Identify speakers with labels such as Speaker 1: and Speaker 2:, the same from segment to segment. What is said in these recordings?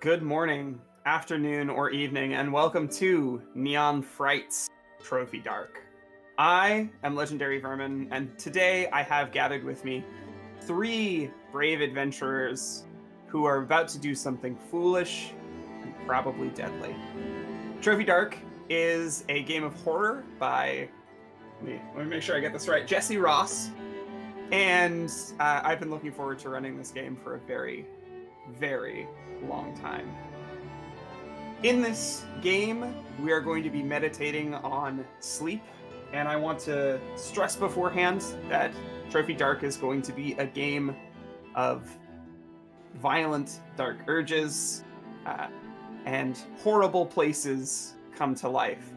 Speaker 1: Good morning, afternoon, or evening, and welcome to Neon Frights Trophy Dark. I am Legendary Vermin, and today I have gathered with me three brave adventurers who are about to do something foolish and probably deadly. Trophy Dark is a game of horror by, let me make sure I get this right, Jesse Ross, and I've been looking forward to running this game for a very, very long time. In this game, we are going to be meditating on sleep, and I want to stress beforehand that Trophy Dark is going to be a game of violent, dark urges, and horrible places come to life.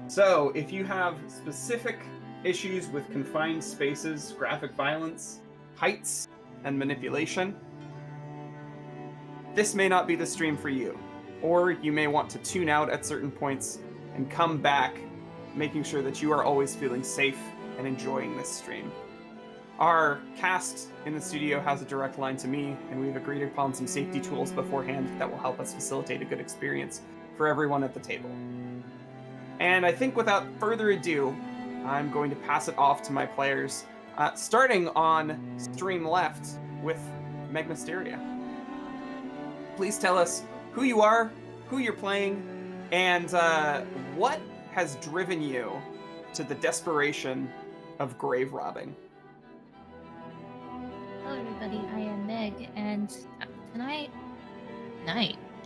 Speaker 1: So, if you have specific issues with confined spaces, graphic violence, heights, and manipulation, this may not be the stream for you. Or you may want to tune out at certain points and come back, making sure that you are always feeling safe and enjoying this stream. Our cast in the studio has a direct line to me, and we've agreed upon some safety tools beforehand that will help us facilitate a good experience for everyone at the table. And I think without further ado, I'm going to pass it off to my players, starting on stream left with Meg Mysteria. Please tell us who you are, who you're playing, and what has driven you to the desperation of grave robbing.
Speaker 2: Hello everybody, I am Meg, and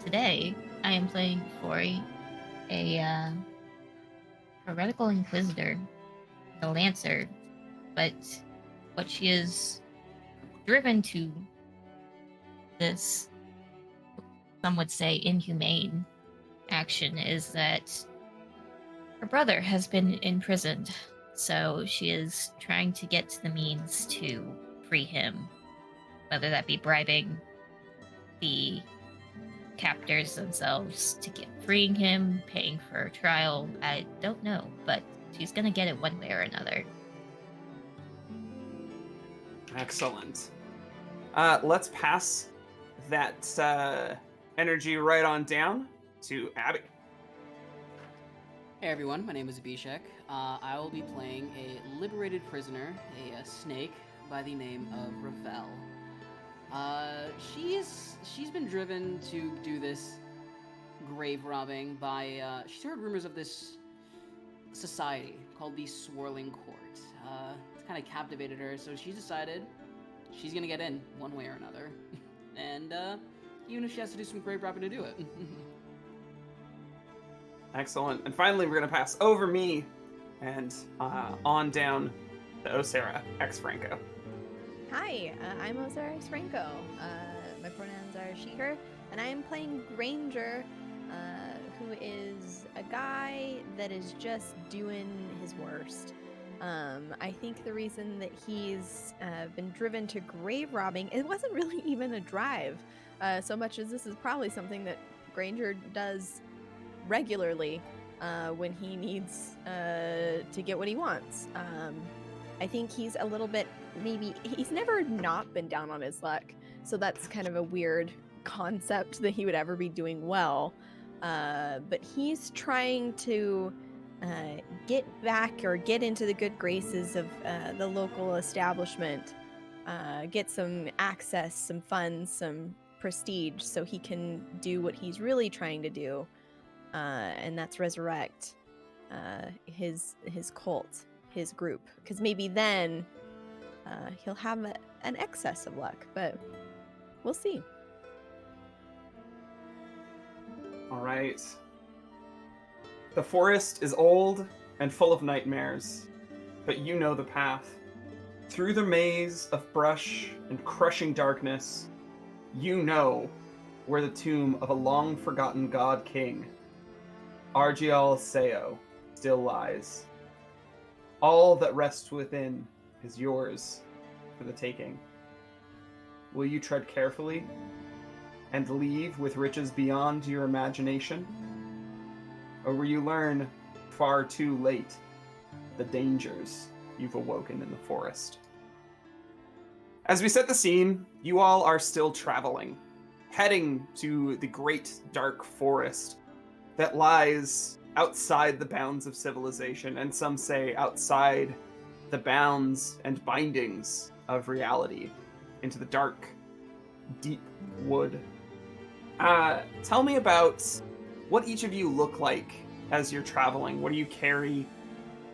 Speaker 2: today, I am playing for a heretical inquisitor, the Lancer, but what she is driven to this, some would say, inhumane action is that her brother has been imprisoned, so she is trying to get to the means to free him, whether that be bribing the captors themselves to get freeing him, paying for a trial. I don't know, but she's gonna get it one way or another.
Speaker 1: Excellent. Let's pass that energy right on down to Abby.
Speaker 3: Hey everyone, my name is Abhishek. I will be playing a liberated prisoner, a snake by the name of Ravel. She's been driven to do this grave robbing by she's heard rumors of this society called the Swirling Court. It's kind of captivated her, so she decided she's gonna get in one way or another, and even if she has to do some grave robbing to do it.
Speaker 1: Excellent. And finally, we're going to pass over me and on down to Osara X Franco.
Speaker 4: Hi, I'm Ozara Franco. My pronouns are she, her, and I am playing Granger, who is a guy that is just doing his worst. I think the reason that he's been driven to grave robbing, it wasn't really even a drive, so much as this is probably something that Granger does regularly when he needs to get what he wants. I think he's a little bit, maybe, he's never not been down on his luck, so that's kind of a weird concept that he would ever be doing well. But he's trying to get back or get into the good graces of the local establishment, get some access, some funds, some prestige, so he can do what he's really trying to do, and that's resurrect his cult, his group, because maybe then he'll have an excess of luck, but we'll see.
Speaker 1: All right. The forest is old and full of nightmares, but you know the path. Through the maze of brush and crushing darkness, you know where the tomb of a long-forgotten god king, Argial Seo, still lies. All that rests within is yours for the taking. Will you tread carefully and leave with riches beyond your imagination? Or will you learn far too late the dangers you've awoken in the forest? As we set the scene, you all are still traveling, heading to the great dark forest that lies outside the bounds of civilization, and some say outside the bounds and bindings of reality, into the dark, deep wood. Tell me about what each of you look like as you're traveling. What do you carry?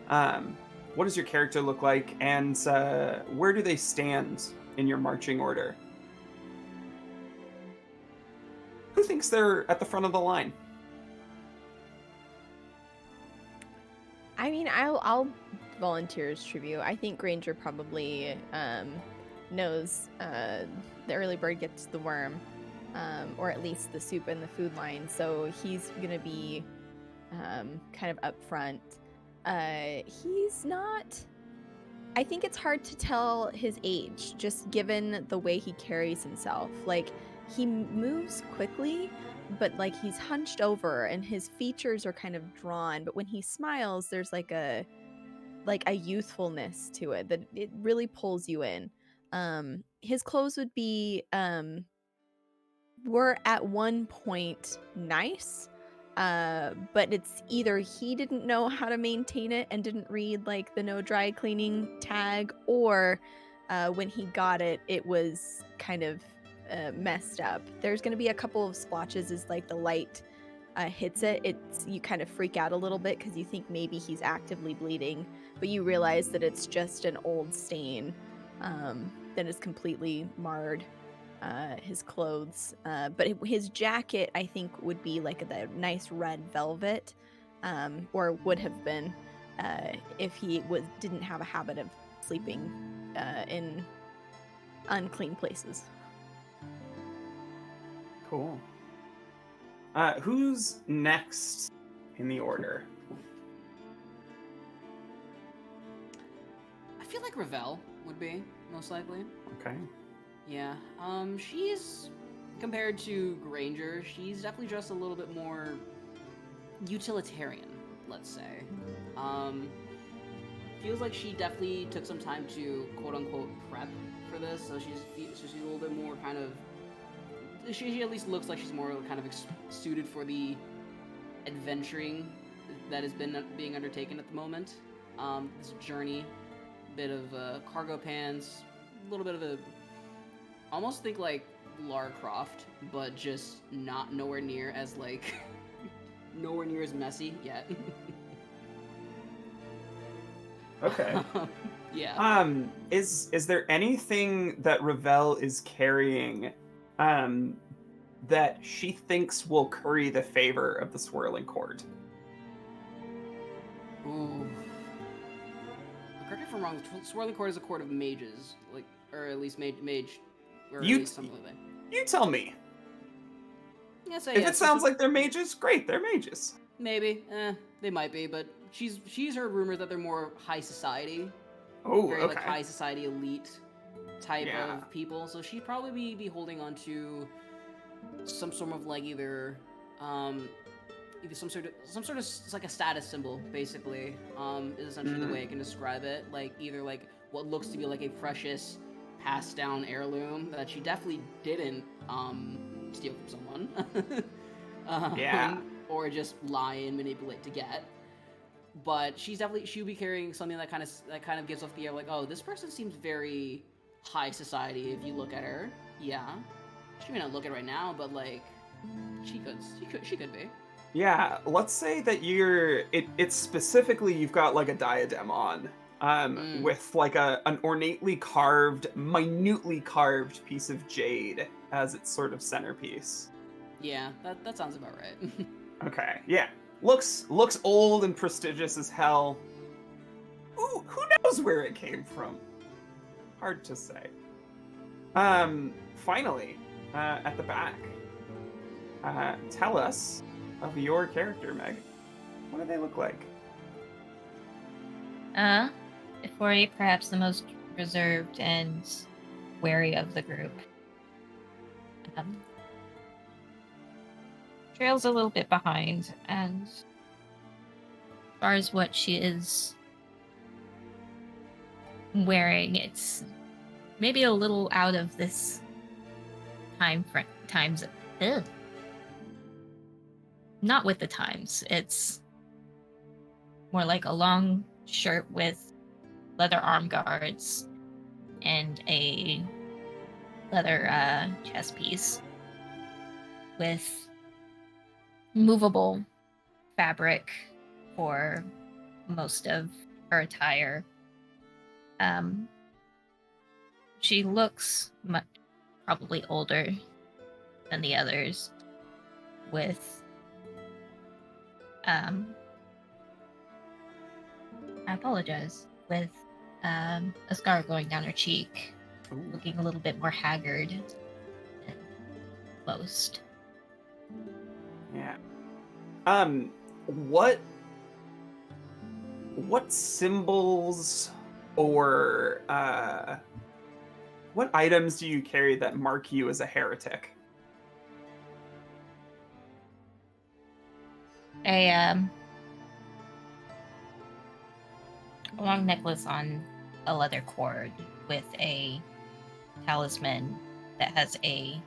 Speaker 1: What does your character look like, and where do they stand in your marching order? Who thinks they're at the front of the line?
Speaker 4: I mean, I'll volunteer as tribute. I think Granger probably knows the early bird gets the worm, or at least the soup and the food line. So he's gonna be kind of up front. He's not. I think it's hard to tell his age, just given the way he carries himself. Like, he moves quickly, but like he's hunched over and his features are kind of drawn, but when he smiles there's like a youthfulness to it that it really pulls you in. His clothes would be were at one point nice, but it's either he didn't know how to maintain it and didn't read like the no dry cleaning tag, or when he got it, it was kind of messed up. There's going to be a couple of splotches as like the light hits it. It's, you kind of freak out a little bit because you think maybe he's actively bleeding, but you realize that it's just an old stain that is completely marred his clothes. But his jacket, I think, would be like the nice red velvet, or would have been if he didn't have a habit of sleeping in unclean places.
Speaker 1: Cool. Who's next in the order?
Speaker 3: I feel like Ravel would be most likely.
Speaker 1: Okay.
Speaker 3: Yeah. She's, compared to Granger, she's definitely dressed a little bit more utilitarian, let's say. Feels like she definitely took some time to quote unquote prep for this, so she's a little bit more kind of. She at least looks like she's more kind of suited for the adventuring that has been being undertaken at the moment. This journey, bit of cargo pants, a little bit of a, almost think like Lara Croft, but just nowhere near as like, nowhere near as messy yet.
Speaker 1: Okay.
Speaker 3: Yeah.
Speaker 1: Is there anything that Ravel is carrying that she thinks will curry the favor of the Swirling Court?
Speaker 3: Ooh. Correct me if I'm wrong. The Swirling Court is a court of mages, like, or at least mage, or at least something like that.
Speaker 1: You tell me.
Speaker 3: Yeah, so
Speaker 1: If
Speaker 3: yeah,
Speaker 1: it sounds like they're mages, great, they're mages.
Speaker 3: maybe, they might be, but she's heard rumors that they're more high society,
Speaker 1: Oh,
Speaker 3: very
Speaker 1: okay.
Speaker 3: like high society elite type
Speaker 1: Yeah.
Speaker 3: of people. So she'd probably be holding on to some sort of like either some sort of it's like a status symbol basically. Is essentially the way I can describe it. Like either like what looks to be like a precious passed down heirloom that she definitely didn't steal from someone.
Speaker 1: Yeah.
Speaker 3: Or just lie and manipulate to get. But she'll be carrying something that kind of gives off the air like, oh, this person seems very high society if you look at her. Yeah. She may not look at it right now, but like she could be.
Speaker 1: Yeah, let's say that it's specifically you've got like a diadem on, with like an ornately carved, minutely carved piece of jade as its sort of centerpiece.
Speaker 3: Yeah, that sounds about right.
Speaker 1: Okay, yeah. Looks old and prestigious as hell. Who knows where it came from? Hard to say. Finally, at the back, tell us of your character, Meg. What do they look like?
Speaker 2: Ifori, perhaps the most reserved and wary of the group. Trails a little bit behind, and as far as what she is wearing, it's maybe a little out of this times Ugh. Not with the times. It's more like a long shirt with leather arm guards and a leather chest piece with movable fabric for most of her attire. She looks probably older than the others, with I apologize, with a scar going down her cheek,
Speaker 1: Ooh.
Speaker 2: looking a little bit more haggard than most.
Speaker 1: Yeah. What symbols or what items do you carry that mark you as a heretic?
Speaker 2: A long necklace on a leather cord with a talisman that has a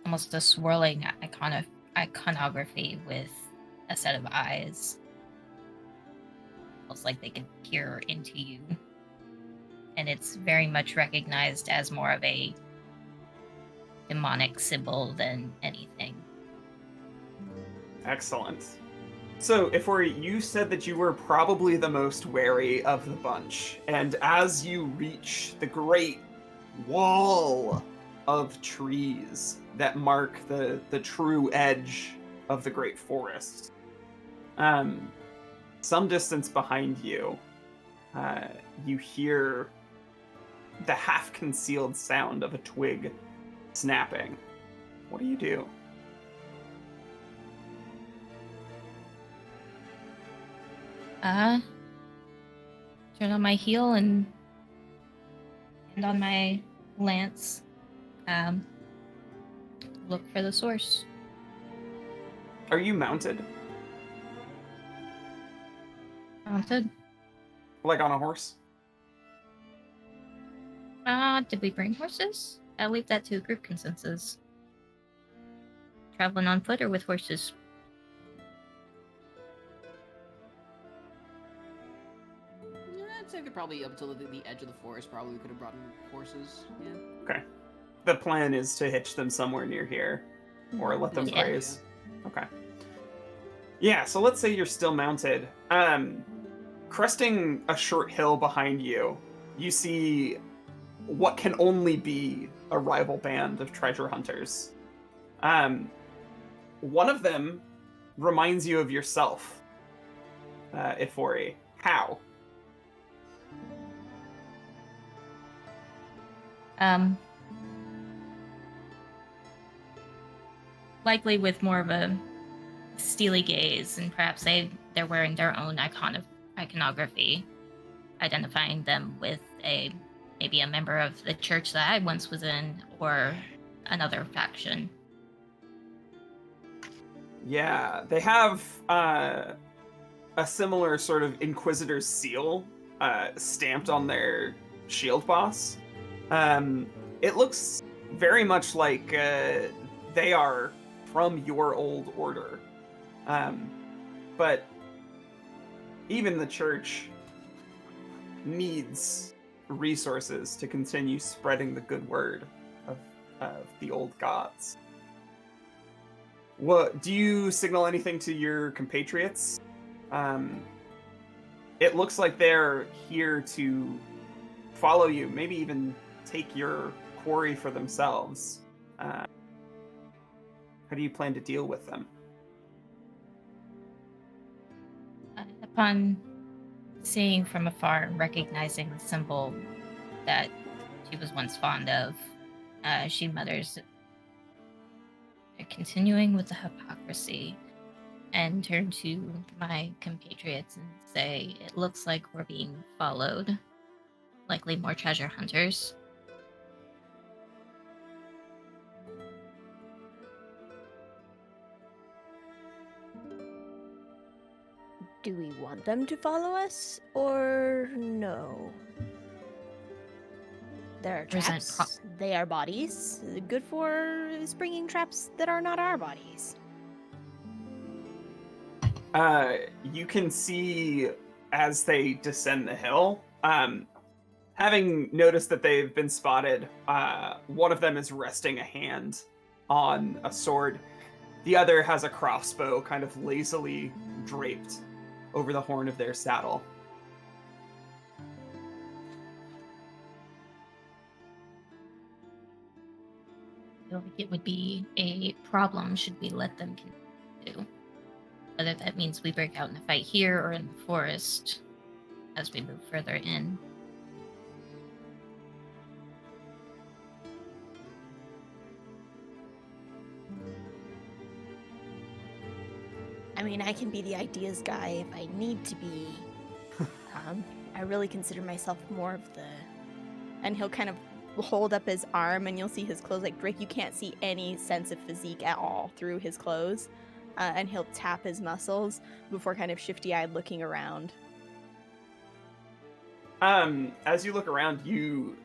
Speaker 2: almost a swirling iconography with a set of eyes, almost like they can peer into you. And it's very much recognized as more of a demonic symbol than anything.
Speaker 1: Excellent. So, Ifori, you said that you were probably the most wary of the bunch, and as you reach the great wall of trees that mark the true edge of the great forest, some distance behind you, you hear the half-concealed sound of a twig snapping. What do you do?
Speaker 2: Turn on my heel and on my lance. Look for the source.
Speaker 1: Are you mounted?
Speaker 2: Mounted.
Speaker 1: Like on a horse?
Speaker 2: Did we bring horses? I'll leave that to group consensus. Traveling on foot or with horses?
Speaker 3: I'd say we could probably up to the edge of the forest. Probably we could have brought in horses. Yeah.
Speaker 1: Okay. The plan is to hitch them somewhere near here, or let them
Speaker 3: Most
Speaker 2: likely,
Speaker 1: graze. Okay. Yeah, so let's say you're still mounted. Cresting a short hill behind you, you see what can only be a rival band of treasure hunters. One of them reminds you of yourself, Ifori. How?
Speaker 2: Likely with more of a steely gaze, and perhaps they're wearing their own iconography, identifying them with maybe a member of the church that I once was in, or another faction.
Speaker 1: Yeah, they have a similar sort of Inquisitor's seal stamped on their shield boss. It looks very much like they are from your old order. But even the church needs resources to continue spreading the good word of the old gods. What do you signal anything to your compatriots? It looks like they're here to follow you, maybe even take your quarry for themselves. How do you plan to deal with them?
Speaker 2: Upon seeing from afar and recognizing the symbol that she was once fond of, she mutters, "They're continuing with the hypocrisy," and turn to my compatriots and say, "It looks like we're being followed. Likely more treasure hunters."
Speaker 4: Do we want them to follow us or no? They're
Speaker 2: Present
Speaker 4: traps. They are bodies. Good for springing traps that are not our bodies.
Speaker 1: You can see as they descend the hill, having noticed that they've been spotted, one of them is resting a hand on a sword. The other has a crossbow kind of lazily draped over the horn of their saddle.
Speaker 2: I feel like it would be a problem should we let them continue. Whether that means we break out in a fight here or in the forest as we move further in.
Speaker 4: I mean, I can be the ideas guy if I need to be. I really consider myself more of the... And he'll kind of hold up his arm and you'll see his clothes. Like, Drake, you can't see any sense of physique at all through his clothes. And he'll tap his muscles before kind of shifty-eyed looking around.
Speaker 1: As you look around, your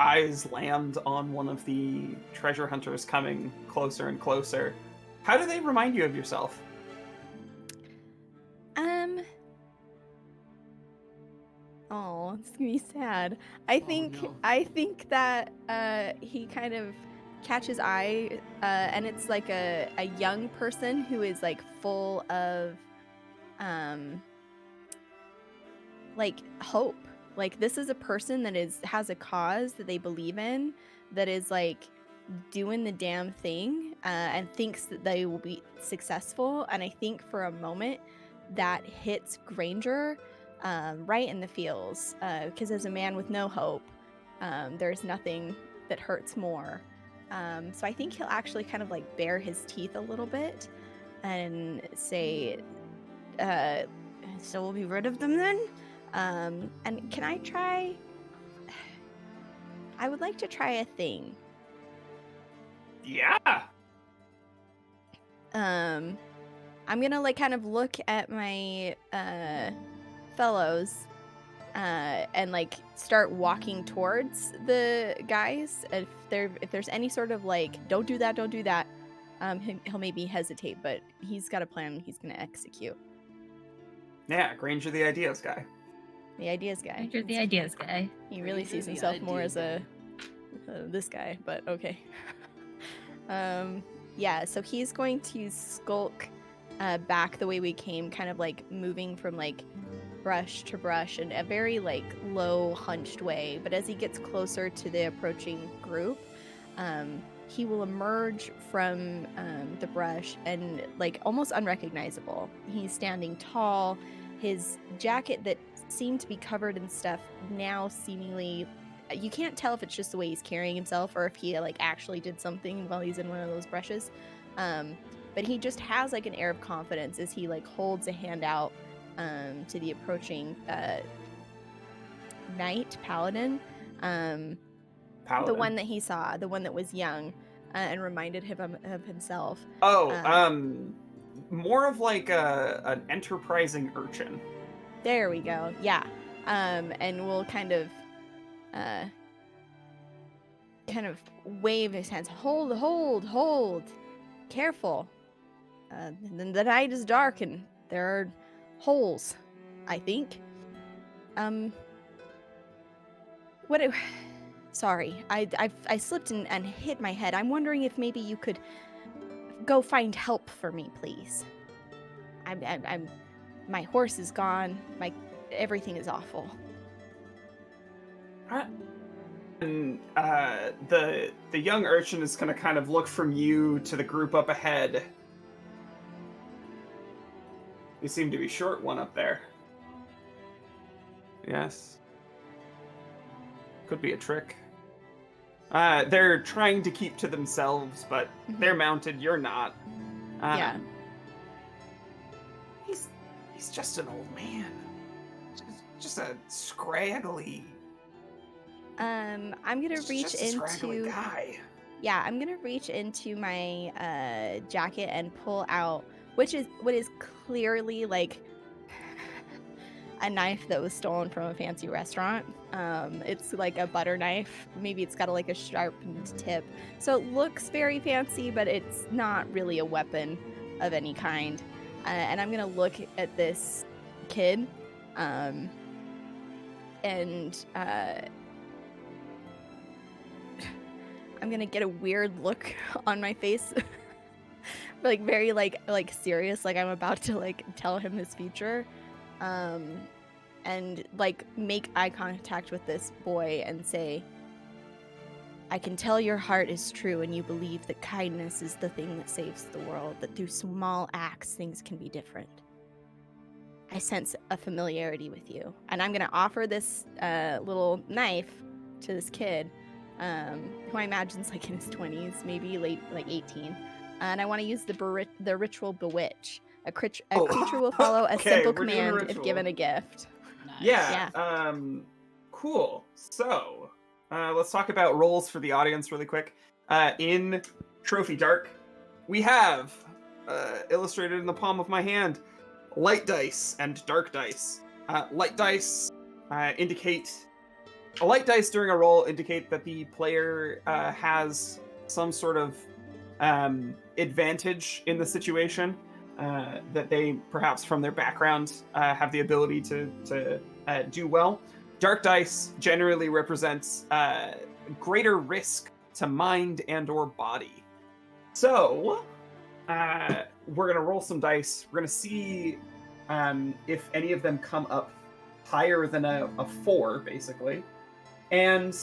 Speaker 1: eyes land on one of the treasure hunters coming closer and closer. How do they remind you of yourself?
Speaker 4: Oh, it's gonna be sad. I think
Speaker 3: no.
Speaker 4: that he kind of catches eye, and it's like a young person who is like full of like hope. Like, this is a person that has a cause that they believe in, that is like doing the damn thing, and thinks that they will be successful. And I think for a moment that hits Granger right in the feels, because as a man with no hope, there's nothing that hurts more. So I think he'll actually kind of like bare his teeth a little bit and say, so we'll be rid of them then? And can I try? I would like to try a thing.
Speaker 1: Yeah.
Speaker 4: I'm gonna like kind of look at my fellows and like start walking towards the guys. If there's any sort of like, don't do that, he'll maybe hesitate, but he's got a plan he's gonna execute.
Speaker 1: Yeah, Granger the ideas guy.
Speaker 4: The ideas guy.
Speaker 2: You're the ideas guy.
Speaker 4: He really
Speaker 3: Granger
Speaker 4: sees
Speaker 3: the
Speaker 4: himself more
Speaker 3: ideas
Speaker 4: as this guy, but okay. Yeah, so he's going to skulk back the way we came, kind of like moving from like brush to brush in a very like low hunched way. But as he gets closer to the approaching group, he will emerge from the brush and like almost unrecognizable. He's standing tall. His jacket that seemed to be covered in stuff now seemingly, you can't tell if it's just the way he's carrying himself or if he like actually did something while he's in one of those brushes. But he just has like an air of confidence as he like holds a hand out to the approaching knight paladin.
Speaker 1: Paladin.
Speaker 4: The one that he saw, the one that was young, and reminded him of himself.
Speaker 1: More of like an enterprising urchin.
Speaker 4: There we go. Yeah. And we'll kind of wave his hands. Hold. Careful. The night is dark and there are holes, I think. Sorry, I slipped and hit my head. I'm wondering if maybe you could go find help for me, please. My horse is gone. Everything is awful.
Speaker 1: And the young urchin is gonna kind of look from you to the group up ahead. You seem to be short one up there. Yes. Could be a trick. They're trying to keep to themselves, but they're mounted, you're not.
Speaker 4: Yeah.
Speaker 1: He's just an old man. Just a scraggly.
Speaker 4: I'm gonna reach
Speaker 1: just a scraggly
Speaker 4: into.
Speaker 1: guy.
Speaker 4: Yeah, I'm gonna reach into my jacket and pull out, what is clearly like a knife that was stolen from a fancy restaurant. It's like a butter knife. Maybe it's got like a sharpened tip. So it looks very fancy, but it's not really a weapon of any kind. And I'm gonna look at this kid, and I'm gonna get a weird look on my face, like very like serious, like I'm about to like tell him his future, and like make eye contact with this boy and say, I can tell your heart is true and you believe that kindness is the thing that saves the world, that through small acts things can be different. I sense a familiarity with you. And I'm going to offer this little knife to this kid, who I imagine's like in his 20s, maybe late, like 18. And I want to use the ritual Bewitch. A creature will follow a
Speaker 1: Okay,
Speaker 4: simple
Speaker 1: we're doing a
Speaker 4: command if
Speaker 1: ritual.
Speaker 4: given a gift.
Speaker 3: Nice.
Speaker 1: Yeah. Cool. So, let's talk about roles for the audience really quick. In Trophy Dark, we have illustrated in the palm of my hand light dice and dark dice. Light dice indicate a light dice during a roll indicate that the player has some sort of advantage in the situation, that they perhaps from their background have the ability to do well. Dark dice generally represents greater risk to mind and or body. So we're gonna roll some dice. We're gonna see if any of them come up higher than a 4, basically. And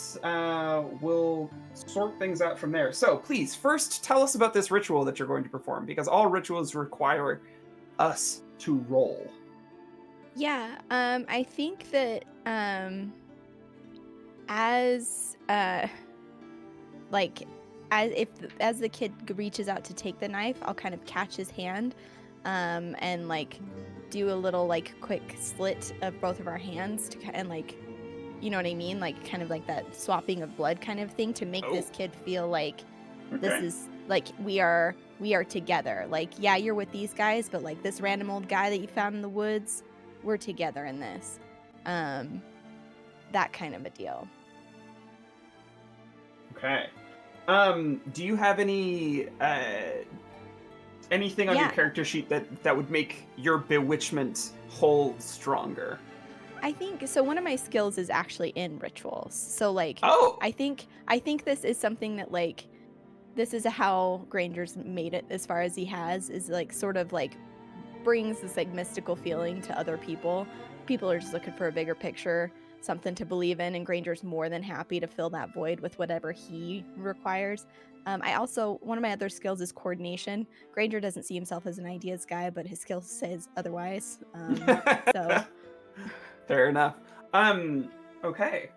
Speaker 1: we'll sort things out from there. So please, first tell us about this ritual that you're going to perform, because all rituals require us to roll.
Speaker 4: Yeah, I think that as as the kid reaches out to take the knife, I'll kind of catch his hand, and like do a little like quick slit of both of our hands and like, you know what I mean, like kind of like that swapping of blood kind of thing to make this kid feel like this is like we are together. Like, yeah, you're with these guys, but like this random old guy that you found in the woods, we're together in this. That kind of a deal.
Speaker 1: Okay. Do you have any anything on your character sheet that would make your bewitchment hold stronger?
Speaker 4: I think so. One of my skills is actually in rituals. So like, I think this is something that like, this is how Granger's made it as far as he has, is like sort of like brings this like mystical feeling to other people. People are just looking for a bigger picture, something to believe in, and Granger's more than happy to fill that void with whatever he requires. I also, one of my other skills is coordination. Granger doesn't see himself as an ideas guy, but his skill says otherwise. So
Speaker 1: fair enough. Okay.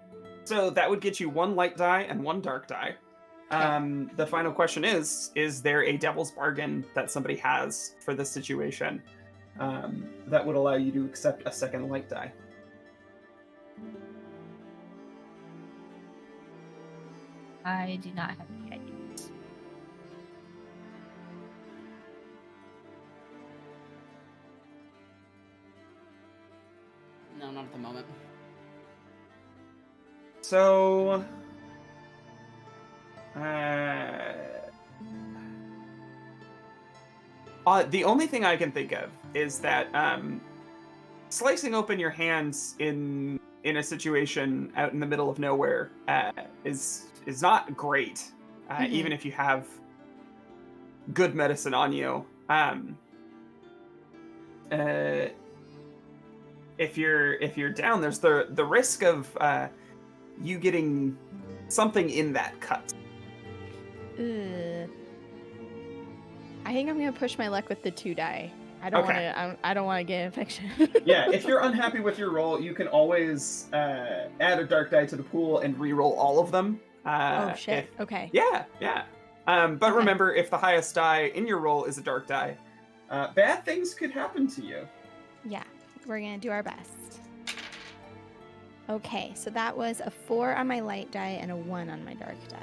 Speaker 1: So that would get you 1 light die and 1 dark die. The final question is there a devil's bargain that somebody has for this situation that would allow you to accept a second light die?
Speaker 2: I do not have any ideas.
Speaker 3: No, not at the moment.
Speaker 1: So, the only thing I can think of is that slicing open your hands in a situation out in the middle of nowhere is not great, even if you have good medicine on you. If you're down, there's the risk of you getting something in that cut.
Speaker 4: I think I'm gonna push my luck with the 2 die. I don't want to get infection.
Speaker 1: Yeah, if you're unhappy with your roll, you can always add a dark die to the pool and re-roll all of them.
Speaker 4: Oh shit. Okay.
Speaker 1: Yeah. But remember, if the highest die in your roll is a dark die, bad things could happen to you.
Speaker 4: Yeah, we're gonna do our best. Okay, so that was a 4 on my light die and a 1 on my dark die.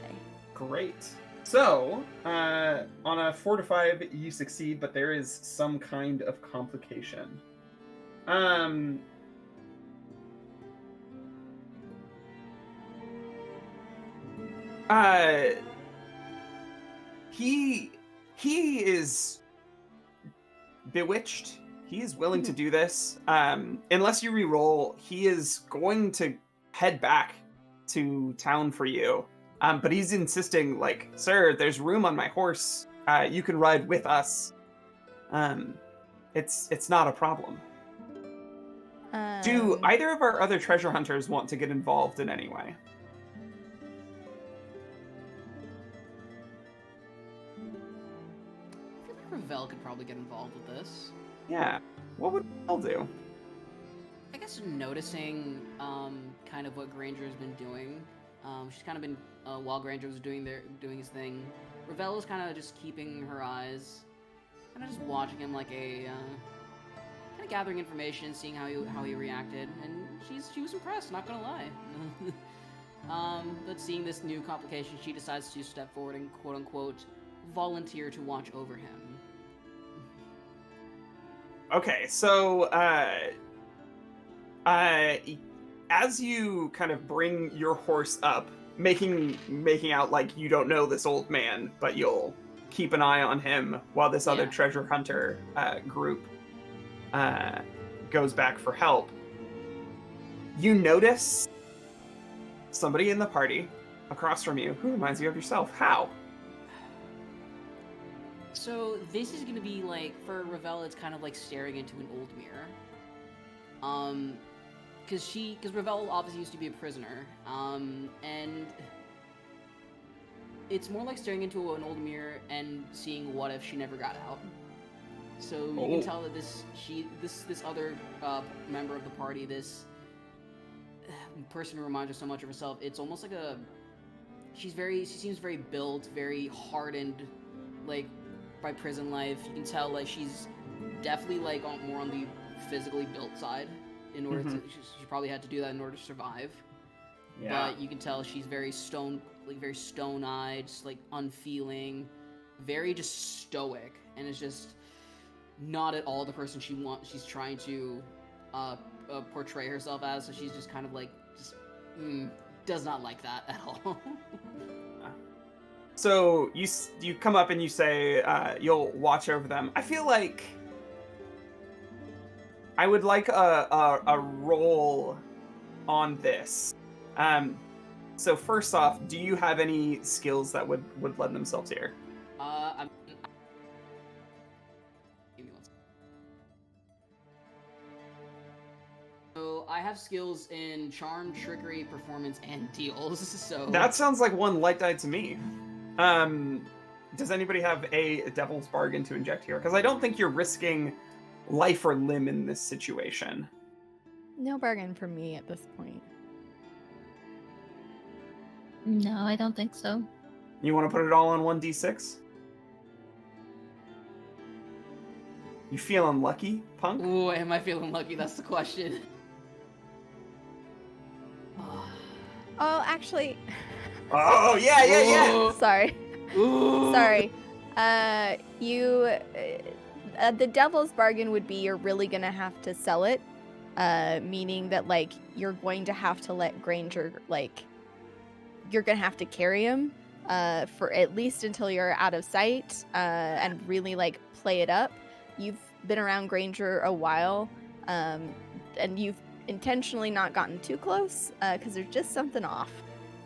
Speaker 1: Great. So, on a 4 to 5, you succeed, but there is some kind of complication. He is bewitched. He is willing to
Speaker 4: Mhm.
Speaker 1: do this. Unless you re-roll, he is going to head back to town for you. But he's insisting, like, sir, there's room on my horse. You can ride with us. It's not a problem. Do
Speaker 4: Um,
Speaker 1: either of our other treasure hunters want to get involved in any way?
Speaker 3: I feel like Ravel could probably get involved with this.
Speaker 1: Yeah. What would Bill do?
Speaker 3: I guess noticing kind of what Granger has been doing. She's kind of been while Granger was doing his thing. Ravel is kind of just keeping her eyes, kind of just watching him like a kind of gathering information, seeing how he reacted, and she was impressed. Not gonna lie. But seeing this new complication, she decides to step forward and quote unquote volunteer to watch over him.
Speaker 1: Okay, so as you kind of bring your horse up, making out like you don't know this old man, but you'll keep an eye on him while this other
Speaker 3: Yeah.
Speaker 1: treasure hunter group goes back for help. You notice somebody in the party across from you who reminds you of yourself. How?
Speaker 3: So this is gonna be like for Ravel, it's kind of like staring into an old mirror. Because Ravel obviously used to be a prisoner, and it's more like staring into an old mirror and seeing what if she never got out. So you can tell that this other member of the party, this person who reminds her so much of herself, it's almost like she seems very built, very hardened, like by prison life. You can tell like she's definitely like more on the physically built side. In order to, she probably had to do that in order to survive.
Speaker 1: Yeah.
Speaker 3: But you can tell she's very stone-eyed, just like unfeeling, very just stoic, and it's just not at all the person she's trying to portray herself as. So she's just kind of like does not like that at all.
Speaker 1: So you come up and you say you'll watch over them. I feel like I would like a roll on this. So first off, do you have any skills that would lend themselves here?
Speaker 3: Give me one second. So I have skills in charm, trickery, performance, and deals. So
Speaker 1: That sounds like one light die to me. Does anybody have a devil's bargain to inject here? Because I don't think you're risking life or limb in this situation.
Speaker 4: no bargain for me at this point.
Speaker 2: No, I don't think so.
Speaker 1: You want to put it all on 1d6? You feeling lucky, punk?
Speaker 3: Ooh, am I feeling lucky? That's the question.
Speaker 4: Oh, actually,
Speaker 1: Oh, yeah.
Speaker 3: Ooh.
Speaker 4: sorry.
Speaker 3: Ooh.
Speaker 4: Sorry. The devil's bargain would be you're really gonna have to sell it, meaning that like you're going to have to let Granger you're gonna have to carry him, for at least until you're out of sight, and really like play it up. You've been around Granger a while, and you've intentionally not gotten too close, because there's just something off,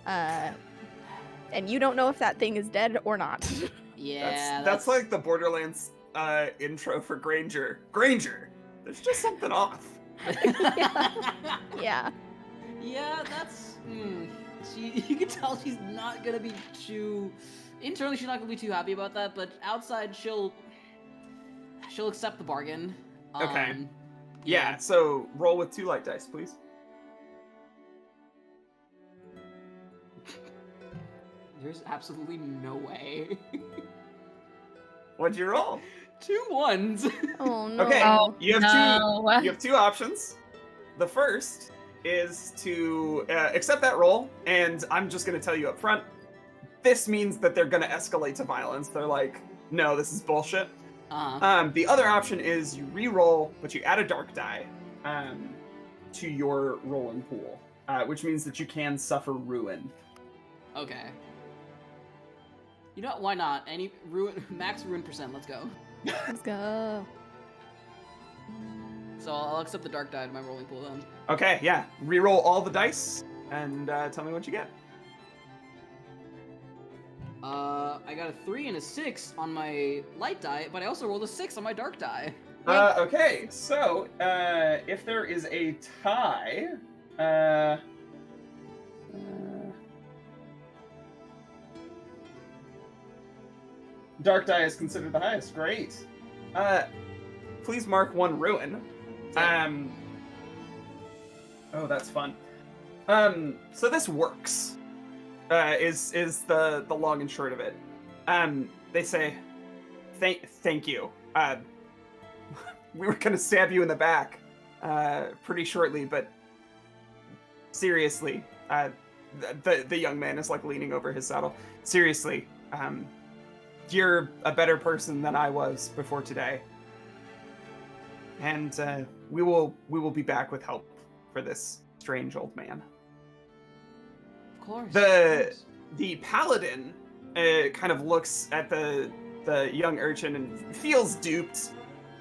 Speaker 4: and you don't know if that thing is dead or not.
Speaker 3: Yeah,
Speaker 1: That's like the Borderlands intro for Granger. Granger, there's just something off.
Speaker 4: Yeah.
Speaker 3: Yeah, that's. You can tell she's not gonna be too. Internally, she's not gonna be too happy about that, but outside, she'll accept the bargain.
Speaker 1: Okay. Yeah, so roll with 2 light dice, please.
Speaker 3: There's absolutely no way.
Speaker 1: What'd you roll?
Speaker 3: 2 1s.
Speaker 4: Oh no.
Speaker 1: Okay,
Speaker 2: Oh,
Speaker 1: you have
Speaker 2: no.
Speaker 1: you have 2 options. The first is to accept that roll, and I'm just going to tell you up front, this means that they're going to escalate to violence. They're like, no, this is bullshit. The other option is you re-roll, but you add a dark die to your rolling pool, which means that you can suffer ruin.
Speaker 3: Okay. You know what? Why not? Any max ruin percent. Let's go.
Speaker 4: Let's go.
Speaker 3: So I'll accept the dark die to my rolling pool then.
Speaker 1: Okay, yeah. Reroll all the dice and tell me what you get.
Speaker 3: I got a 3 and a 6 on my light die, but I also rolled a 6 on my dark die.
Speaker 1: Okay, so if there is a tie, dark die is considered the highest. Great. Please mark 1 ruin. Oh, that's fun. So this works. Is the long and short of it. They say, thank you. We were gonna stab you in the back, pretty shortly, but seriously, the young man is like leaning over his saddle. Seriously, you're a better person than I was before today, and we will be back with help for this strange old man.
Speaker 3: Of course.
Speaker 1: The paladin kind of looks at the young urchin and feels duped.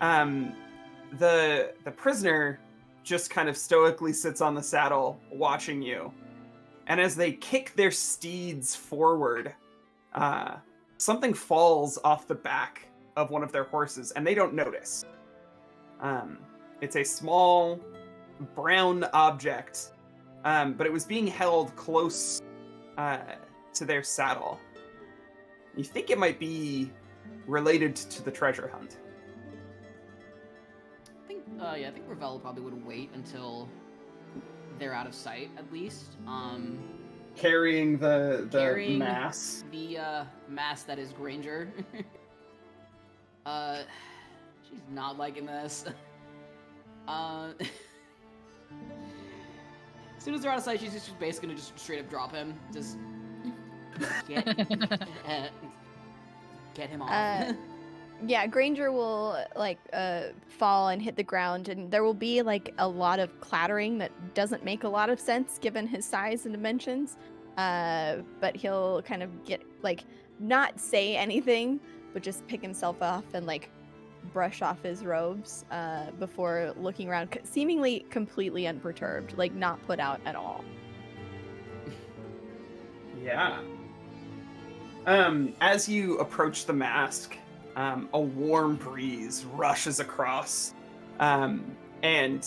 Speaker 1: The prisoner just kind of stoically sits on the saddle watching you. And as they kick their steeds forward, something falls off the back of one of their horses, and they don't notice. It's a small brown object, but it was being held close to their saddle. You think it might be related to the treasure hunt.
Speaker 3: I think Ravel probably would wait until they're out of sight, at least.
Speaker 1: Carrying the
Speaker 3: Carrying
Speaker 1: mass.
Speaker 3: The mass that is Granger. She's not liking this. As soon as they're out of sight, she's just basically gonna just straight up drop him. Just get him off.
Speaker 4: Yeah, Granger will fall and hit the ground, and there will be like a lot of clattering that doesn't make a lot of sense given his size and dimensions. But he'll kind of get not say anything, but just pick himself off and brush off his robes before looking around, seemingly completely unperturbed, not put out at all.
Speaker 1: Yeah. As you approach the mask, a warm breeze rushes across, and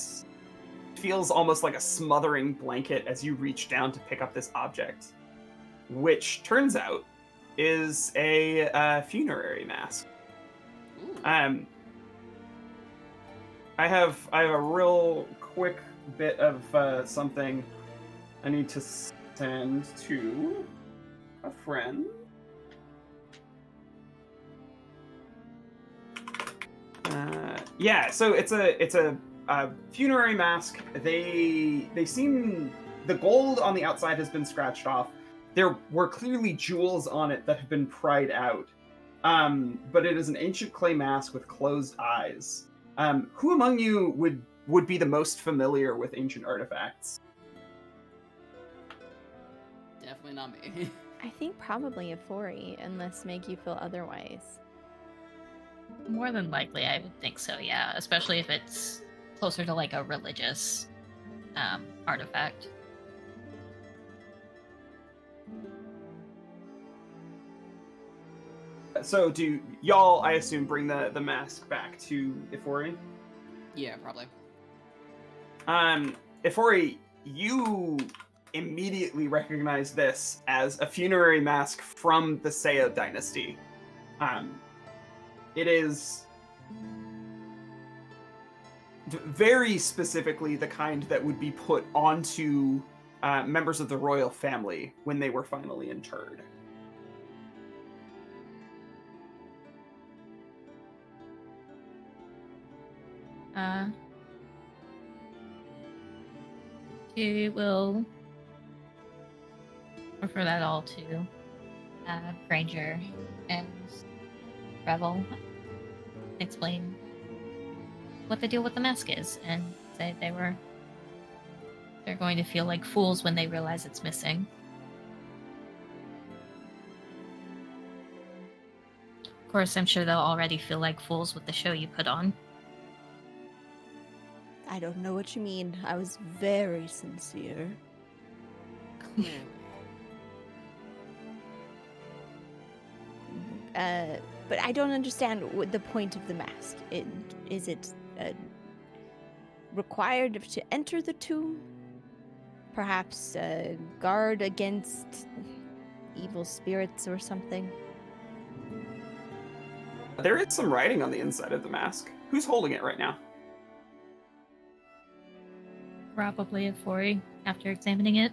Speaker 1: feels almost like a smothering blanket as you reach down to pick up this object, which turns out is a funerary mask. I have a real quick bit of something I need to send to a friend. So it's a funerary mask. They seem, the gold on the outside has been scratched off. There were clearly jewels on it that have been pried out. But it is an ancient clay mask with closed eyes. Who among you would be the most familiar with ancient artifacts?
Speaker 3: Definitely not me.
Speaker 4: I think probably a Fori, unless make you feel otherwise.
Speaker 2: More than likely, I would think so, yeah. Especially if it's closer to a religious artifact.
Speaker 1: So do y'all, I assume, bring the mask back to Ifori?
Speaker 3: Yeah, probably.
Speaker 1: Ifori, you immediately recognize this as a funerary mask from the Seo dynasty. It is very specifically the kind that would be put onto members of the royal family when they were finally interred.
Speaker 2: She will refer that all to Granger and Revel. Explain what the deal with the mask is, and say they're going to feel like fools when they realize it's missing. Of course, I'm sure they'll already feel like fools with the show you put on.
Speaker 4: I don't know what you mean. I was very sincere.
Speaker 3: Clearly.
Speaker 4: But I don't understand the point of the mask. Is it required to enter the tomb? Perhaps guard against evil spirits or something?
Speaker 1: There is some writing on the inside of the mask. Who's holding it right now?
Speaker 2: Probably a Fori after examining it.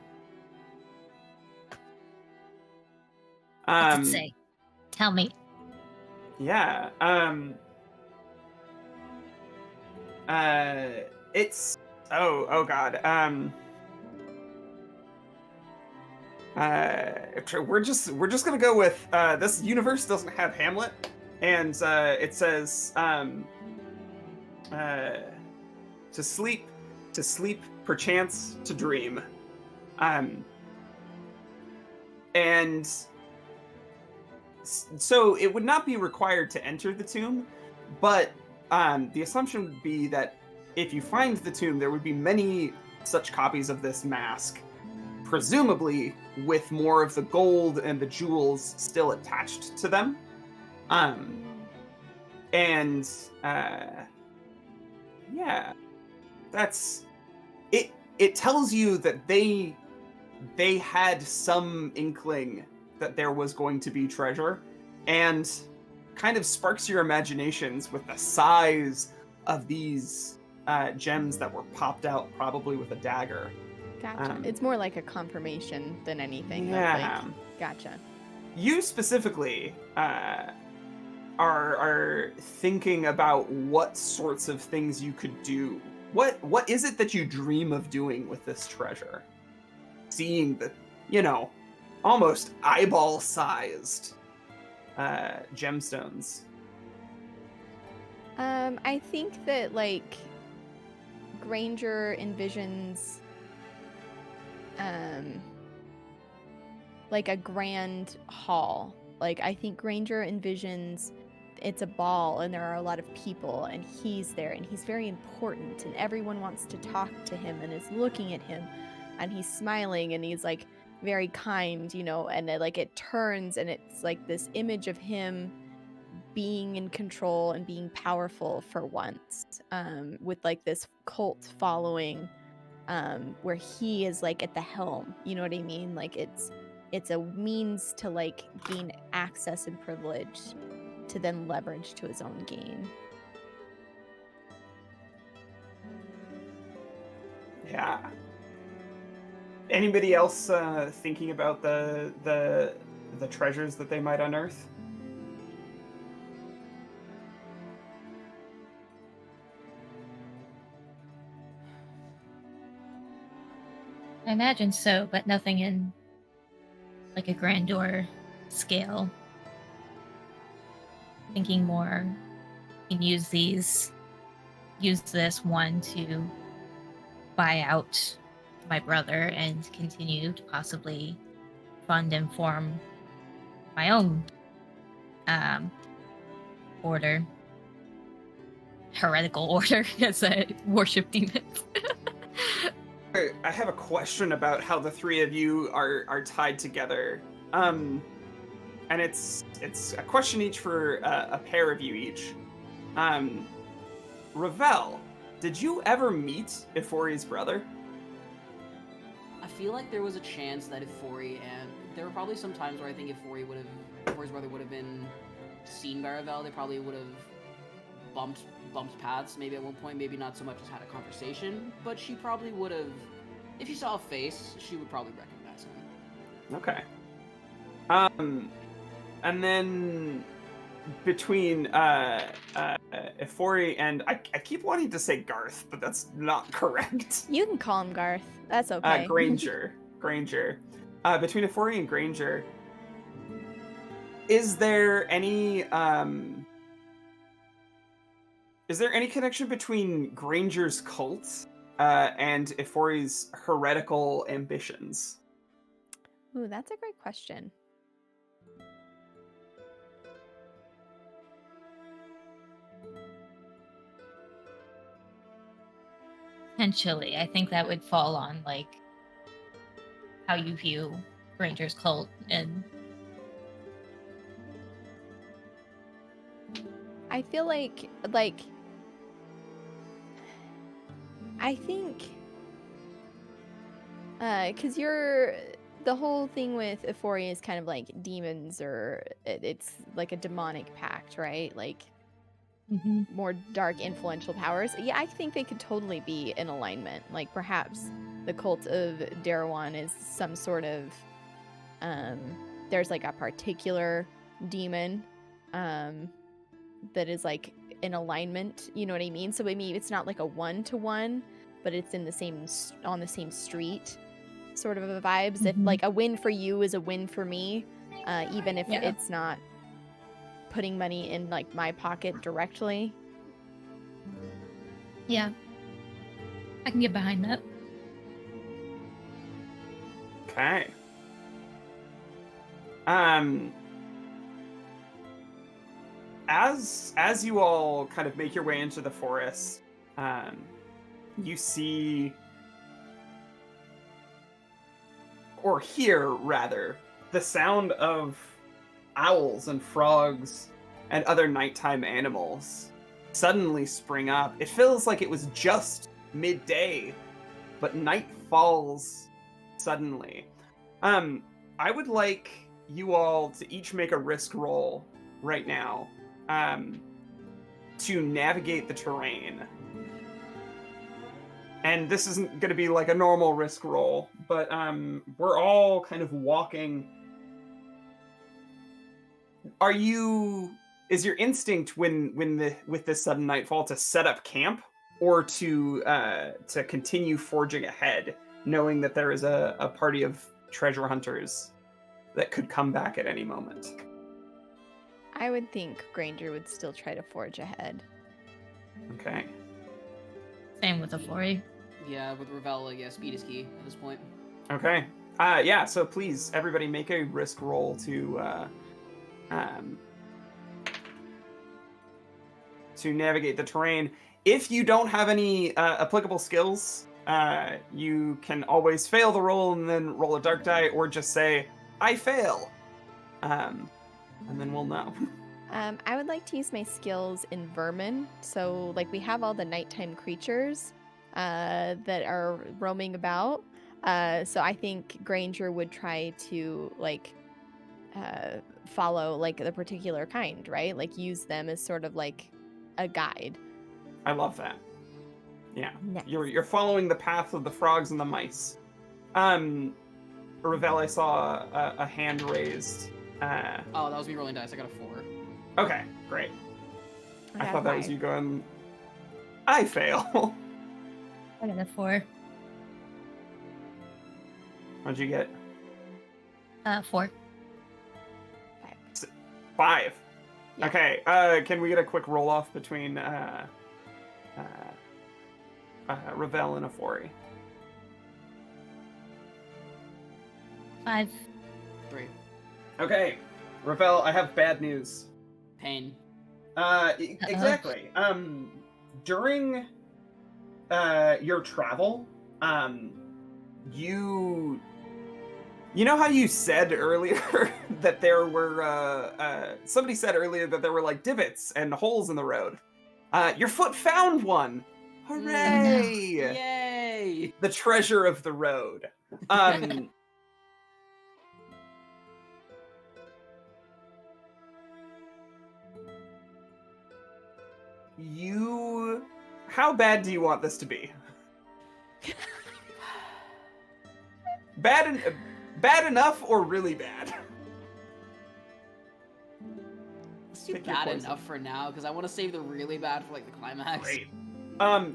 Speaker 2: What's it say? Tell me.
Speaker 1: Yeah. It's oh god. We're just gonna go with this universe doesn't have Hamlet, and it says to sleep, perchance to dream, and so it would not be required to enter the tomb, but the assumption would be that if you find the tomb, there would be many such copies of this mask, presumably with more of the gold and the jewels still attached to them. And yeah, that's it. It tells you that they had some inkling that there was going to be treasure, and kind of sparks your imaginations with the size of these gems that were popped out, probably with a dagger.
Speaker 4: Gotcha. It's more like a confirmation than anything.
Speaker 1: Yeah.
Speaker 4: Like, gotcha.
Speaker 1: You specifically are thinking about what sorts of things you could do. What is it that you dream of doing with this treasure? Seeing the, almost eyeball-sized gemstones.
Speaker 4: I think that, like, Granger envisions like a grand hall. Like, I think Granger envisions it's a ball and there are a lot of people and he's there and he's very important and everyone wants to talk to him and is looking at him and he's smiling and he's like very kind, and it turns and it's like this image of him being in control and being powerful for once, with like this cult following, where he is like at the helm. You know what I mean? Like it's a means to like gain access and privilege to then leverage to his own gain.
Speaker 1: Yeah. Anybody else thinking about the treasures that they might unearth?
Speaker 2: I imagine so, but nothing in like a grandeur scale. Thinking more, you can use this one to buy out my brother and continue to possibly fund and form my own order, heretical order, as I worship demons.
Speaker 1: I have a question about how the three of you are tied together. And it's a question each for a pair of you each. Ravel, did you ever meet Ifori's brother?
Speaker 3: I feel like there was a chance that Ifori, and there were probably some times where I think Ifori's brother would have been seen by Ravel. They probably would have bumped paths maybe at one point, maybe not so much as had a conversation, but she probably would have, if she saw a face, she would probably recognize him.
Speaker 1: Okay. And then between Ifori and I keep wanting to say Garth, but that's not correct.
Speaker 4: You can call him Garth. That's okay.
Speaker 1: Granger. Between Ifori and Granger, is there any connection between Granger's cult and Ifori's heretical ambitions?
Speaker 4: Ooh, that's a great question.
Speaker 2: Potentially. I think that would fall on, like, how you view Granger's cult. And
Speaker 4: I feel like I think because the whole thing with Euphoria is kind of like demons, or it's like a demonic pact, right? Like more dark influential powers. Yeah, I think they could totally be in alignment. Like perhaps the cult of Darwan is some sort of there's like a particular demon that is like in alignment, you know what I mean? So maybe it's not like a 1-to-1, but it's in the same on the same street sort of a vibes. If like a win for you is a win for me, even if it's not putting money in like my pocket directly.
Speaker 2: yeah, I can get behind that.
Speaker 1: Okay. As you all kind of make your way into the forest, you see, or hear rather, the sound of owls and frogs and other nighttime animals suddenly spring up. It feels like it was just midday, but night falls suddenly. I would like you all to each make a risk roll right now, to navigate the terrain. And this isn't going to be like a normal risk roll, but we're all kind of walking. Is your instinct with this sudden nightfall to set up camp, or to continue forging ahead, knowing that there is a party of treasure hunters that could come back at any moment?
Speaker 4: I would think Granger would still try to forge ahead.
Speaker 1: Okay.
Speaker 2: Same with Euphoria.
Speaker 3: Yeah, with Ravel, yeah, speed is key at this point.
Speaker 1: Okay. Yeah, so please, everybody make a risk roll to navigate the terrain. If you don't have any applicable skills, you can always fail the roll and then roll a dark die, or just say, I fail. And then we'll know.
Speaker 4: I would like to use my skills in vermin. So, like, we have all the nighttime creatures that are roaming about. So I think Granger would try to, like, follow, like, the particular kind, right? Like, use them as sort of, like, a guide.
Speaker 1: I love that. Yeah.
Speaker 4: Nice.
Speaker 1: You're following the path of the frogs and the mice. Ravel, I saw a hand raised.
Speaker 3: Oh, that was me rolling dice. I got a 4.
Speaker 1: Okay, great. I
Speaker 4: got
Speaker 1: thought that
Speaker 4: 5.
Speaker 1: was you going, I fail.
Speaker 2: I got a 4.
Speaker 1: What'd you get?
Speaker 2: 4.
Speaker 1: 5.
Speaker 4: Yeah.
Speaker 1: Okay, can we get a quick roll-off between Ravel and Afori?
Speaker 2: 5.
Speaker 3: 3.
Speaker 1: Okay, Ravel, I have bad news.
Speaker 3: Pain.
Speaker 1: Exactly. During your travel, you know how you said earlier that there were somebody said earlier that there were like divots and holes in the road. Your foot found one. Hooray!
Speaker 3: Yay!
Speaker 1: The treasure of the road. How bad do you want this to be? Bad enough or really bad?
Speaker 3: Let's do
Speaker 1: Pick your
Speaker 3: bad
Speaker 1: poison.
Speaker 3: enough for now, because I want to save the really bad for like the climax.
Speaker 1: Great.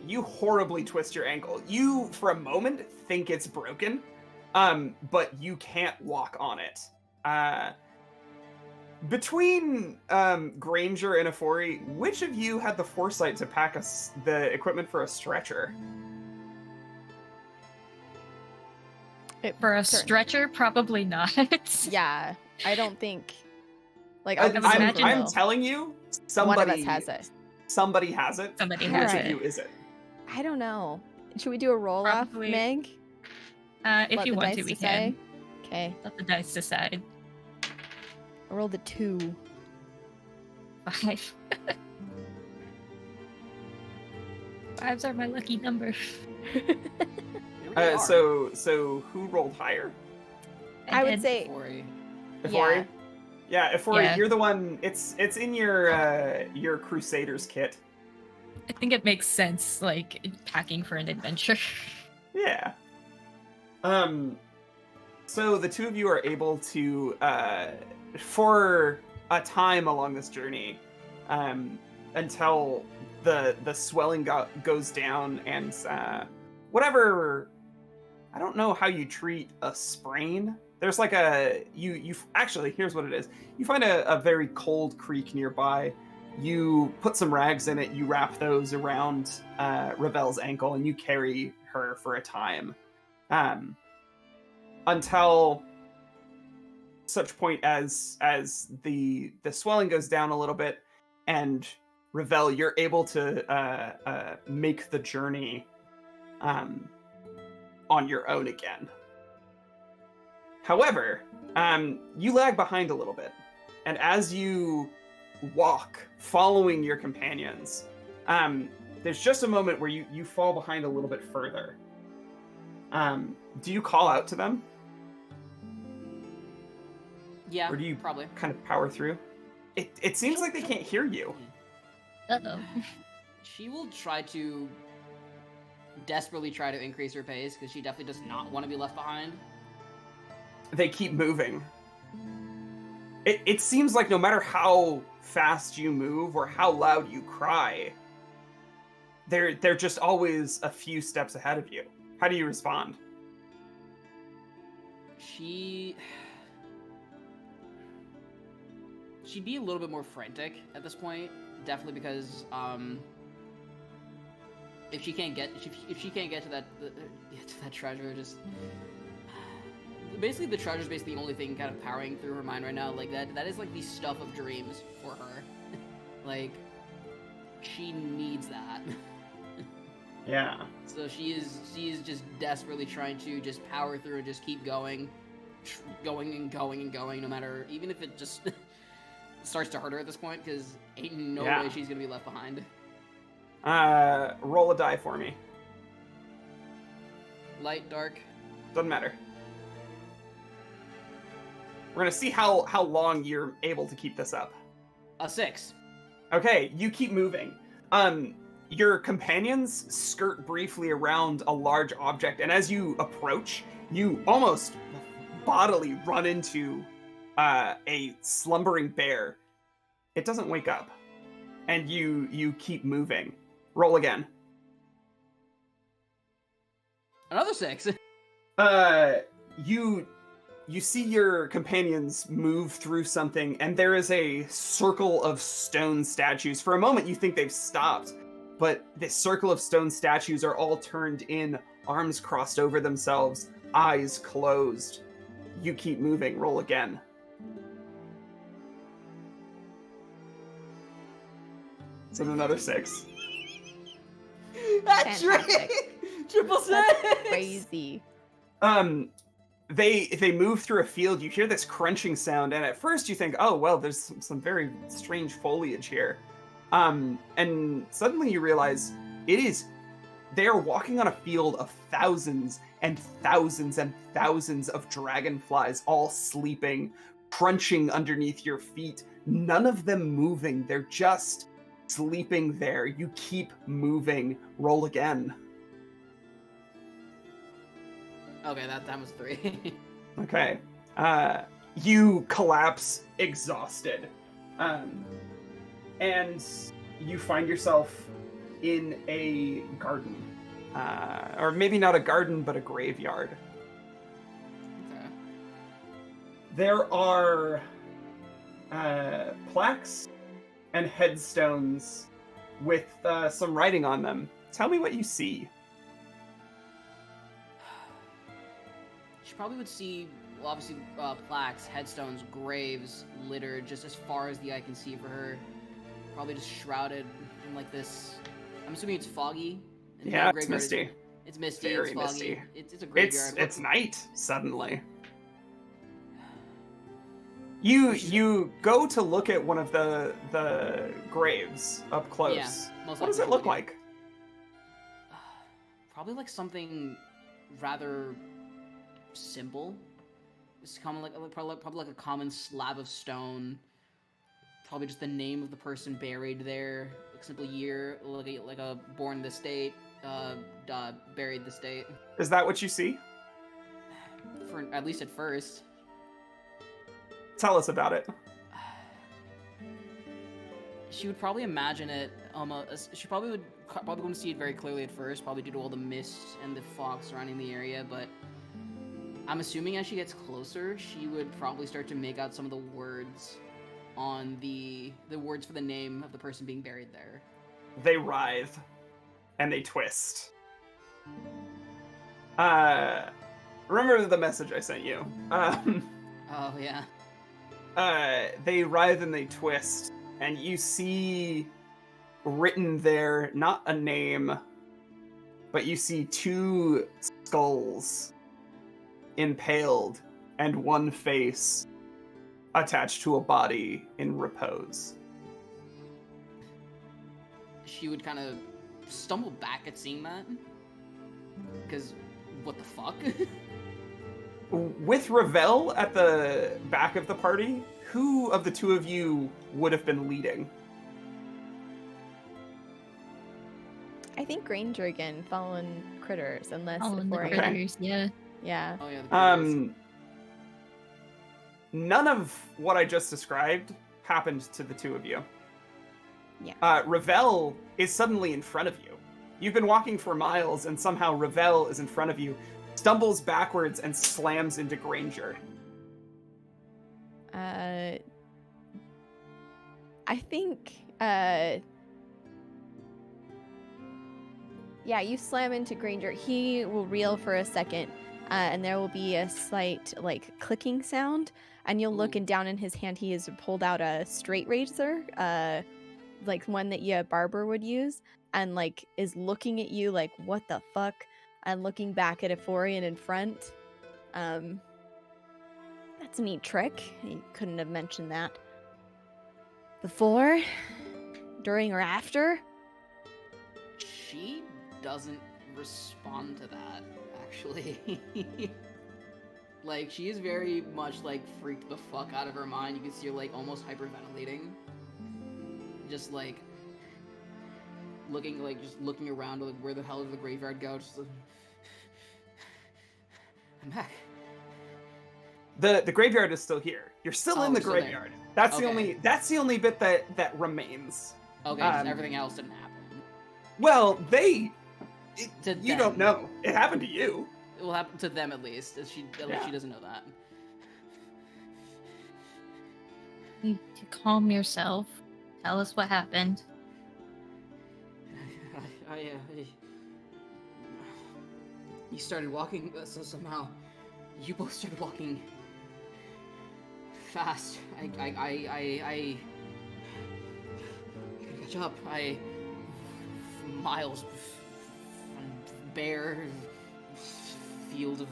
Speaker 1: You horribly twist your ankle. You, for a moment, think it's broken, but you can't walk on it. Between Granger and Afori, which of you had the foresight to pack the equipment for a stretcher?
Speaker 2: For a
Speaker 4: Certain-
Speaker 2: stretcher, probably not.
Speaker 4: Yeah, I don't think. Like,
Speaker 1: I'm
Speaker 2: imagine-
Speaker 1: telling you,
Speaker 4: one of us
Speaker 1: somebody
Speaker 4: has it.
Speaker 1: Somebody has it.
Speaker 2: Somebody
Speaker 1: Which
Speaker 2: has
Speaker 1: of
Speaker 2: it.
Speaker 1: you is it?
Speaker 4: I don't know. Should we do a roll off,
Speaker 2: Probably.
Speaker 4: Meg?
Speaker 2: If
Speaker 4: Let
Speaker 2: you
Speaker 4: the
Speaker 2: want
Speaker 4: dice
Speaker 2: to, we
Speaker 4: decide?
Speaker 2: can.
Speaker 4: Okay.
Speaker 2: Let the dice decide.
Speaker 4: I rolled a 2.
Speaker 2: 5. 5s are my lucky number.
Speaker 3: Here we are.
Speaker 1: So who rolled higher?
Speaker 4: I would
Speaker 2: did.
Speaker 4: say
Speaker 3: Ifori.
Speaker 1: Ifori? Yeah, Ifori,
Speaker 2: Yeah.
Speaker 1: you're the one. It's in your Crusaders kit.
Speaker 2: I think it makes sense, like, packing for an adventure.
Speaker 1: Yeah. So the two of you are able to, for a time along this journey, until the swelling goes down and whatever. I don't know how you treat a sprain. There's like you actually, here's what it is. You find a very cold creek nearby. You put some rags in it. You wrap those around Ravel's ankle, and you carry her for a time, until such point as the swelling goes down a little bit, and Ravel, you're able to make the journey on your own again. However, you lag behind a little bit, and as you walk, following your companions, there's just a moment where you fall behind a little bit further. Do you call out to them?
Speaker 3: Yeah,
Speaker 1: Or do you
Speaker 3: probably.
Speaker 1: kind of power through? It seems like they can't hear you.
Speaker 2: Uh-oh.
Speaker 3: She will desperately try to increase her pace, because she definitely does not want to be left behind.
Speaker 1: They keep moving. It seems like no matter how fast you move or how loud you cry, they're just always a few steps ahead of you. How do you respond?
Speaker 3: She'd be a little bit more frantic at this point, definitely because if she can't get to that treasure, just basically the treasure's basically the only thing kind of powering through her mind right now. Like that is like the stuff of dreams for her. Like she needs that.
Speaker 1: Yeah.
Speaker 3: So she is just desperately trying to just power through and just keep going no matter, even if it just starts to hurt her at this point, because ain't no way she's gonna be left behind.
Speaker 1: Roll a die for me.
Speaker 3: Light, dark?
Speaker 1: Doesn't matter. We're gonna see how long you're able to keep this up.
Speaker 3: A 6.
Speaker 1: Okay, you keep moving. Your companions skirt briefly around a large object, and as you approach, you almost bodily run into a slumbering bear. It doesn't wake up, and you keep moving. Roll again.
Speaker 3: Another 6.
Speaker 1: You see your companions move through something, and there is a circle of stone statues. For a moment, you think they've stopped, but this circle of stone statues are all turned in, arms crossed over themselves, eyes closed. You keep moving. Roll again. So another 6.
Speaker 3: That triple 6!
Speaker 4: Crazy.
Speaker 1: They move through a field. You hear this crunching sound, and at first you think, oh, well, there's some very strange foliage here. And suddenly you realize they are walking on a field of thousands and thousands and thousands of dragonflies, all sleeping, crunching underneath your feet. None of them moving. They're just sleeping there. You keep moving. Roll again.
Speaker 3: Okay, that time was 3.
Speaker 1: Okay. You collapse exhausted. And you find yourself in a garden. Or maybe not a garden, but a graveyard.
Speaker 3: Okay.
Speaker 1: There are plaques and headstones with some writing on them. Tell me what you see.
Speaker 3: She probably would see, well, obviously, plaques, headstones, graves littered just as far as the eye can see for her. Probably just shrouded in like this. I'm assuming it's foggy.
Speaker 1: Yeah, it's misty.
Speaker 3: It's misty.
Speaker 1: Very
Speaker 3: It's foggy.
Speaker 1: misty.
Speaker 3: It's a graveyard.
Speaker 1: It's night suddenly. You go to look at one of the graves up close.
Speaker 3: Yeah, most
Speaker 1: What does
Speaker 3: likely
Speaker 1: it look
Speaker 3: she would,
Speaker 1: like?
Speaker 3: Probably like something rather simple. It's common, probably like a common slab of stone. Probably just the name of the person buried there. Like simple year, like a born this date, buried this date.
Speaker 1: Is that what you see?
Speaker 3: For at least at first.
Speaker 1: Tell us about it.
Speaker 3: She would probably imagine it. She probably wouldn't see it very clearly at first, probably due to all the mist and the fog surrounding the area. But I'm assuming as she gets closer, she would probably start to make out some of the words on the words for the name of the person being buried there.
Speaker 1: They writhe and they twist. Remember the message I sent you?
Speaker 3: Oh yeah.
Speaker 1: They writhe and they twist, and you see written there not a name, but you see 2 skulls impaled and one face attached to a body in repose.
Speaker 3: She would kind of stumble back at seeing that, because what the fuck?
Speaker 1: With Ravel at the back of the party, who of the 2 of you would have been leading?
Speaker 4: I think Granger again, following critters, unless
Speaker 2: Following the
Speaker 4: before
Speaker 2: critters, yeah.
Speaker 4: Yeah.
Speaker 3: Oh yeah. The critters.
Speaker 1: None of what I just described happened to the 2 of you.
Speaker 4: Yeah.
Speaker 1: Ravel is suddenly in front of you. You've been walking for miles, and somehow Ravel is in front of you, stumbles backwards, and slams into Granger.
Speaker 4: I think, yeah, you slam into Granger. He will reel for a second, and there will be a slight, like, clicking sound, and you'll look,
Speaker 3: Ooh.
Speaker 4: and down in his hand he has pulled out a straight razor, like one that a barber would use, and, like, is looking at you like, what the fuck? And looking back at Ephorian in front. That's a neat trick. You couldn't have mentioned that before, during, or after.
Speaker 3: She doesn't respond to that, actually. Like, she is very much, like, freaked the fuck out of her mind. You can see her, like, almost hyperventilating. Just, like, looking around, like, where the hell did the graveyard go? Just, like, I'm back.
Speaker 1: The graveyard is still here. You're still in the
Speaker 3: we're still there.
Speaker 1: graveyard. That's
Speaker 3: Okay.
Speaker 1: the only bit that remains.
Speaker 3: Okay, just everything else didn't happen.
Speaker 1: Well, you
Speaker 3: them.
Speaker 1: don't know. It happened to you.
Speaker 3: It will happen to them at least. At least she doesn't know that.
Speaker 2: You need to calm yourself. Tell us what happened.
Speaker 3: You started walking, so somehow you both started walking fast. I couldn't catch up. Miles, bare field of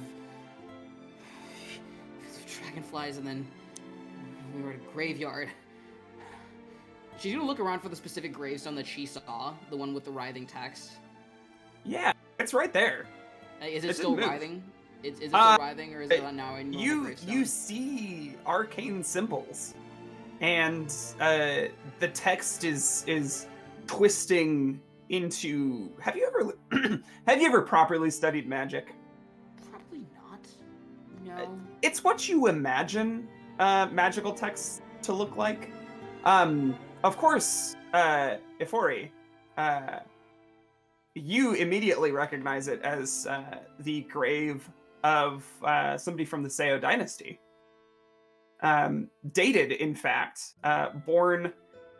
Speaker 3: dragonflies, and then we were at a graveyard. She's gonna look around for the specific gravestone that she saw, the one with the writhing text.
Speaker 1: Yeah, it's right there.
Speaker 3: Is it
Speaker 1: It
Speaker 3: still
Speaker 1: didn't move.
Speaker 3: writhing? Is it still writhing, or is it now a normal
Speaker 1: You
Speaker 3: gravestone?
Speaker 1: see arcane symbols, and the text is twisting into. Have you ever properly studied magic?
Speaker 3: Probably not. No.
Speaker 1: It's what you imagine magical texts to look like. Of course, Ifori, you immediately recognize it as the grave of somebody from the Seo dynasty. Dated, in fact, born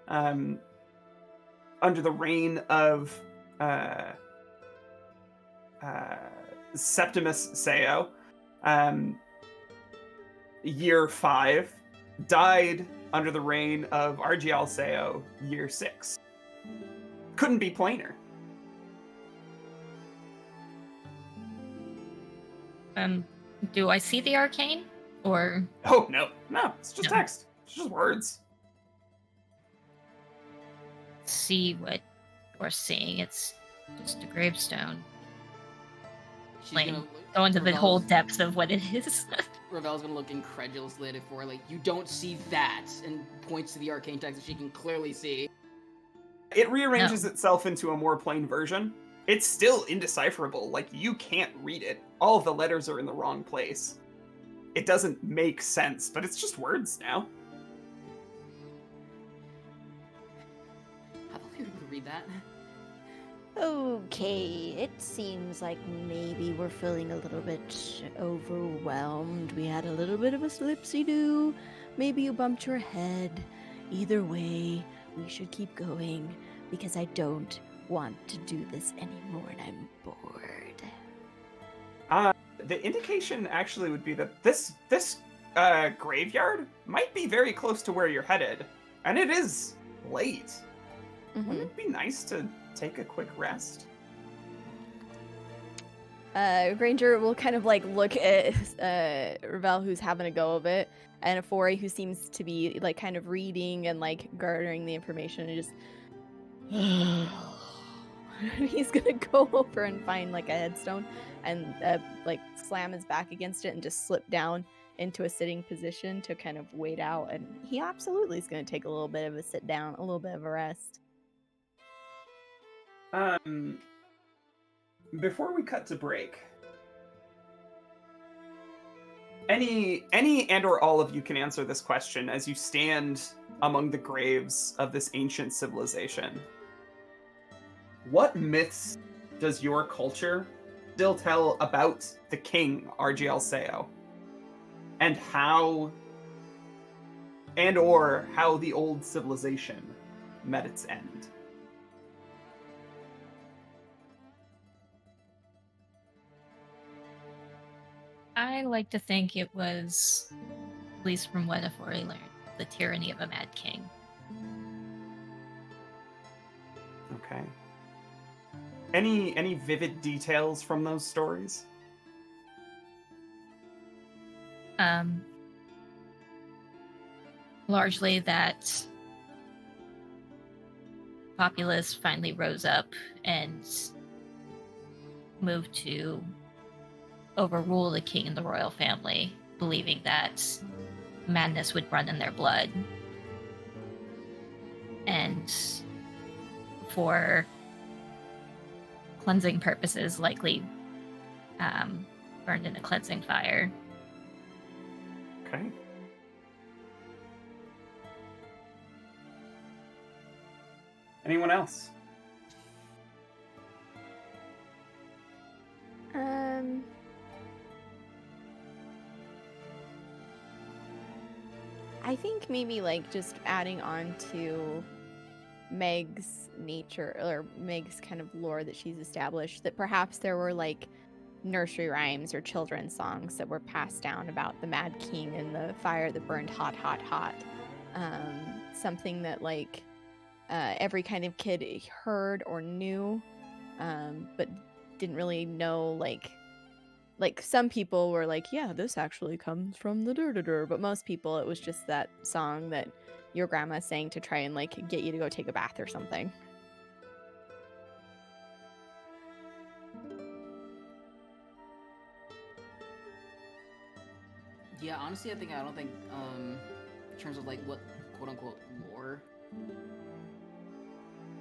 Speaker 1: under the reign of Septimus Seo, year 5, died under the reign of Argiel Seo, year 6. Couldn't be plainer.
Speaker 2: Do I see the arcane? Or
Speaker 1: Oh, no. No, it's just
Speaker 2: No.
Speaker 1: text. It's just words.
Speaker 2: see what you're seeing? It's just a gravestone.
Speaker 3: She's
Speaker 2: Like,
Speaker 3: gonna
Speaker 2: go into the whole
Speaker 3: Ravel's-
Speaker 2: depth of what it is.
Speaker 3: Ravel's gonna look incredulously at it for like, you don't see that, and points to the arcane text that she can clearly see.
Speaker 1: It rearranges
Speaker 2: No.
Speaker 1: itself into a more plain version. It's still indecipherable. Like, you can't read it. All of the letters are in the wrong place. It doesn't make sense, but it's just words now.
Speaker 3: How about you read that?
Speaker 4: Okay, it seems like maybe we're feeling a little bit overwhelmed. We had a little bit of a slipsy-do. Maybe you bumped your head. Either way, we should keep going because I don't want to do this anymore and I'm bored.
Speaker 1: The indication actually would be that this graveyard might be very close to where you're headed, and it is late. Wouldn't it be nice to take a quick rest?
Speaker 4: Granger will kind of like look at Ravel, who's having a go of it, and Afori, who seems to be like kind of reading and like garnering the information, and just he's gonna go over and find like a headstone and like slam his back against it and just slip down into a sitting position to kind of wait out. And he absolutely is gonna take a little bit of a sit down, a little bit of a rest.
Speaker 1: Before we cut to break, any and or all of you can answer this question as you stand among the graves of this ancient civilization. What myths does your culture still tell about the king, RGL Seo? And how the old civilization met its end?
Speaker 2: I like to think it was, at least from what Afori learned, the tyranny of a mad king.
Speaker 1: Okay. Any vivid details from those stories?
Speaker 2: Largely that populace finally rose up and moved to overrule the king and the royal family, believing that madness would run in their blood. And for cleansing purposes, likely burned in a cleansing fire.
Speaker 1: Okay. Anyone else?
Speaker 4: I think maybe like just adding on to Meg's nature or Meg's kind of lore that she's established, that perhaps there were like nursery rhymes or children's songs that were passed down about the Mad King and the fire that burned hot, hot, hot. Something that like every kind of kid heard or knew, but didn't really know. Like some people were like, yeah, this actually comes from the dur-dur-dur, but most people it was just that song that your grandma sang to try and like get you to go take a bath or something.
Speaker 3: Yeah, honestly, I don't think, in terms of like what quote unquote lore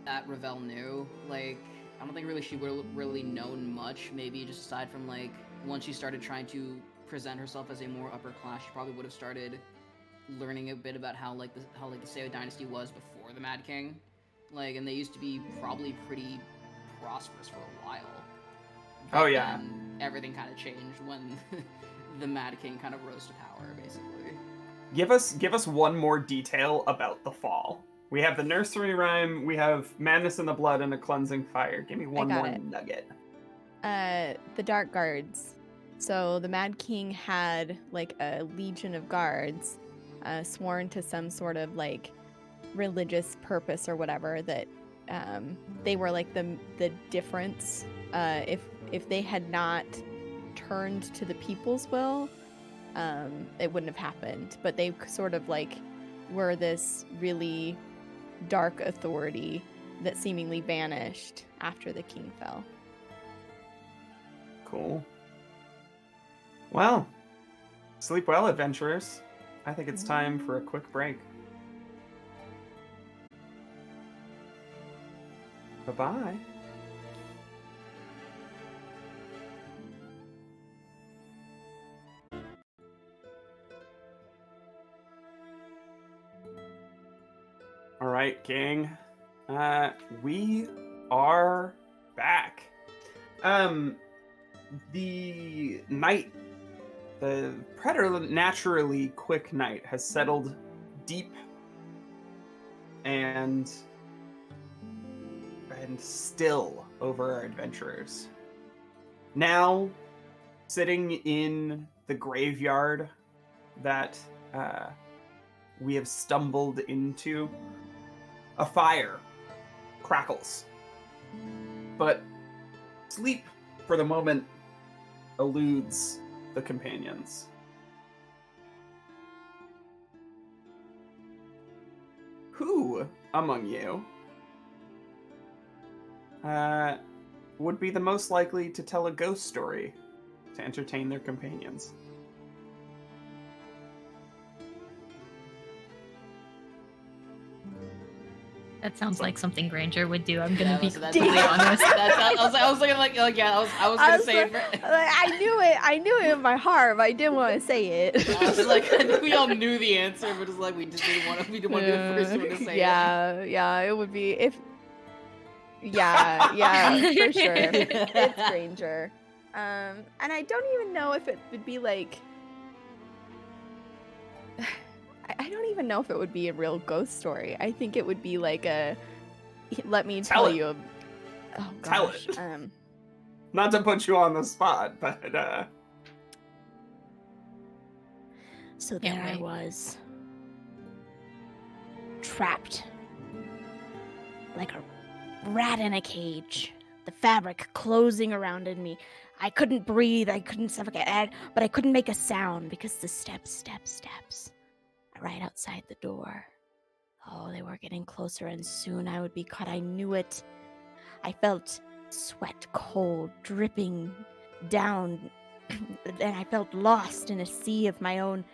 Speaker 3: that Ravel knew, like, I don't think really she would have really known much, maybe just aside from like, once she started trying to present herself as a more upper class, she probably would have started learning a bit about how the Seo dynasty was before the Mad King. Like, and they used to be probably pretty prosperous for a while. But
Speaker 1: Oh, yeah.
Speaker 3: then everything kind of changed when the Mad King kind of rose to power, basically.
Speaker 1: Give us one more detail about the fall. We have the nursery rhyme, we have madness in the blood and a cleansing fire. Give me one
Speaker 4: got
Speaker 1: more
Speaker 4: it.
Speaker 1: nugget.
Speaker 4: The Dark Guards. So the Mad King had like a legion of guards sworn to some sort of like religious purpose or whatever, that they were like the difference. If they had not turned to the people's will, it wouldn't have happened. But they sort of like were this really dark authority that seemingly vanished after the king fell.
Speaker 1: Cool. Well, sleep well, adventurers. I think it's time for a quick break. Bye-bye. All right, gang. We are back. The night, the preternaturally quick night has settled deep and still over our adventurers. Now, sitting in the graveyard that we have stumbled into, a fire crackles. But sleep, for the moment, eludes the companions. Who among you would be the most likely to tell a ghost story to entertain their companions?
Speaker 2: That sounds like something Granger would do. I'm gonna
Speaker 3: Yeah,
Speaker 2: be
Speaker 3: that's
Speaker 2: completely honest.
Speaker 3: I was looking like yeah, I was gonna say it.
Speaker 4: I knew it in my heart, but I didn't want to say it.
Speaker 3: I was like, I think we all knew the answer, but it's like we didn't want to be the first one to say it.
Speaker 4: Yeah, it would be if. Yeah, for sure. It's Granger. And I don't even know if it would be like. I don't even know if it would be a real ghost story. I think it would be like a. Let me tell you. Oh gosh.
Speaker 1: Tell it. Not to put you on the spot, but
Speaker 4: So
Speaker 2: Can't
Speaker 4: there I
Speaker 2: wait.
Speaker 4: was, trapped like a rat in a cage. The fabric closing around me. I couldn't breathe. I couldn't suffocate. But I couldn't make a sound because the steps right outside the door. Oh, they were getting closer, and soon I would be caught. I knew it. I felt sweat cold dripping down, and I felt lost in a sea of my own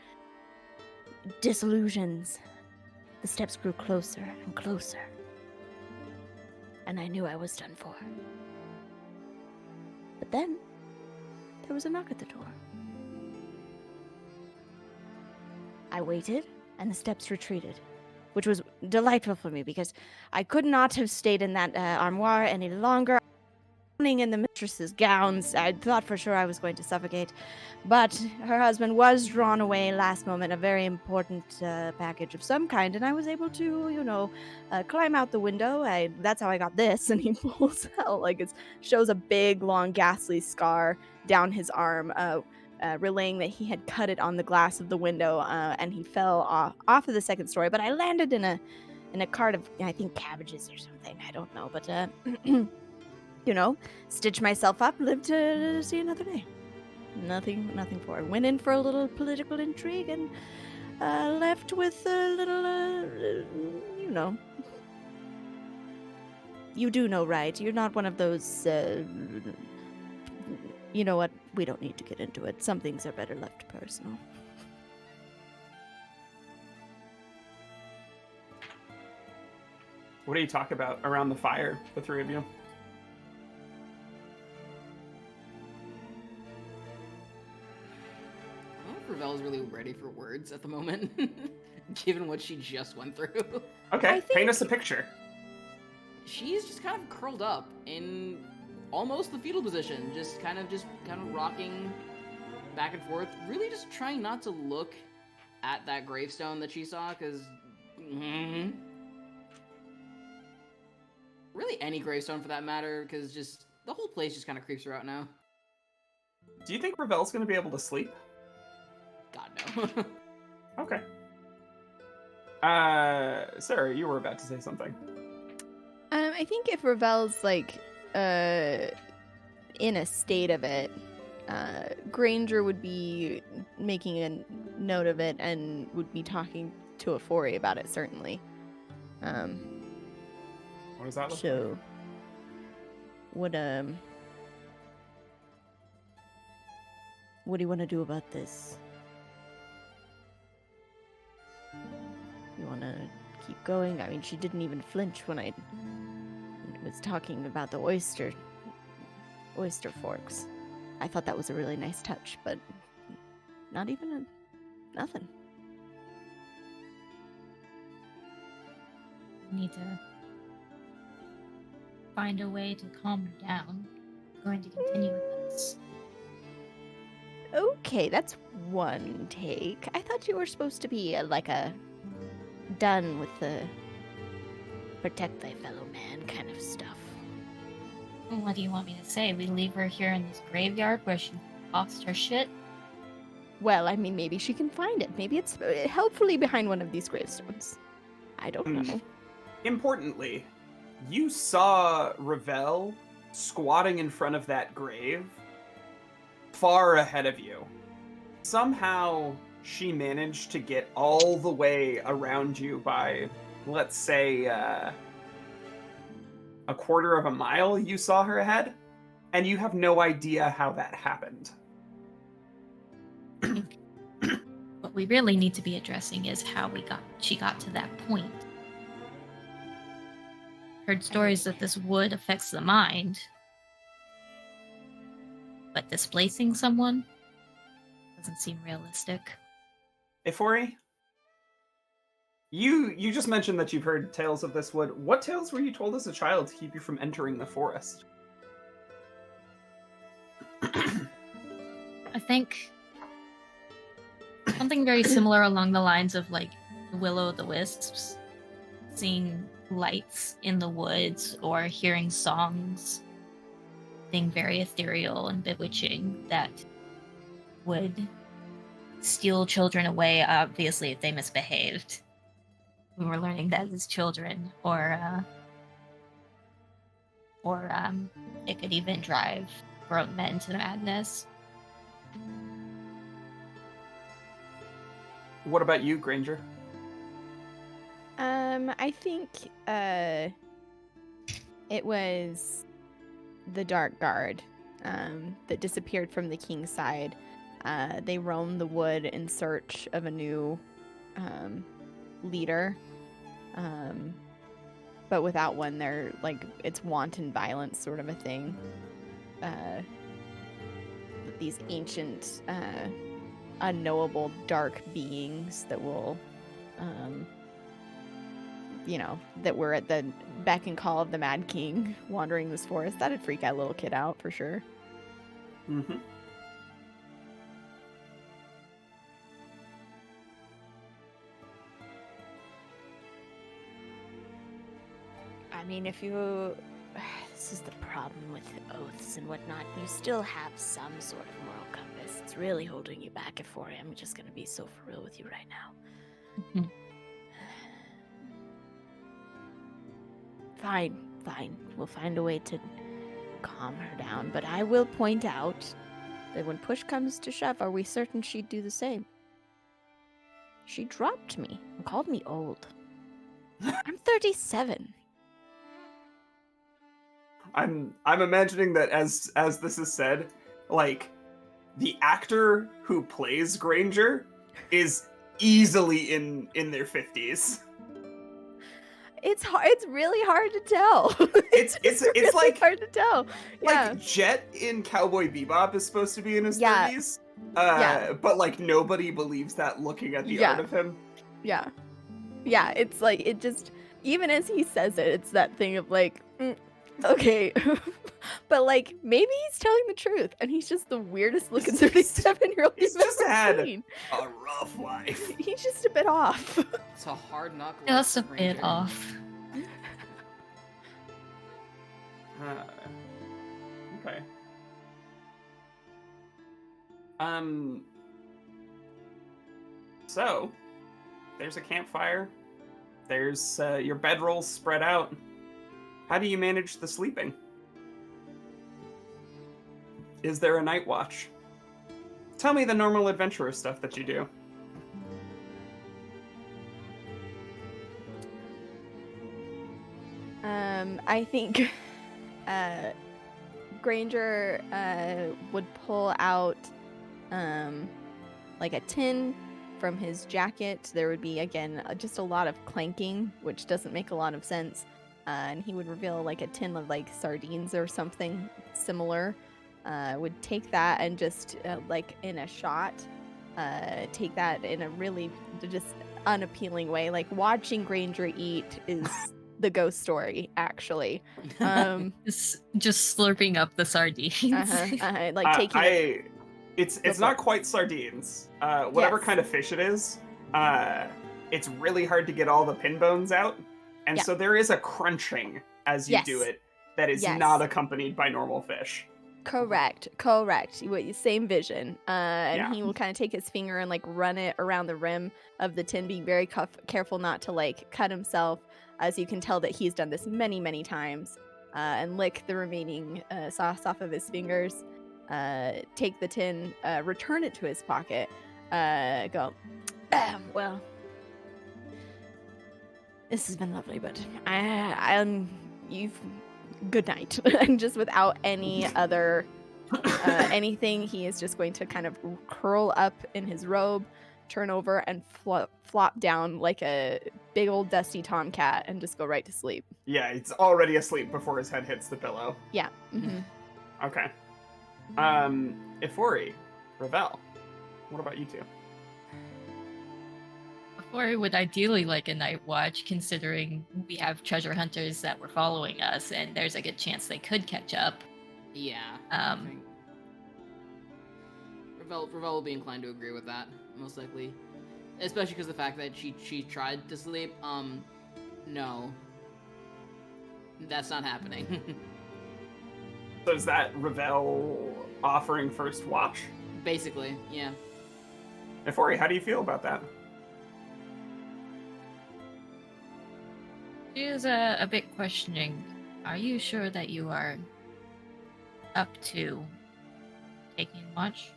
Speaker 4: disillusions. The steps grew closer and closer, and I knew I was done for. But then, there was a knock at the door. I waited, and the steps retreated, which was delightful for me because I could not have stayed in that armoire any longer. In the mistress's gowns, I thought for sure I was going to suffocate, but her husband was drawn away last moment, a very important package of some kind, and I was able to, climb out the window. That's how I got this, and he pulls out, it shows a big, long, ghastly scar down his arm, relaying that he had cut it on the glass of the window, and he fell off of the second story, but I landed in a cart of, I think, cabbages or something, I don't know, but, stitch myself up, live to see another day. Nothing for it. Went in for a little political intrigue and left with a little, You do know, right? You're not one of those, you know what? We don't need to get into it. Some things are better left personal.
Speaker 1: what do you talk about around the fire, the three of you?
Speaker 3: Ravel's really ready for words at the moment, given what she just went through.
Speaker 1: Okay, paint us a picture.
Speaker 3: She's just kind of curled up in almost the fetal position, just kind of rocking back and forth, really just trying not to look at that gravestone that she saw, because really any gravestone for that matter, because just the whole place just kind of creeps her out now.
Speaker 1: Do you think Ravel's going to be able to sleep?
Speaker 3: God, no.
Speaker 1: Okay. Sarah, you were about to say something.
Speaker 4: I think if Ravel's in a state of it, Granger would be making a note of it and would be talking to Afori about it, certainly.
Speaker 1: What does that look
Speaker 4: So,
Speaker 1: like?
Speaker 4: what do you want to do about this? You want to keep going? I mean, she didn't even flinch when I was talking about the oyster forks. I thought that was a really nice touch, but nothing.
Speaker 2: We need to find a way to calm her down. I'm going to continue with this.
Speaker 4: Okay, that's one take. I thought you were supposed to be done with the protect thy fellow man kind of stuff.
Speaker 2: Well, what do you want me to say? We leave her here in this graveyard where she lost her shit?
Speaker 4: Well, I mean, maybe she can find it. Maybe it's helpfully behind one of these gravestones. I don't know.
Speaker 1: Importantly, you saw Ravel squatting in front of that grave far ahead of you. Somehow, she managed to get all the way around you by, let's say, a quarter of a mile. You saw her ahead, and you have no idea how that happened.
Speaker 2: What we really need to be addressing is how she got to that point. Heard stories that this wood affects the mind, but displacing someone doesn't seem realistic.
Speaker 1: Ifori, you just mentioned that you've heard tales of this wood. What tales were you told as a child to keep you from entering the forest?
Speaker 2: I think something very similar along the lines of like Will-o'-the-Wisps, seeing lights in the woods or hearing songs, being very ethereal and bewitching that would steal children away, obviously, if they misbehaved. We were learning that as children, or it could even drive grown men to madness.
Speaker 1: What about you, Granger?
Speaker 4: I think it was the Dark Guard that disappeared from the King's side. They roamed the wood in search of a new leader, but without one, they're like it's wanton violence sort of a thing. These ancient, unknowable dark beings that will, that were at the beck and call of the Mad King wandering this forest. That'd freak that little kid out for sure.
Speaker 1: Mm-hmm.
Speaker 4: I mean, if you... This is the problem with oaths and whatnot. You still have some sort of moral compass. It's really holding you back at 4 a.m. I'm just going to be so for real with you right now. Fine. We'll find a way to calm her down. But I will point out that when push comes to shove, are we certain she'd do the same? She dropped me and called me old. I'm 37.
Speaker 1: I'm imagining that as this is said, like the actor who plays Granger is easily in their 50s.
Speaker 4: It's hard. It's really hard to tell.
Speaker 1: It's
Speaker 4: really
Speaker 1: like
Speaker 4: hard to tell. Yeah.
Speaker 1: Like Jet in Cowboy Bebop is supposed to be in his
Speaker 4: Yeah.
Speaker 1: 30s.
Speaker 4: Yeah.
Speaker 1: But like nobody believes that looking at the
Speaker 4: Yeah.
Speaker 1: art of him.
Speaker 4: Yeah. Yeah. It's like it just even as he says it, it's that thing of like, okay, but like maybe he's telling the truth, and he's just the weirdest looking 37-year-old
Speaker 1: He's
Speaker 4: you've
Speaker 1: just
Speaker 4: ever
Speaker 1: had
Speaker 4: seen.
Speaker 1: a rough life.
Speaker 4: He's just a bit off.
Speaker 3: It's a hard knock.
Speaker 2: Just a
Speaker 3: life,
Speaker 2: bit
Speaker 3: Ranger.
Speaker 2: off.
Speaker 1: Okay. So there's a campfire. There's your bedrolls spread out. How do you manage the sleeping? Is there a night watch? tell me the normal adventurer stuff that you do.
Speaker 4: I think Granger would pull out like a tin from his jacket. There would be, again, just a lot of clanking, which doesn't make a lot of sense. And he would reveal like a tin of like sardines or something similar. Would take that and just like in a shot, take that in a really just unappealing way. Like watching Granger eat is the ghost story, actually.
Speaker 2: Just slurping up the sardines.
Speaker 4: Like taking it.
Speaker 1: It's not quite sardines. Whatever
Speaker 4: Yes.
Speaker 1: kind of fish it is, it's really hard to get all the pin bones out, and
Speaker 4: Yeah.
Speaker 1: so there is a crunching as you do
Speaker 4: Yes.
Speaker 1: it that is
Speaker 4: Yes.
Speaker 1: not accompanied by normal fish.
Speaker 4: Correct. Same vision. And
Speaker 1: Yeah.
Speaker 4: he will kind of take his finger and like run it around the rim of the tin, being very careful not to like cut himself, as you can tell that he's done this many, many times. And lick the remaining sauce off of his fingers. Take the tin, return it to his pocket. Go. Well, this has been lovely, but you've. Good night. And just without any other anything, he is just going to kind of curl up in his robe, turn over, and flop down like a big old dusty tomcat and just go right to sleep.
Speaker 1: Yeah, it's already asleep before his head hits the pillow.
Speaker 4: Yeah. Mm-hmm.
Speaker 1: Okay. Ifori, Ravel, what about you two?
Speaker 2: Or would ideally like a night watch, considering we have treasure hunters that were following us, and there's a good chance they could catch up.
Speaker 3: Yeah. I think Ravel will be inclined to agree with that, most likely. Especially because the fact that she tried to sleep. No. That's not happening.
Speaker 1: So is that Ravel offering first watch?
Speaker 3: Basically, yeah.
Speaker 1: Ifori, how do you feel about that?
Speaker 2: She is a bit questioning. Are you sure that you are up to taking watch?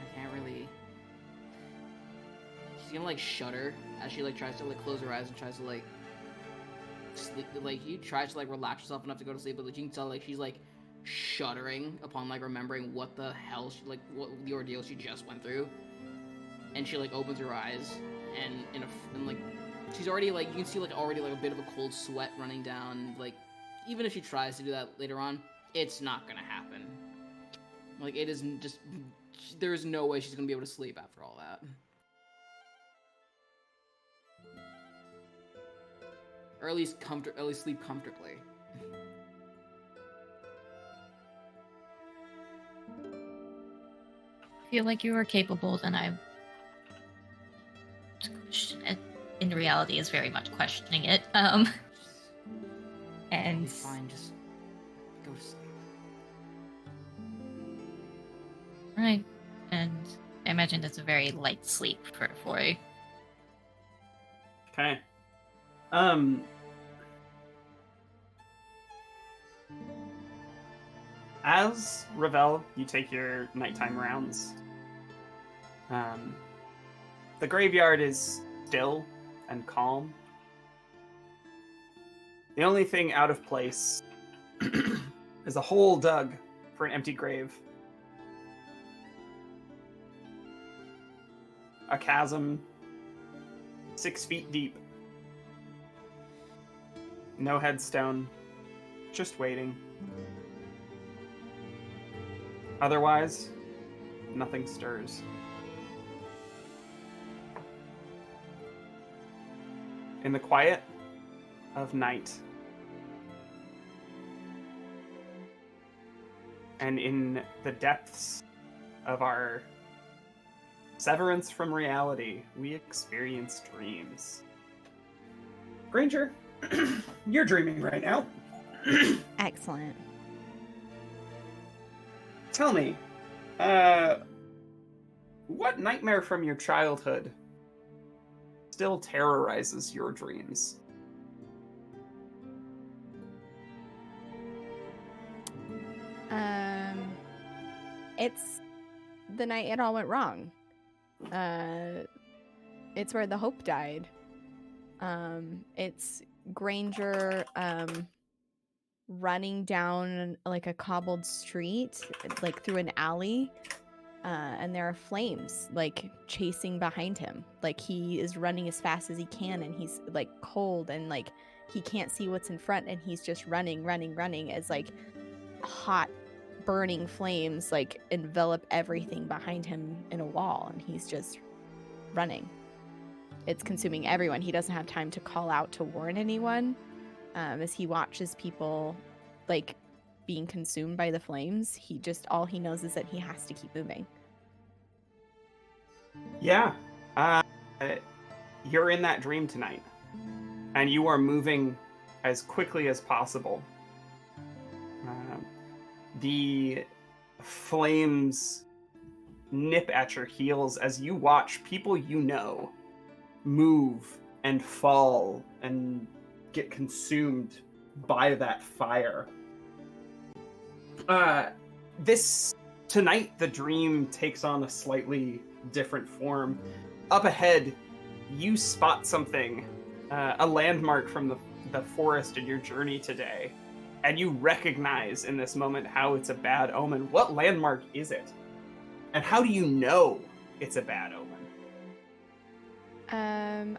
Speaker 3: I can't really. She's gonna like shudder as she like tries to like close her eyes and tries to like sleep. Like you tries to like relax herself enough to go to sleep, but like, you can tell like she's like shuddering upon like remembering what the hell she like what the ordeal she just went through. And she like opens her eyes, and and like she's already like you can see like already like a bit of a cold sweat running down. Like even if she tries to do that later on, it's not gonna happen. Like it isn't just there is no way she's gonna be able to sleep after all that. Or at least sleep comfortably.
Speaker 2: I feel like you are capable, then I question it. In reality, is very much questioning it. And
Speaker 3: It's fine, just go to sleep.
Speaker 2: right, and I imagine that's a very light sleep for you.
Speaker 1: Okay. As Ravel, you take your nighttime rounds. The graveyard is still and calm. The only thing out of place is a hole dug for an empty grave. A chasm 6 feet deep. No headstone, just waiting. Otherwise, nothing stirs. In the quiet of night, and in the depths of our severance from reality, we experience dreams. Granger, you're dreaming right now.
Speaker 4: Excellent.
Speaker 1: Tell me, what nightmare from your childhood still terrorizes your dreams?
Speaker 4: It's the night it all went wrong. It's where the hope died. It's Granger running down like a cobbled street, like through an alley, and there are flames like chasing behind him. Like he is running as fast as he can, and he's like cold and like he can't see what's in front, and he's just running as like hot burning flames like envelop everything behind him in a wall, and he's just running. It's consuming everyone. He doesn't have time to call out to warn anyone. As he watches people like being consumed by the flames, all he knows is that he has to keep moving.
Speaker 1: Yeah. You're in that dream tonight, and you are moving as quickly as possible. The flames nip at your heels as you watch people you know move and fall and get consumed by that fire. This tonight, the dream takes on a slightly different form. Up ahead, you spot something, a landmark from the forest in your journey today, and you recognize in this moment how it's a bad omen. What landmark is it? And how do you know it's a bad omen?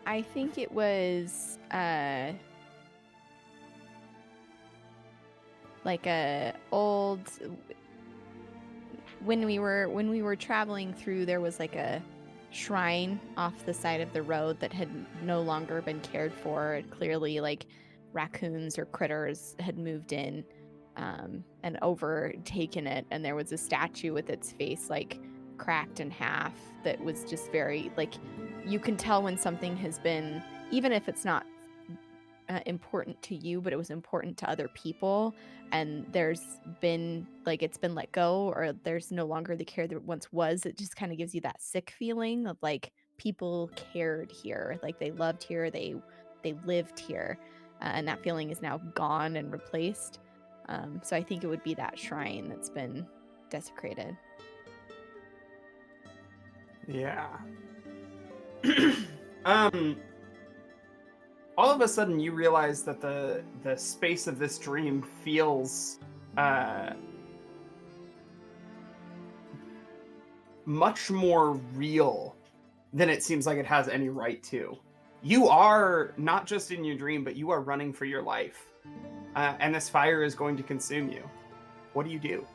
Speaker 4: I think it was like a old when we were traveling through, there was like a shrine off the side of the road that had no longer been cared for. It clearly like raccoons or critters had moved in and overtaken it, and there was a statue with its face like cracked in half that was just very like, you can tell when something has been, even if it's not important to you, but it was important to other people, and there's been like, it's been let go, or there's no longer the care that once was. It just kind of gives you that sick feeling of like people cared here, like they loved here, they lived here, and that feeling is now gone and replaced. So I think it would be that shrine that's been desecrated.
Speaker 1: Yeah. All of a sudden you realize that the space of this dream feels much more real than it seems like it has any right to. You are not just in your dream, but you are running for your life. And this fire is going to consume you. What do you do?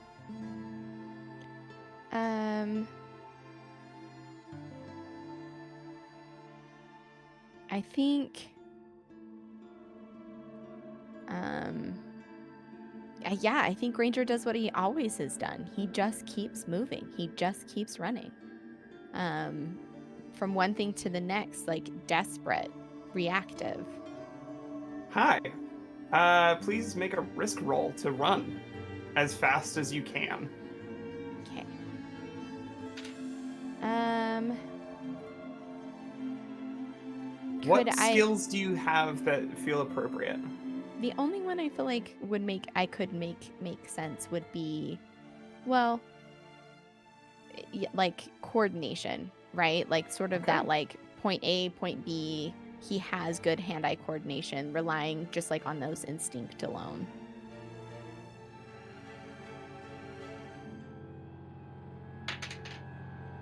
Speaker 4: I think yeah, I think Ranger does what he always has done. He just keeps moving. He just keeps running. From one thing to the next, like desperate, reactive.
Speaker 1: Hi. Please make a risk roll to run as fast as you can.
Speaker 4: Okay.
Speaker 1: What skills do you have that feel appropriate?
Speaker 4: The only one I feel like could make sense would be, well, like coordination, right? Like sort of that like point A, point B. He has good hand-eye coordination, relying just like on those instinct alone.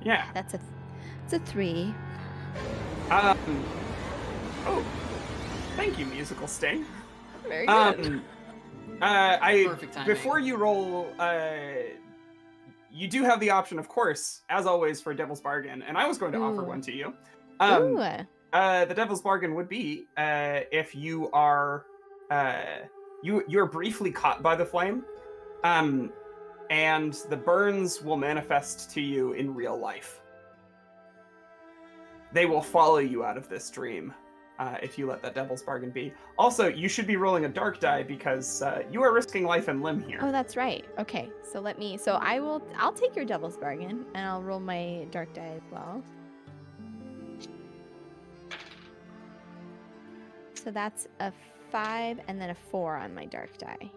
Speaker 1: Yeah.
Speaker 4: It's a 3.
Speaker 1: Oh, thank you, musical sting.
Speaker 4: Very good.
Speaker 3: Perfect timing.
Speaker 1: Before you roll, you do have the option, of course, as always, for Devil's Bargain, and I was going to offer one to you. The Devil's Bargain would be if you are you're briefly caught by the flame, and the burns will manifest to you in real life. They will follow you out of this dream if you let that Devil's Bargain be. Also, you should be rolling a dark die because you are risking life and limb here.
Speaker 4: Oh, that's right. Okay, so I'll take your Devil's Bargain, and I'll roll my dark die as well. So that's a 5 and then a 4 on my dark die.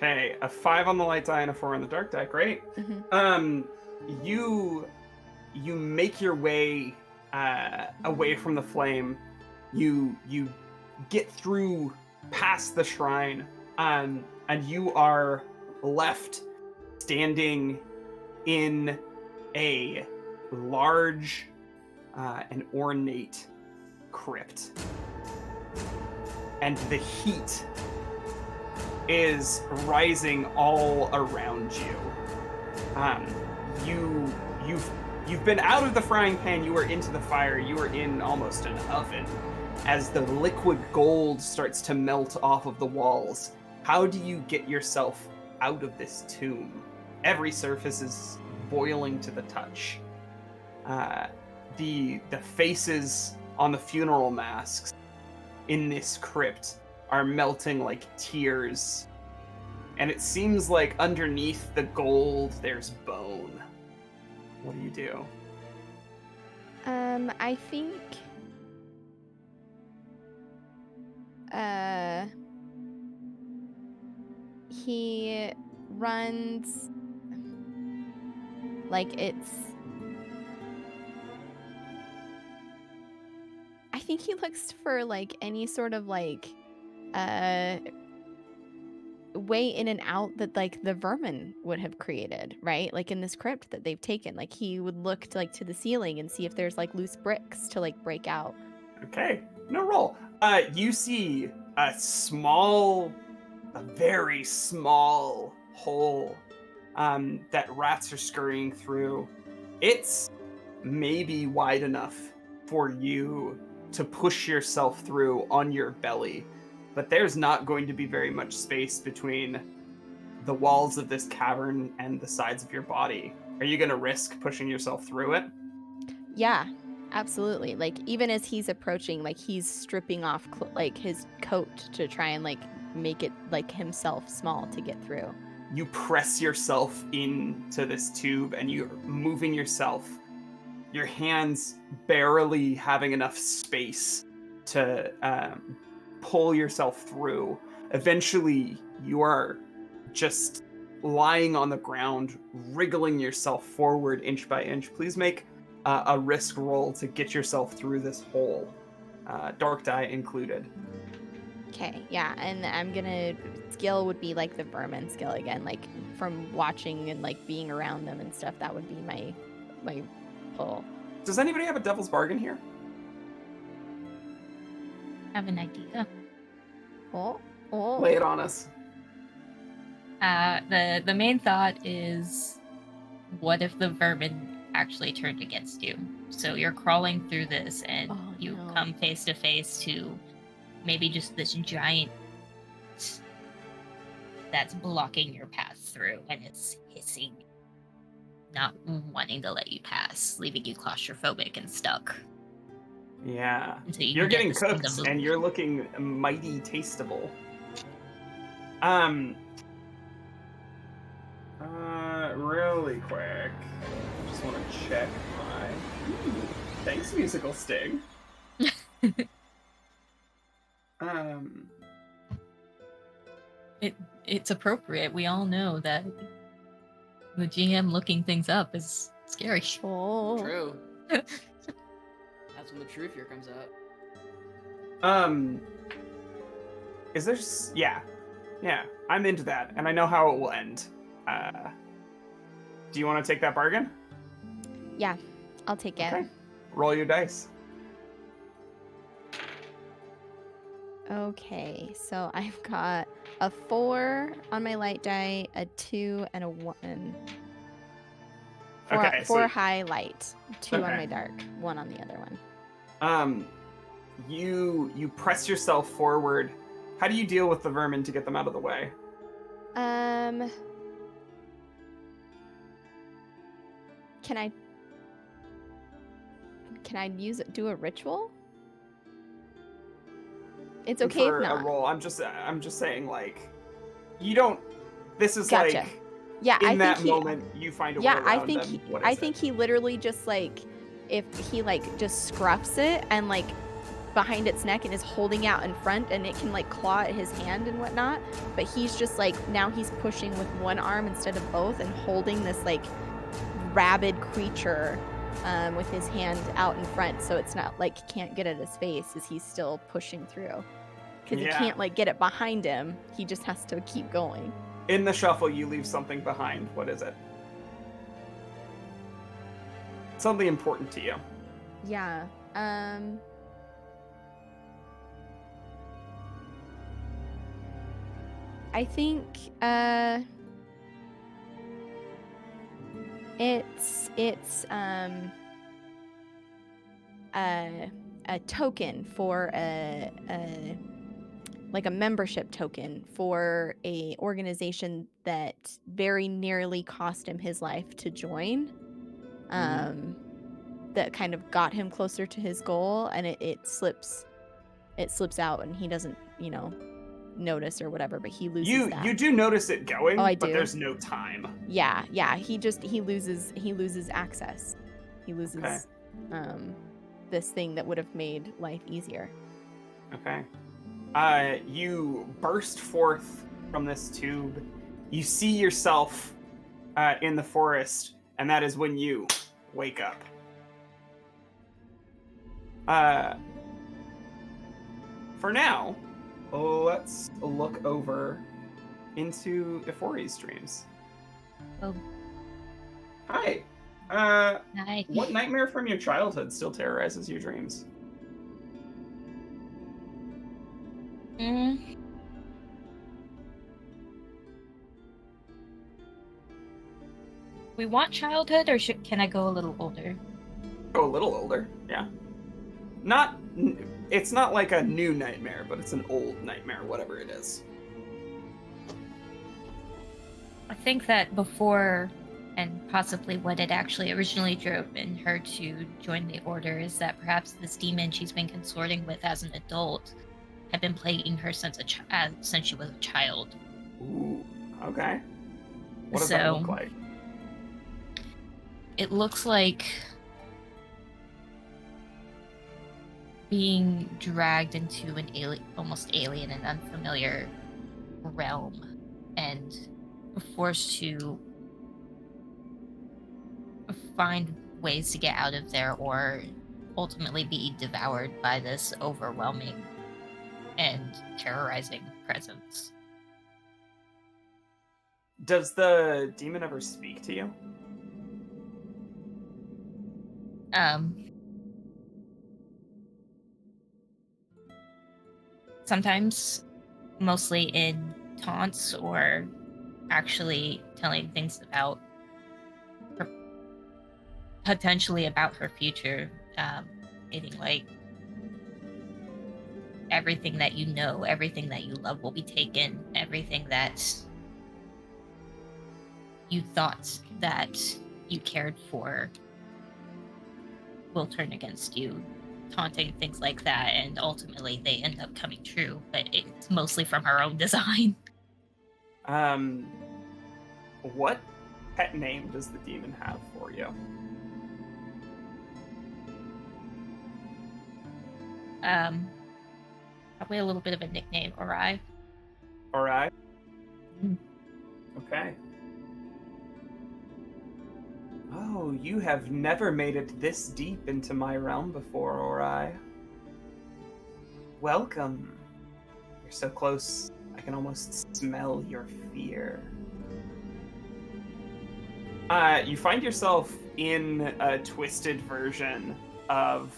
Speaker 1: Okay, a 5 on the light die and a 4 on the dark die. Great.
Speaker 4: Mhm.
Speaker 1: You make your way away from the flame. You get through past the shrine, and you are left standing in a large and ornate crypt, and the heat is rising all around you. You've been out of the frying pan. You are into the fire. You are in almost an oven as the liquid gold starts to melt off of the walls. How do you get yourself out of this tomb? Every surface is boiling to the touch. The faces on the funeral masks in this crypt are melting like tears, and it seems like underneath the gold there's bone. What do you do?
Speaker 4: I think he runs like I think he looks for like any sort of like way in and out that like the vermin would have created, right? Like in this crypt that they've taken, like he would look to like to the ceiling and see if there's like loose bricks to like break out.
Speaker 1: Okay, no roll. You see a very small hole that rats are scurrying through. It's maybe wide enough for you to push yourself through on your belly, but there's not going to be very much space between the walls of this cavern and the sides of your body. Are you going to risk pushing yourself through it?
Speaker 4: Yeah, absolutely. Like even as he's approaching, like he's stripping off like his coat to try and like make it like himself small to get through.
Speaker 1: You press yourself into this tube and you're moving yourself, your hands barely having enough space to pull yourself through. Eventually, you are just lying on the ground, wriggling yourself forward inch by inch. Please make a risk roll to get yourself through this hole, dark die included.
Speaker 4: Okay, yeah, and I'm gonna skill would be like the vermin skill again, like from watching and like being around them and stuff. That would be my pull.
Speaker 1: Does anybody have a devil's bargain here?
Speaker 2: Have an idea.
Speaker 4: Oh,
Speaker 1: Lay it on us.
Speaker 2: The main thought is, what if the vermin actually turned against you? So you're crawling through this, and you come face to face to maybe just this giant that's blocking your path through, and it's hissing, not wanting to let you pass, leaving you claustrophobic and stuck.
Speaker 1: Yeah.
Speaker 2: You
Speaker 1: You're getting cooked, and you're looking mighty tasteable. Really quick, I just want to check my... Thanks, Musical Sting.
Speaker 2: It's appropriate. We all know that the GM looking things up is scary.
Speaker 4: Oh.
Speaker 3: True. That's when the true fear comes out.
Speaker 1: Is there... Yeah, I'm into that, and I know how it will end. Do you want to take that bargain?
Speaker 4: Yeah, I'll take it.
Speaker 1: Okay. Roll your dice.
Speaker 4: Okay, so I've got a 4 on my light die, a 2, and a 1. Four high light, 2 on my dark, 1 on the other one.
Speaker 1: You press yourself forward. How do you deal with the vermin to get them out of the way?
Speaker 4: Can I do a ritual? It's okay
Speaker 1: for
Speaker 4: if not.
Speaker 1: A roll. I'm just saying, like, you don't. This is
Speaker 4: Gotcha.
Speaker 1: like,
Speaker 4: yeah.
Speaker 1: In that moment, you find a way around them.
Speaker 4: I think he literally just like, if he like just scruffs it and like behind its neck and is holding out in front, and it can like claw at his hand and whatnot, but he's just like, now he's pushing with one arm instead of both and holding this like rabid creature with his hand out in front, so it's not like can't get at his face as he's still pushing through, because he can't like get it behind him. He just has to keep going.
Speaker 1: In the shuffle, you leave something behind. What is it? Something important to you.
Speaker 4: Yeah. I think it's a token for a like a membership token for a organization that very nearly cost him his life to join. That kind of got him closer to his goal, and it slips out, and he doesn't, notice or whatever, but he loses that.
Speaker 1: You do notice it going,
Speaker 4: I
Speaker 1: but
Speaker 4: do.
Speaker 1: there's no time.
Speaker 4: Yeah, he loses access. He loses this thing that would have made life easier.
Speaker 1: Okay. You burst forth from this tube. You see yourself in the forest, and that is when you wake up. For now, let's look over into Ifori's dreams.
Speaker 2: Oh.
Speaker 1: Hi.
Speaker 2: Hi.
Speaker 1: What nightmare from your childhood still terrorizes your dreams?
Speaker 2: We want childhood, or can I go a little older?
Speaker 1: Go a little older, yeah. It's not like a new nightmare, but it's an old nightmare, whatever it is.
Speaker 2: I think that before, and possibly what it actually originally drove in her to join the order, is that perhaps this demon she's been consorting with as an adult had been plaguing her since she was a child.
Speaker 1: Ooh, okay. What does that look like?
Speaker 2: It looks like being dragged into an almost alien and unfamiliar realm, and forced to find ways to get out of there, or ultimately be devoured by this overwhelming and terrorizing presence.
Speaker 1: Does the demon ever speak to you?
Speaker 2: Sometimes, mostly in taunts, or actually telling things about her, potentially about her future, meaning like everything that you know, everything that you love will be taken, everything that you thought that you cared for will turn against you, taunting things like that, and ultimately they end up coming true, but it's mostly from her own design.
Speaker 1: What pet name does the demon have for you?
Speaker 2: Probably a little bit of a nickname, Ori.
Speaker 1: Ori? Okay. Oh, you have never made it this deep into my realm before, Ori. Welcome. You're so close, I can almost smell your fear. You find yourself in a twisted version of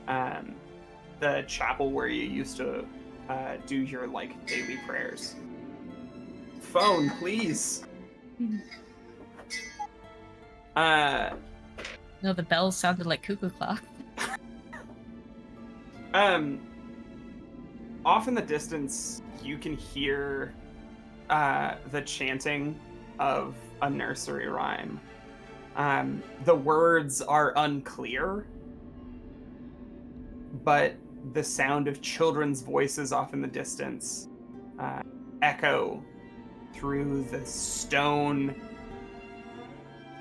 Speaker 1: the chapel where you used to do your daily prayers. Phone, please.
Speaker 2: No, the bells sounded like cuckoo clock.
Speaker 1: Off in the distance, you can hear the chanting of a nursery rhyme. The words are unclear, but the sound of children's voices off in the distance echo through the stone,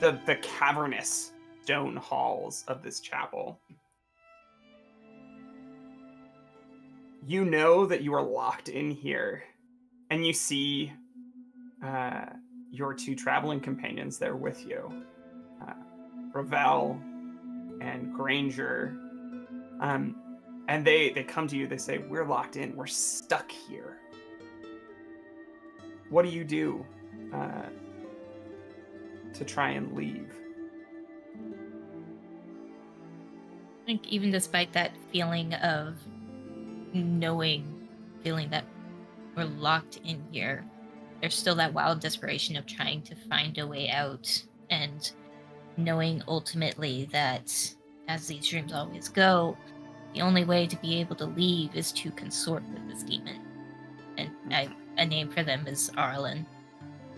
Speaker 1: the cavernous stone halls of this chapel. You know that you are locked in here, and you see your two traveling companions there with you, Ravel and Granger. And they come to you. They say, "We're locked in. We're stuck here. What do you do to try and leave?"
Speaker 2: I think even despite that feeling of feeling that we're locked in here, there's still that wild desperation of trying to find a way out and knowing ultimately that, as these dreams always go, the only way to be able to leave is to consort with this demon. And a name for them is Arlen.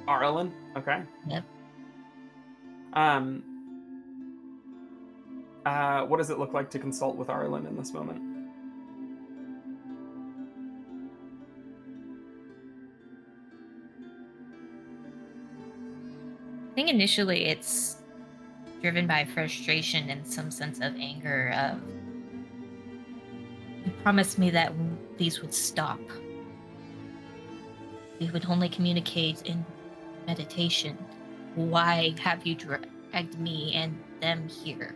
Speaker 1: Arlen? Okay.
Speaker 2: Yep.
Speaker 1: What does it look like to consult with Arlen in this moment?
Speaker 2: I think initially it's driven by frustration and some sense of anger of, you promised me that these would stop. We would only communicate in meditation. Why have you dragged me and them here?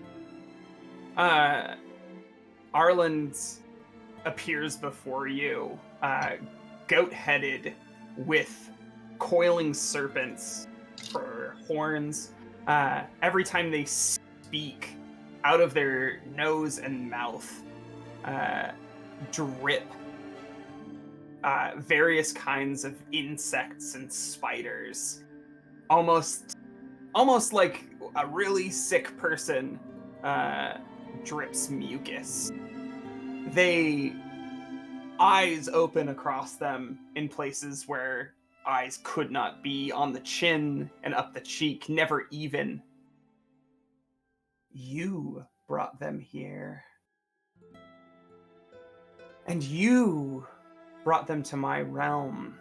Speaker 1: Arlen appears before you, goat-headed, with coiling serpents for horns. Every time they speak, out of their nose and mouth drip various kinds of insects and spiders, almost like a really sick person drips mucus. They eyes open across them in places where eyes could not be, on the chin and up the cheek, never even. You brought them here. And you brought them to my realm.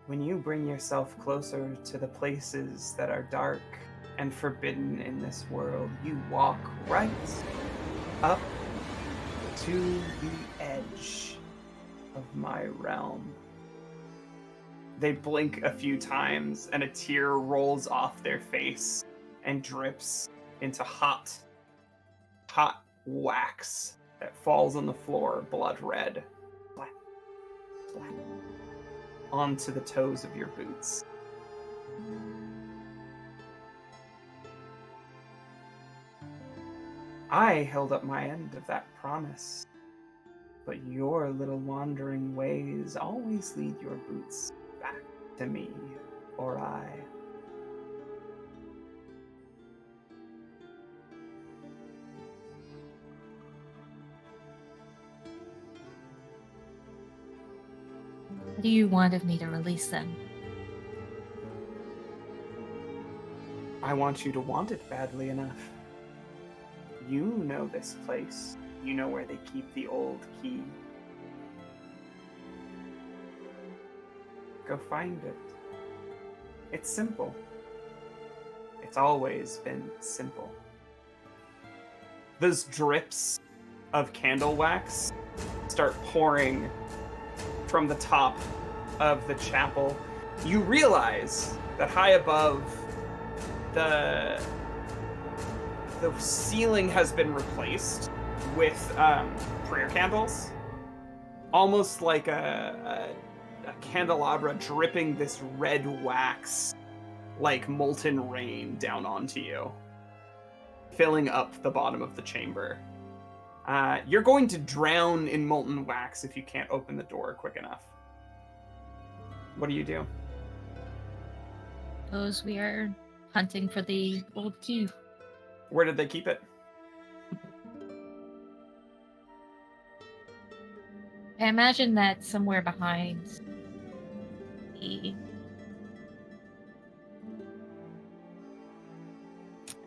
Speaker 1: When you bring yourself closer to the places that are dark and forbidden in this world, you walk right up to the edge of my realm. They blink a few times and a tear rolls off their face and drips into hot wax that falls on the floor, blood red, splat, splat, onto the toes of your boots. I held up my end of that promise, but your little wandering ways always lead your boots back to me, or I.
Speaker 2: What do you want of me to release them?
Speaker 1: I want you to want it badly enough. You know this place. You know where they keep the old key. Go find it. It's simple. It's always been simple. Those drips of candle wax start pouring from the top of the chapel. You realize that high above, the ceiling has been replaced with prayer candles, almost like a candelabra dripping this red wax like molten rain down onto you, filling up the bottom of the chamber. You're going to drown in molten wax if you can't open the door quick enough. What do you do?
Speaker 2: Suppose we are hunting for the old key.
Speaker 1: Where did they keep it?
Speaker 2: I imagine that somewhere behind the...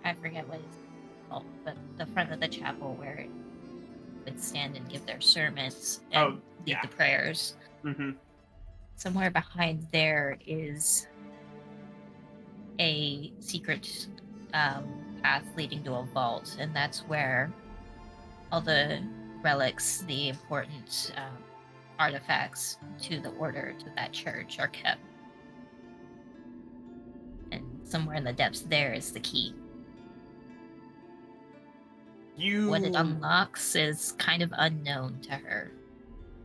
Speaker 2: I forget what it's called, but the front of the chapel where it would stand and give their sermons and lead the prayers.
Speaker 1: Mm-hmm.
Speaker 2: Somewhere behind there is a secret path leading to a vault, and that's where all the relics, the important artifacts to the order, to that church, are kept. And somewhere in the depths there is the key. What it unlocks is kind of unknown to her.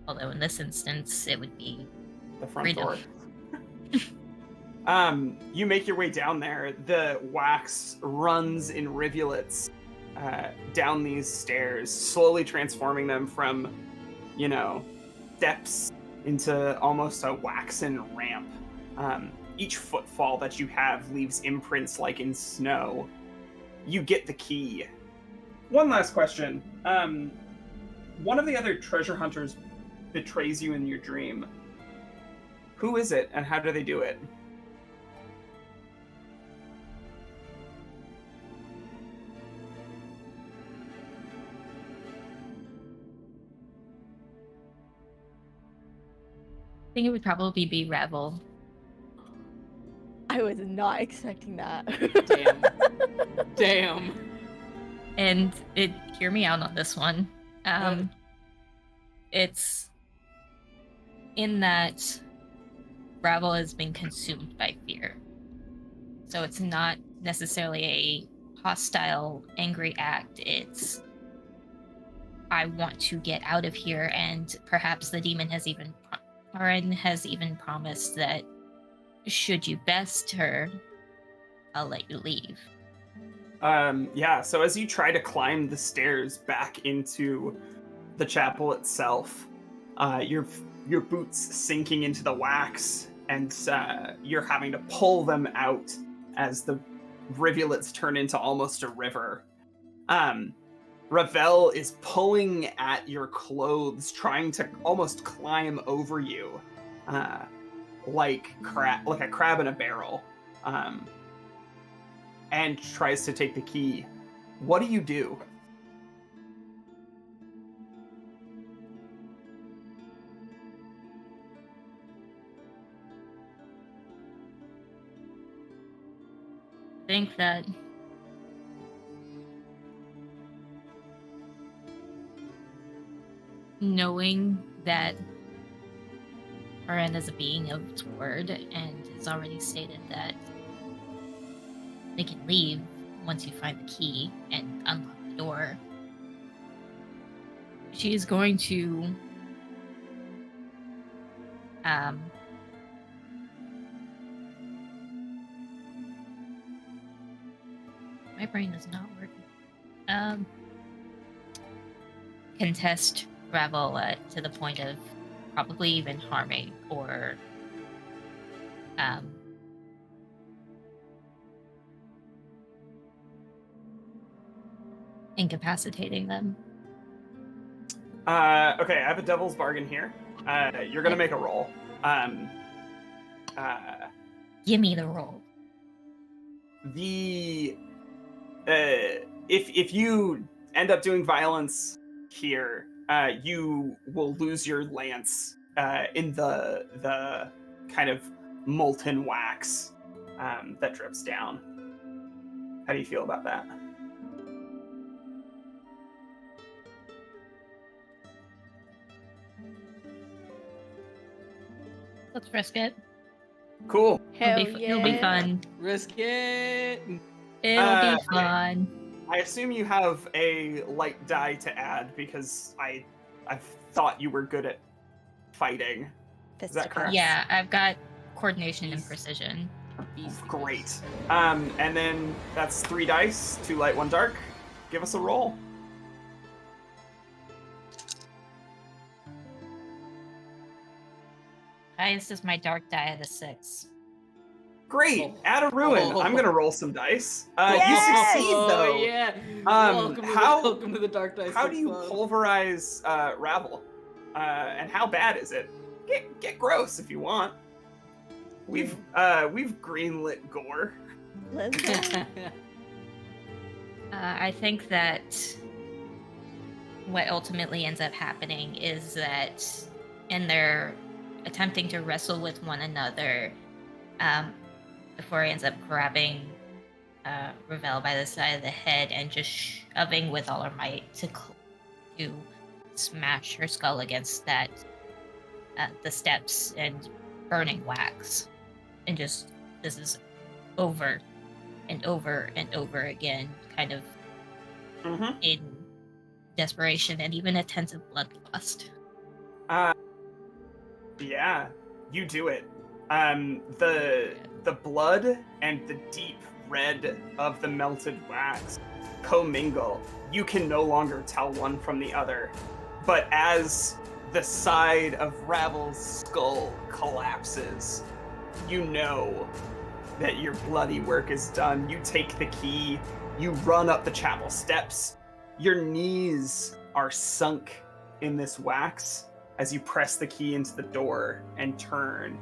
Speaker 2: Although in this instance, it would be
Speaker 1: the front
Speaker 2: freedom.
Speaker 1: door. You make your way down there. The wax runs in rivulets down these stairs, slowly transforming them from, steps into almost a waxen ramp. Each footfall that you have leaves imprints like in snow. You get the key. One last question. One of the other treasure hunters betrays you in your dream. Who is it, and how do they do it?
Speaker 2: I think it would probably be Revel.
Speaker 4: I was not expecting that.
Speaker 3: Damn.
Speaker 2: And hear me out on this one. It's in that Ravel has been consumed by fear. So it's not necessarily a hostile, angry act. It's, I want to get out of here, and perhaps the demon has even promised that should you best her, I'll let you leave.
Speaker 1: So as you try to climb the stairs back into the chapel itself, your boots sinking into the wax, and you're having to pull them out as the rivulets turn into almost a river. Ravel is pulling at your clothes, trying to almost climb over you, like a crab in a barrel, and tries to take the key. What do you do?
Speaker 2: I think that knowing that Aren is a being of its word and has already stated that they can leave once you find the key and unlock the door, she is going to my brain is not working. Contest Ravel to the point of probably even harming or incapacitating them.
Speaker 1: Okay, I have a devil's bargain here. You're gonna make a roll.
Speaker 2: Give me the roll.
Speaker 1: If you end up doing violence here, you will lose your lance in the kind of molten wax that drips down. How do you feel about that?
Speaker 2: Let's risk it.
Speaker 1: Cool.
Speaker 4: Hell
Speaker 2: It'll be fun.
Speaker 3: Risk it.
Speaker 2: It'll be fun.
Speaker 1: I assume you have a light die to add because I thought you were good at fighting. Is that correct?
Speaker 2: Yeah, I've got coordination and precision.
Speaker 1: Great. And then that's 3 dice, 2 light, 1 dark. Give us a roll.
Speaker 2: Highest is my dark die at a 6.
Speaker 1: Great. Add a ruin. I'm gonna roll some dice. You
Speaker 4: Yes!
Speaker 1: succeed though.
Speaker 3: Oh yeah. Welcome to the Dark Dice.
Speaker 1: How do you
Speaker 3: Club.
Speaker 1: pulverize Ravel? And how bad is it? Get gross if you want. We've greenlit gore.
Speaker 4: Let's go.
Speaker 2: I think that what ultimately ends up happening is that in their attempting to wrestle with one another, before he ends up grabbing Ravel by the side of the head and just shoving with all her might to smash her skull against that the steps and burning wax, and just this is over and over and over again, kind of
Speaker 1: Mm-hmm.
Speaker 2: in desperation and even a sense of bloodlust.
Speaker 1: Yeah, you do it. The blood and the deep red of the melted wax commingle. You can no longer tell one from the other. But as the side of Ravel's skull collapses, you know that your bloody work is done. You take the key, you run up the chapel steps. Your knees are sunk in this wax as you press the key into the door and turn.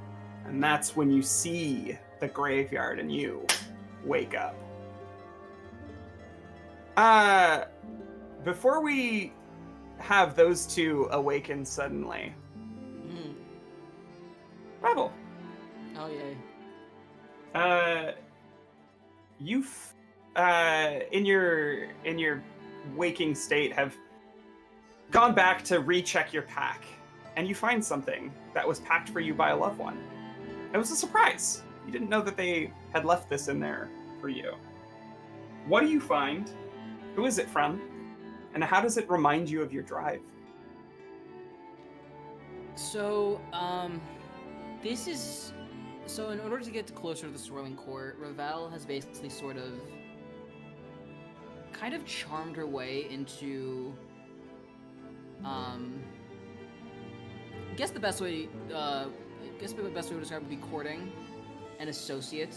Speaker 1: And that's when you see the graveyard and you wake up. Before we have those two awaken suddenly, Rebel,
Speaker 3: Oh yay.
Speaker 1: you've in your waking state have gone back to recheck your pack, and you find something that was packed for you by a loved one. It was a surprise. You didn't know that they had left this in there for you. What do you find? Who is it from? And how does it remind you of your drive?
Speaker 3: So, this is... So in order to get closer to the Swirling Court, Ravel has basically sort of... kind of charmed her way into... I guess the best way to describe it would be courting an associate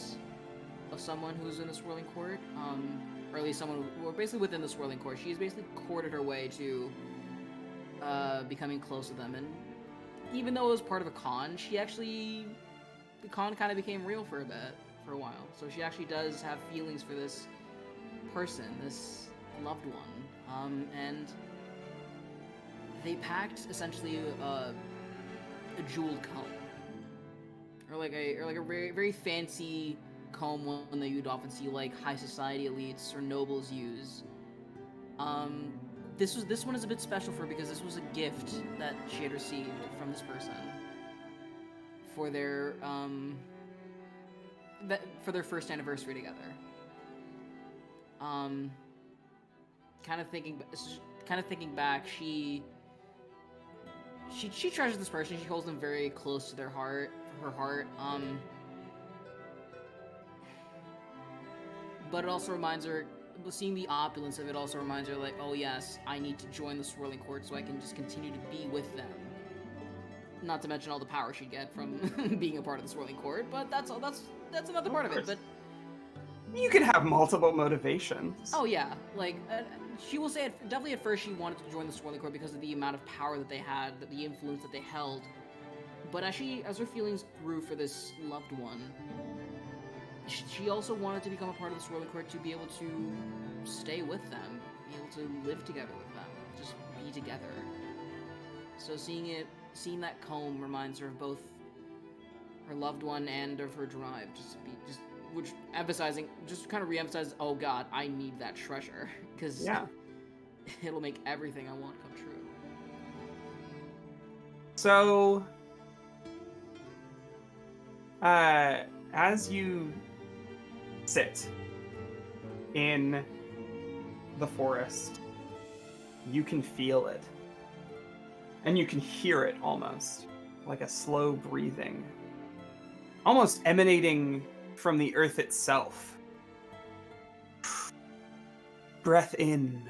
Speaker 3: of someone who's in the Swirling Court, or at least someone who, basically within the Swirling Court. She's basically courted her way to becoming close to them, and even though it was part of a con, the con kind of became real for a while. So she actually does have feelings for this person, this loved one, and they packed essentially a jeweled comb, or like a very, very fancy comb, one that you'd often see like high society elites or nobles use. This one is a bit special for her because this was a gift that she had received from this person for their first anniversary together. Kind of thinking back, she treasures this person. She holds them very close to her heart. But it also reminds her, seeing the opulence of it also reminds her, like, oh yes, I need to join the Swirling Court so I can just continue to be with them. Not to mention all the power she'd get from being a part of the Swirling Court, but that's another part of it. But
Speaker 1: you can have multiple motivations.
Speaker 3: oh yeah, like she will say definitely at first she wanted to join the Swirling Court because of the amount of power that they had, the influence that they held. But as her feelings grew for this loved one, she also wanted to become a part of the Swirling Court to be able to stay with them, be able to live together with them, just be together. So seeing that comb reminds her of both her loved one and of her drive, which kind of re-emphasizes, oh god, I need that treasure, because it'll make everything I want come true.
Speaker 1: So, as you sit in the forest, you can feel it. And you can hear it almost, like a slow breathing. Almost emanating from the earth itself. Breath in,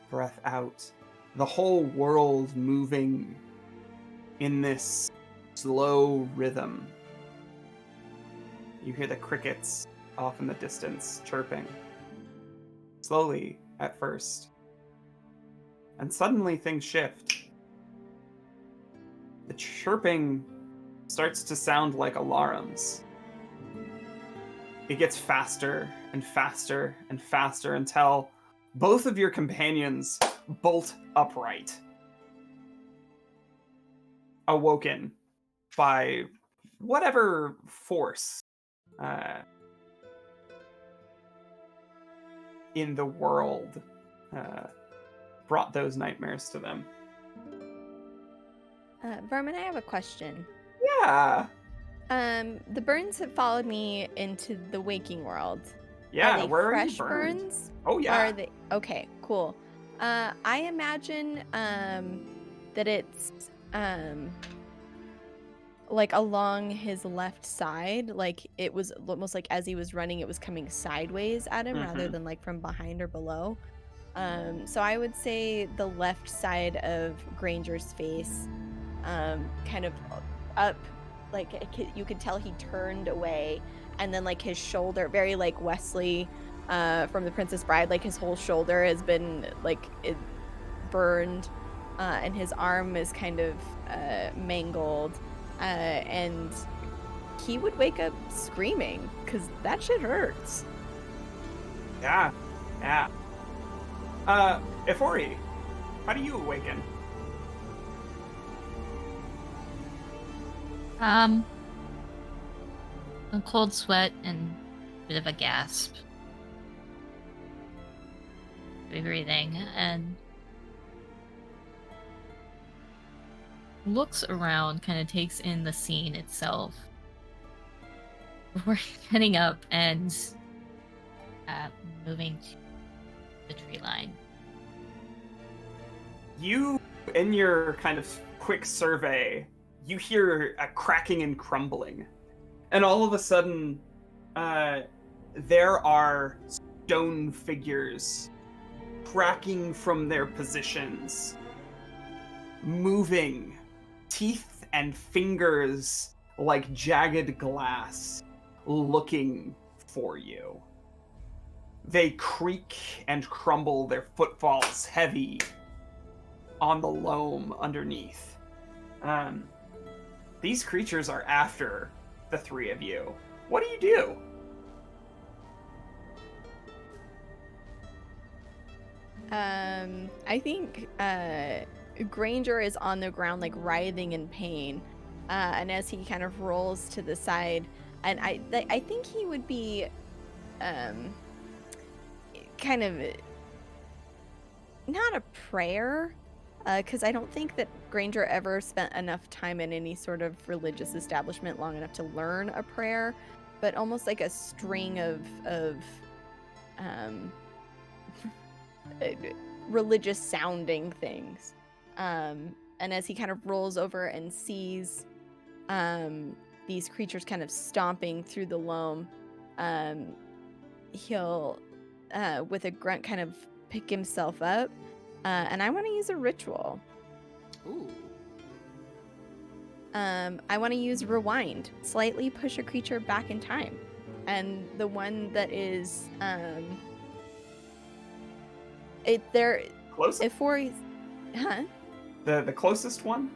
Speaker 1: breath out. The whole world moving in this slow rhythm. You hear the crickets off in the distance chirping. Slowly at first. And suddenly things shift. The chirping starts to sound like alarms. It gets faster and faster and faster until both of your companions bolt upright, awoken by whatever force in the world brought those nightmares to them.
Speaker 4: Vermin, I have a question.
Speaker 1: Yeah.
Speaker 4: The burns have followed me into the waking world.
Speaker 1: Yeah,
Speaker 4: Are they
Speaker 1: where
Speaker 4: fresh
Speaker 1: are you burned?
Speaker 4: burns?
Speaker 1: Oh,
Speaker 4: Or
Speaker 1: yeah.
Speaker 4: are they okay, cool. I imagine that it's like along his left side, like it was almost like as he was running it was coming sideways at him rather than like from behind or below. So I would say the left side of Granger's face, kind of up, like you could tell he turned away, and then like his shoulder, very like Wesley from The Princess Bride, like his whole shoulder has been like burned, and his arm is kind of mangled, and he would wake up screaming because that shit hurts.
Speaker 1: Yeah. Yeah. Ifori, how do you awaken?
Speaker 2: A cold sweat and a bit of a gasp. Breathing and looks around, kind of takes in the scene itself before heading up and moving to the tree line.
Speaker 1: You, in your kind of quick survey, you hear a cracking and crumbling. And all of a sudden, there are stone figures cracking from their positions, moving, teeth and fingers like jagged glass, looking for you. They creak and crumble, their footfalls heavy on the loam underneath. These creatures are after the three of you. What do you do?
Speaker 4: I think Granger is on the ground, like writhing in pain, and as he kind of rolls to the side, and I think he would be, kind of not a prayer, because I don't think that Granger ever spent enough time in any sort of religious establishment long enough to learn a prayer, but almost like a string of religious sounding things. And as he kind of rolls over and sees these creatures kind of stomping through the loam, he'll with a grunt kind of pick himself up, and I want to use a ritual.
Speaker 3: Ooh.
Speaker 4: I want to use rewind, slightly push a creature back in time, and the one that is
Speaker 1: Closest?
Speaker 4: Huh?
Speaker 1: The closest one?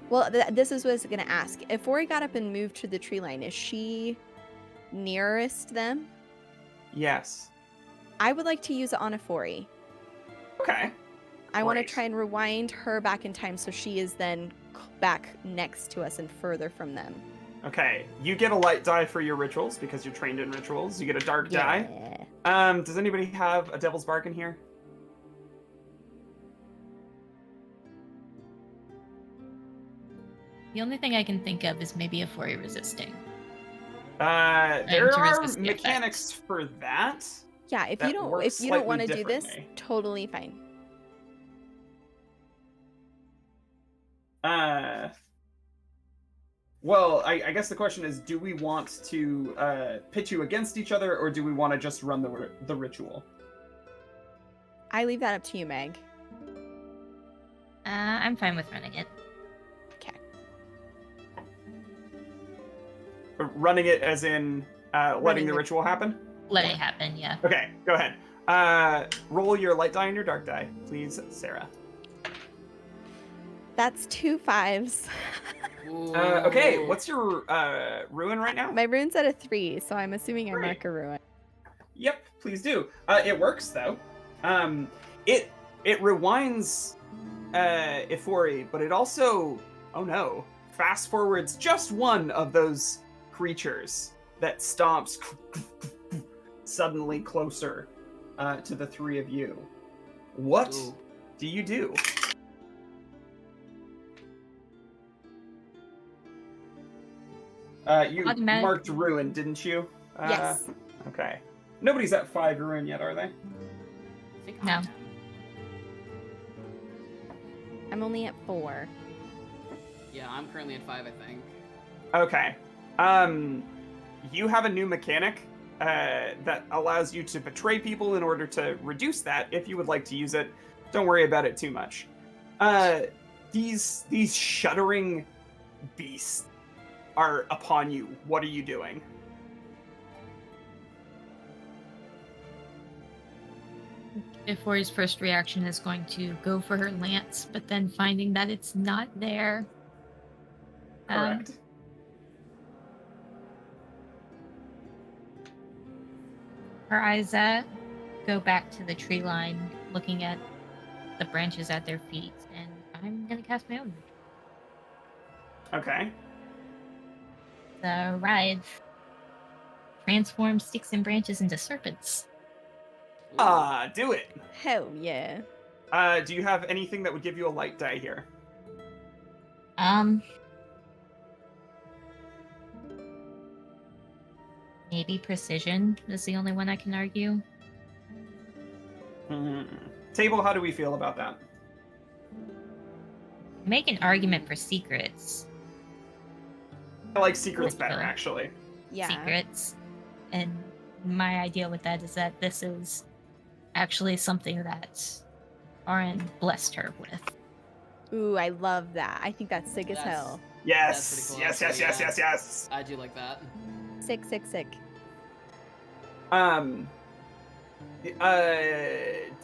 Speaker 4: Well, this is what I was gonna ask. If Ori got up and moved to the tree line, is she nearest them?
Speaker 1: Yes.
Speaker 4: I would like to use it on Ifori.
Speaker 1: Okay.
Speaker 4: I want to
Speaker 1: Great.
Speaker 4: try and rewind her back in time so she is then back next to us and further from them.
Speaker 1: Okay. You get a light die for your rituals because you're trained in rituals. You get a dark die.
Speaker 4: Yeah.
Speaker 1: Does anybody have a devil's bargain here?
Speaker 2: The only thing I can think of is maybe a Fury resisting.
Speaker 1: There
Speaker 2: to
Speaker 1: are
Speaker 2: resist the
Speaker 1: mechanics for that.
Speaker 4: Yeah, if
Speaker 1: That
Speaker 4: you don't
Speaker 1: works
Speaker 4: want to
Speaker 1: slightly
Speaker 4: do this,
Speaker 1: differently.
Speaker 4: totally fine.
Speaker 1: Well, I guess the question is, do we want to pit you against each other, or do we want to just run the ritual?
Speaker 4: I leave that up to you, Meg.
Speaker 2: I'm fine with running it.
Speaker 4: Okay.
Speaker 1: Running it as in letting the ritual happen?
Speaker 2: Let it happen, yeah.
Speaker 1: Okay, go ahead. Roll your light die and your dark die, please, Sarah.
Speaker 4: That's 2 5s.
Speaker 1: Okay, what's your ruin right now?
Speaker 4: My rune's at a 3, so I'm assuming I
Speaker 1: Great.
Speaker 4: mark a ruin.
Speaker 1: Yep, please do. It works though. It rewinds Ifori, but it also, oh no, fast forwards just one of those creatures that stomps suddenly closer to the three of you. What
Speaker 3: Ooh.
Speaker 1: do you do? You marked ruin, didn't you?
Speaker 4: Yes.
Speaker 1: Okay. Nobody's at 5 ruin yet, are they?
Speaker 3: I think
Speaker 2: No.
Speaker 4: I'm only at 4.
Speaker 3: Yeah, I'm currently at 5, I think.
Speaker 1: Okay. You have a new mechanic that allows you to betray people in order to reduce that. If you would like to use it, don't worry about it too much. These shuddering beasts are upon you. What are you doing?
Speaker 2: Before his first reaction is going to go for her lance, but then finding that it's not there.
Speaker 1: Correct.
Speaker 2: Her eyes go back to the tree line, looking at the branches at their feet, and I'm gonna cast my own.
Speaker 1: Okay.
Speaker 2: The Writhe transforms sticks and branches into serpents.
Speaker 1: Do it.
Speaker 4: Hell yeah.
Speaker 1: Do you have anything that would give you a light die here?
Speaker 2: Maybe precision is the only one I can argue.
Speaker 1: Table, how do we feel about that?
Speaker 2: Make an argument for secrets.
Speaker 1: I like secrets
Speaker 2: Like
Speaker 1: better,
Speaker 2: the
Speaker 1: actually.
Speaker 4: Yeah.
Speaker 2: Secrets. And my idea with that is that this is actually something that Arin blessed her with.
Speaker 4: Ooh, I love that. I think that's sick as hell.
Speaker 1: Yes.
Speaker 3: That's pretty cool,
Speaker 1: Yes,
Speaker 3: actually,
Speaker 1: yes, yes,
Speaker 3: yeah.
Speaker 1: yes, yes.
Speaker 3: I do like that.
Speaker 4: Sick, sick, sick.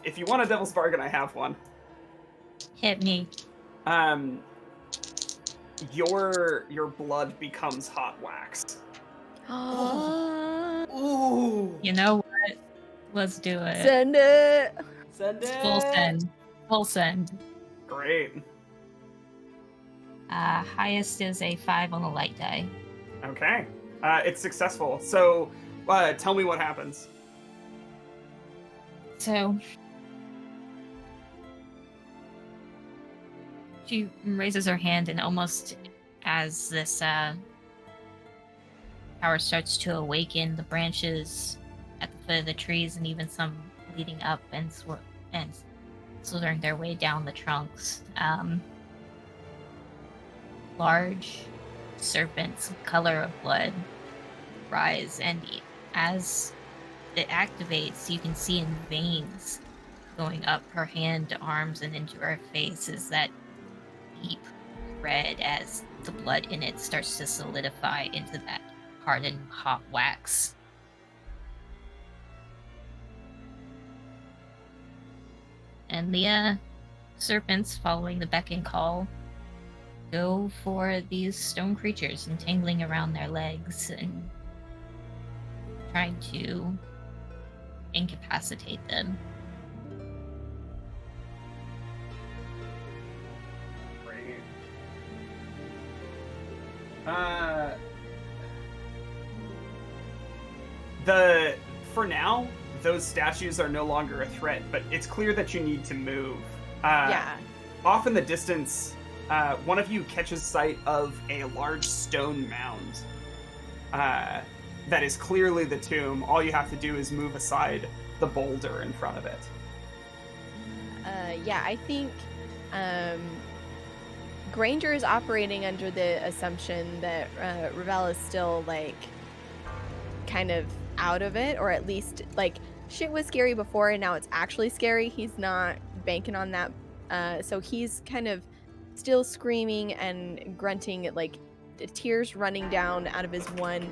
Speaker 1: If you want a devil's bargain, I have one.
Speaker 2: Hit me.
Speaker 1: Your blood becomes hot wax.
Speaker 3: Ooh!
Speaker 2: You know what? Let's do it.
Speaker 4: Send it.
Speaker 3: Send it!
Speaker 2: Full send. Full send.
Speaker 1: Great.
Speaker 2: Highest is a 5 on the light die.
Speaker 1: Okay. It's successful. So, tell me what happens.
Speaker 2: So she raises her hand, and almost as this power starts to awaken, the branches at the foot of the trees, and even some leading up and slithering their way down the trunks, large serpents, color of blood, rise, and as it activates, you can see in veins going up her hand, arms, and into her face is that deep red as the blood in it starts to solidify into that hardened hot wax. And the serpents, following the beck and call, go for these stone creatures, entangling around their legs and trying to incapacitate them.
Speaker 1: Great. For now, those statues are no longer a threat, but it's clear that you need to move.
Speaker 4: Yeah.
Speaker 1: Off in the distance, one of you catches sight of a large stone mound that is clearly the tomb. All you have to do is move aside the boulder in front of it.
Speaker 4: Yeah, I think Granger is operating under the assumption that Ravel is still, like, kind of out of it, or at least, like, shit was scary before and now it's actually scary. He's not banking on that. So he's kind of still screaming and grunting, like, the tears running down out of his one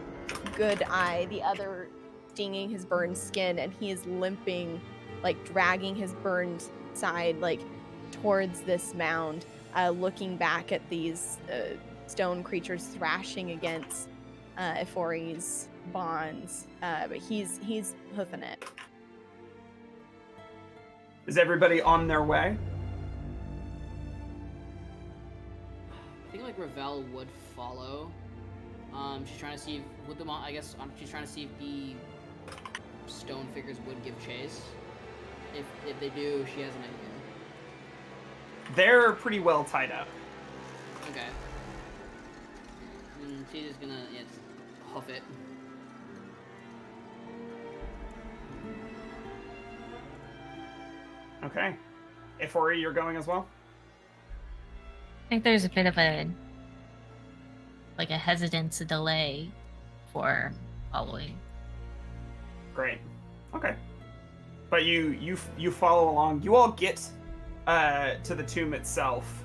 Speaker 4: good eye, the other stinging his burned skin, and he is limping, like, dragging his burned side, like, towards this mound, looking back at these stone creatures thrashing against Ifori's bonds, but he's hoofing it.
Speaker 1: Is everybody on their way?
Speaker 3: I think like Ravel would follow. She's trying to see if she's trying to see if the stone figures would give chase. If they do, she has an idea.
Speaker 1: They're pretty well tied up.
Speaker 3: Okay. She's just gonna just huff it.
Speaker 1: Okay. Ifori, you're going as well?
Speaker 2: I think there's a bit of a hesitance, a delay for following.
Speaker 1: Great. Okay. But you follow along. You all get to the tomb itself.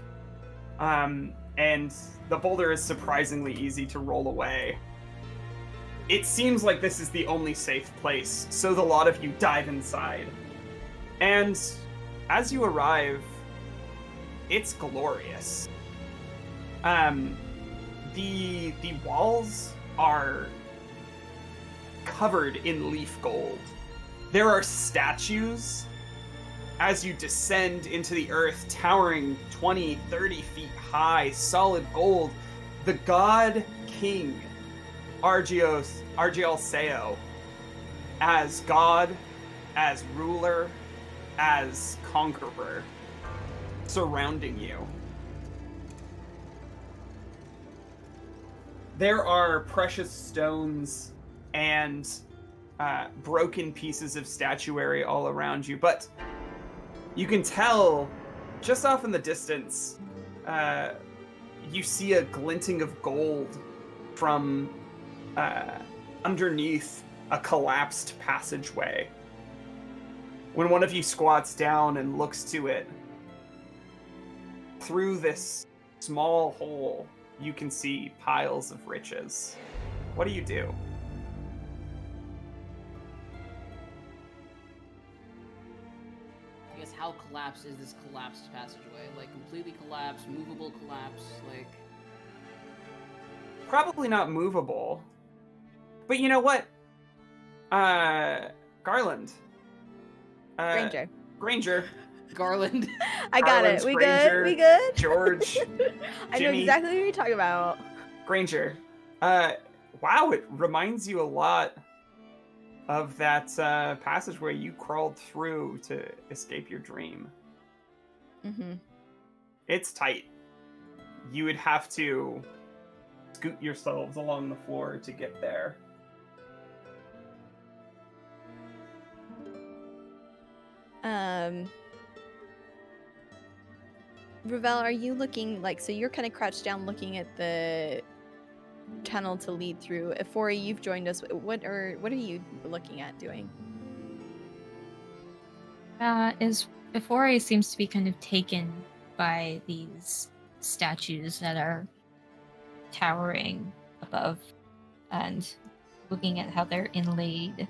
Speaker 1: And the boulder is surprisingly easy to roll away. It seems like this is the only safe place, so the lot of you dive inside. And as you arrive, it's glorious. The walls are covered in leaf gold. There are statues as you descend into the earth, towering 20, 30 feet high, solid gold. The god king, Argial Seo, as god, as ruler, as conqueror, surrounding you. There are precious stones and broken pieces of statuary all around you, but you can tell just off in the distance, you see a glinting of gold from underneath a collapsed passageway. When one of you squats down and looks to it, through this small hole, you can see piles of riches. What do you do?
Speaker 3: I guess how collapsed is this collapsed passageway? Like completely collapsed, movable collapse, like...
Speaker 1: Probably not movable. But you know what? Garland.
Speaker 4: Granger.
Speaker 3: Garland.
Speaker 4: I got
Speaker 1: Garland's
Speaker 4: it. We
Speaker 1: Granger,
Speaker 4: good? We good?
Speaker 1: George,
Speaker 4: I know
Speaker 1: Jimmy.
Speaker 4: exactly what you're talking about.
Speaker 1: Granger. Wow, it reminds you a lot of that passageway you crawled through to escape your dream.
Speaker 4: Mm-hmm.
Speaker 1: It's tight. You would have to scoot yourselves along the floor to get there.
Speaker 4: Ravel, are you looking so you're kind of crouched down looking at the tunnel to lead through. Ifori, you've joined us. What are you looking at doing?
Speaker 2: Ifori seems to be kind of taken by these statues that are towering above and looking at how they're inlaid.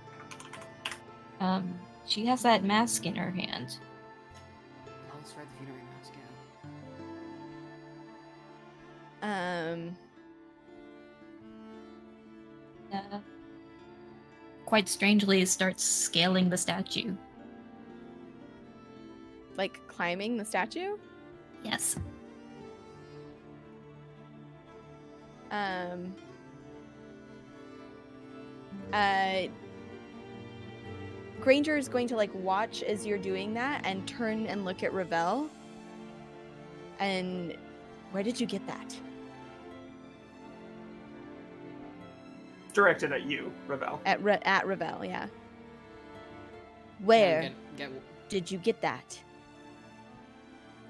Speaker 2: She has that mask in her hand.
Speaker 3: Oh, let's try the funerary mask,
Speaker 2: Quite strangely, starts scaling the statue.
Speaker 4: Like climbing the statue?
Speaker 2: Yes.
Speaker 4: Granger is going to watch as you're doing that and turn and look at Ravel. And where did you get that?
Speaker 1: Directed at you, Ravel.
Speaker 4: At Ravel, yeah. Where did you get that?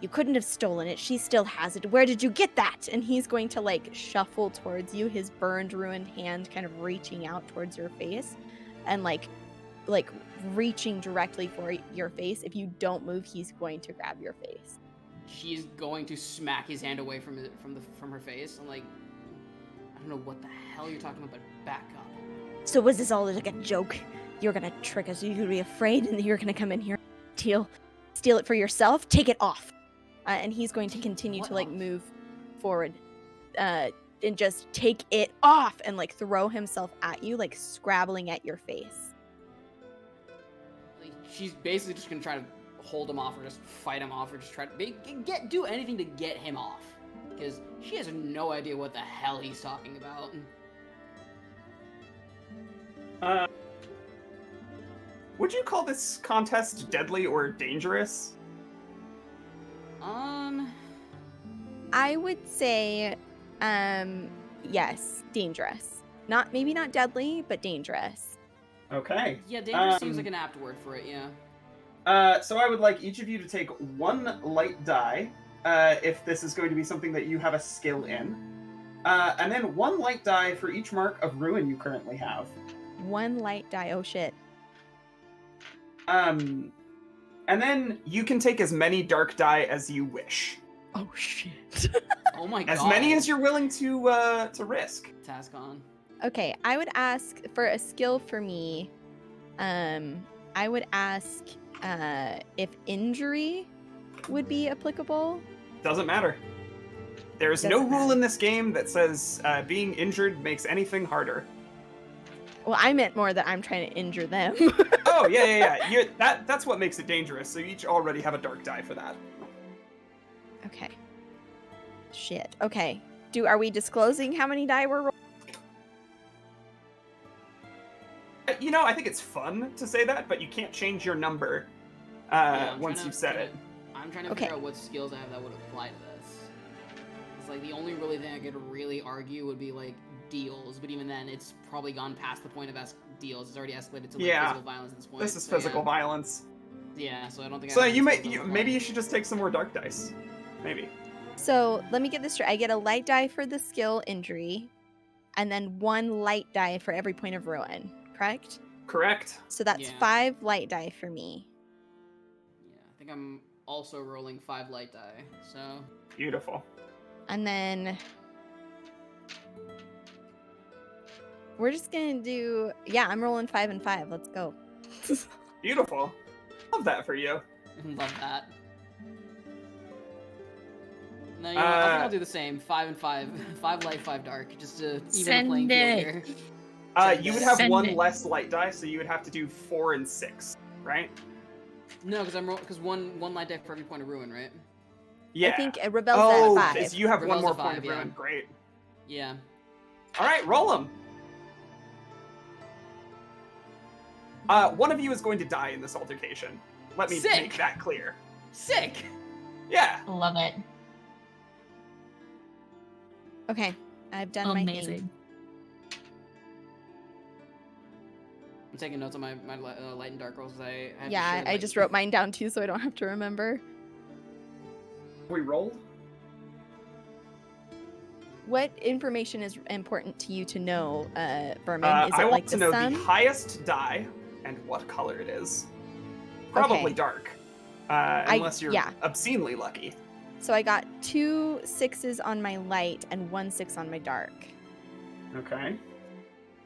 Speaker 4: You couldn't have stolen it. She still has it. Where did you get that? And he's going to shuffle towards you, his burned, ruined hand kind of reaching out towards your face and like reaching directly for your face. If you don't move, he's going to grab your face.
Speaker 3: She's going to smack his hand away from her face. I'm like, I don't know what the hell you're talking about, but back up.
Speaker 4: So was this all like a joke? You're gonna trick us. You're gonna be afraid, and you're gonna come in here, steal it for yourself. Take it off. And he's going to continue to move forward, and just take it off and throw himself at you, scrabbling at your face.
Speaker 3: She's basically just gonna try to hold him off, or just fight him off, or just try to do anything to get him off, because she has no idea what the hell he's talking about.
Speaker 1: Would you call this contest deadly or dangerous?
Speaker 4: I would say, yes, dangerous. Maybe not deadly, but dangerous.
Speaker 1: Okay.
Speaker 3: Yeah, dangerous seems like an apt word for it, yeah.
Speaker 1: So I would like each of you to take one light die, if this is going to be something that you have a skill in. And then one light die for each mark of ruin you currently have.
Speaker 4: One light die. Oh shit.
Speaker 1: And then you can take as many dark die as you wish.
Speaker 4: Oh shit.
Speaker 3: Oh my god.
Speaker 1: As many as you're willing to risk.
Speaker 3: Task on.
Speaker 4: Okay, I would ask for a skill for me. I would ask if injury would be applicable.
Speaker 1: Doesn't matter. There's no
Speaker 4: Doesn't
Speaker 1: rule
Speaker 4: matter.
Speaker 1: in this game that says being injured makes anything harder.
Speaker 4: Well, I meant more that I'm trying to injure them.
Speaker 1: Oh, yeah. That's what makes it dangerous, so you each already have a dark die for that.
Speaker 4: Okay. Shit. Okay. Are we disclosing how many die we're rolling?
Speaker 1: You know, I think it's fun to say that, but you can't change your number
Speaker 3: I'm
Speaker 1: once
Speaker 3: trying
Speaker 1: you've
Speaker 3: to
Speaker 1: said
Speaker 3: figure-
Speaker 1: it.
Speaker 3: I'm trying to
Speaker 4: Okay.
Speaker 3: figure out what skills I have that would apply to this. It's like the only really thing I could really argue would be like deals, but even then, it's probably gone past the point of deals. It's already escalated to like
Speaker 1: Yeah.
Speaker 3: physical violence at this point.
Speaker 1: This is
Speaker 3: so,
Speaker 1: physical
Speaker 3: yeah.
Speaker 1: violence.
Speaker 3: Yeah, so I don't think.
Speaker 1: So
Speaker 3: I have
Speaker 1: you
Speaker 3: any skills that would apply.
Speaker 1: maybe you should just take some more dark dice. Maybe.
Speaker 4: So let me get this straight. I get a light die for the skill injury, and then one light die for every point of ruin, correct?
Speaker 1: Correct.
Speaker 4: So that's
Speaker 3: Yeah.
Speaker 4: 5 light die for me.
Speaker 3: Yeah, I think I'm also rolling 5 light die. So
Speaker 1: Beautiful.
Speaker 4: And then we're just gonna do, yeah, I'm rolling 5 and 5. Let's go.
Speaker 1: Beautiful. Love that for you.
Speaker 3: love that. No, you know, I think I'll do the same. 5 and 5, 5 light, 5 dark, just to even the
Speaker 2: Send
Speaker 3: playing field
Speaker 2: it.
Speaker 3: here.
Speaker 1: You would have
Speaker 2: Send
Speaker 1: one
Speaker 2: it.
Speaker 1: less light die, so you would have to do 4 and 6, right?
Speaker 3: No, because one light die for every point of ruin, right?
Speaker 1: Yeah.
Speaker 4: I think Rebel's
Speaker 1: oh,
Speaker 4: at 5.
Speaker 1: so you have one
Speaker 3: Rebel's
Speaker 1: more
Speaker 3: at
Speaker 1: point
Speaker 3: 5,
Speaker 1: of
Speaker 3: yeah.
Speaker 1: ruin. Great.
Speaker 3: Yeah.
Speaker 1: All right, roll them. One of you is going to die in this altercation. Let me
Speaker 3: Sick.
Speaker 1: make that clear.
Speaker 3: Sick.
Speaker 1: Yeah.
Speaker 2: Love it.
Speaker 4: Okay, I've done my thing.
Speaker 2: Amazing.
Speaker 3: I'm taking notes on my light and dark rolls. I have to
Speaker 4: Yeah,
Speaker 3: share,
Speaker 4: I
Speaker 3: like-
Speaker 4: just wrote mine down too, so I don't have to remember.
Speaker 1: We rolled.
Speaker 4: What information is important to you to know, Vermin? Is it
Speaker 1: I
Speaker 4: like
Speaker 1: want
Speaker 4: the
Speaker 1: to know
Speaker 4: sun?
Speaker 1: the highest die and what color it is. Probably
Speaker 4: Okay.
Speaker 1: dark. Unless you're
Speaker 4: yeah.
Speaker 1: obscenely lucky.
Speaker 4: So I got 2 6s on my light and 1 6 on my dark.
Speaker 1: Okay.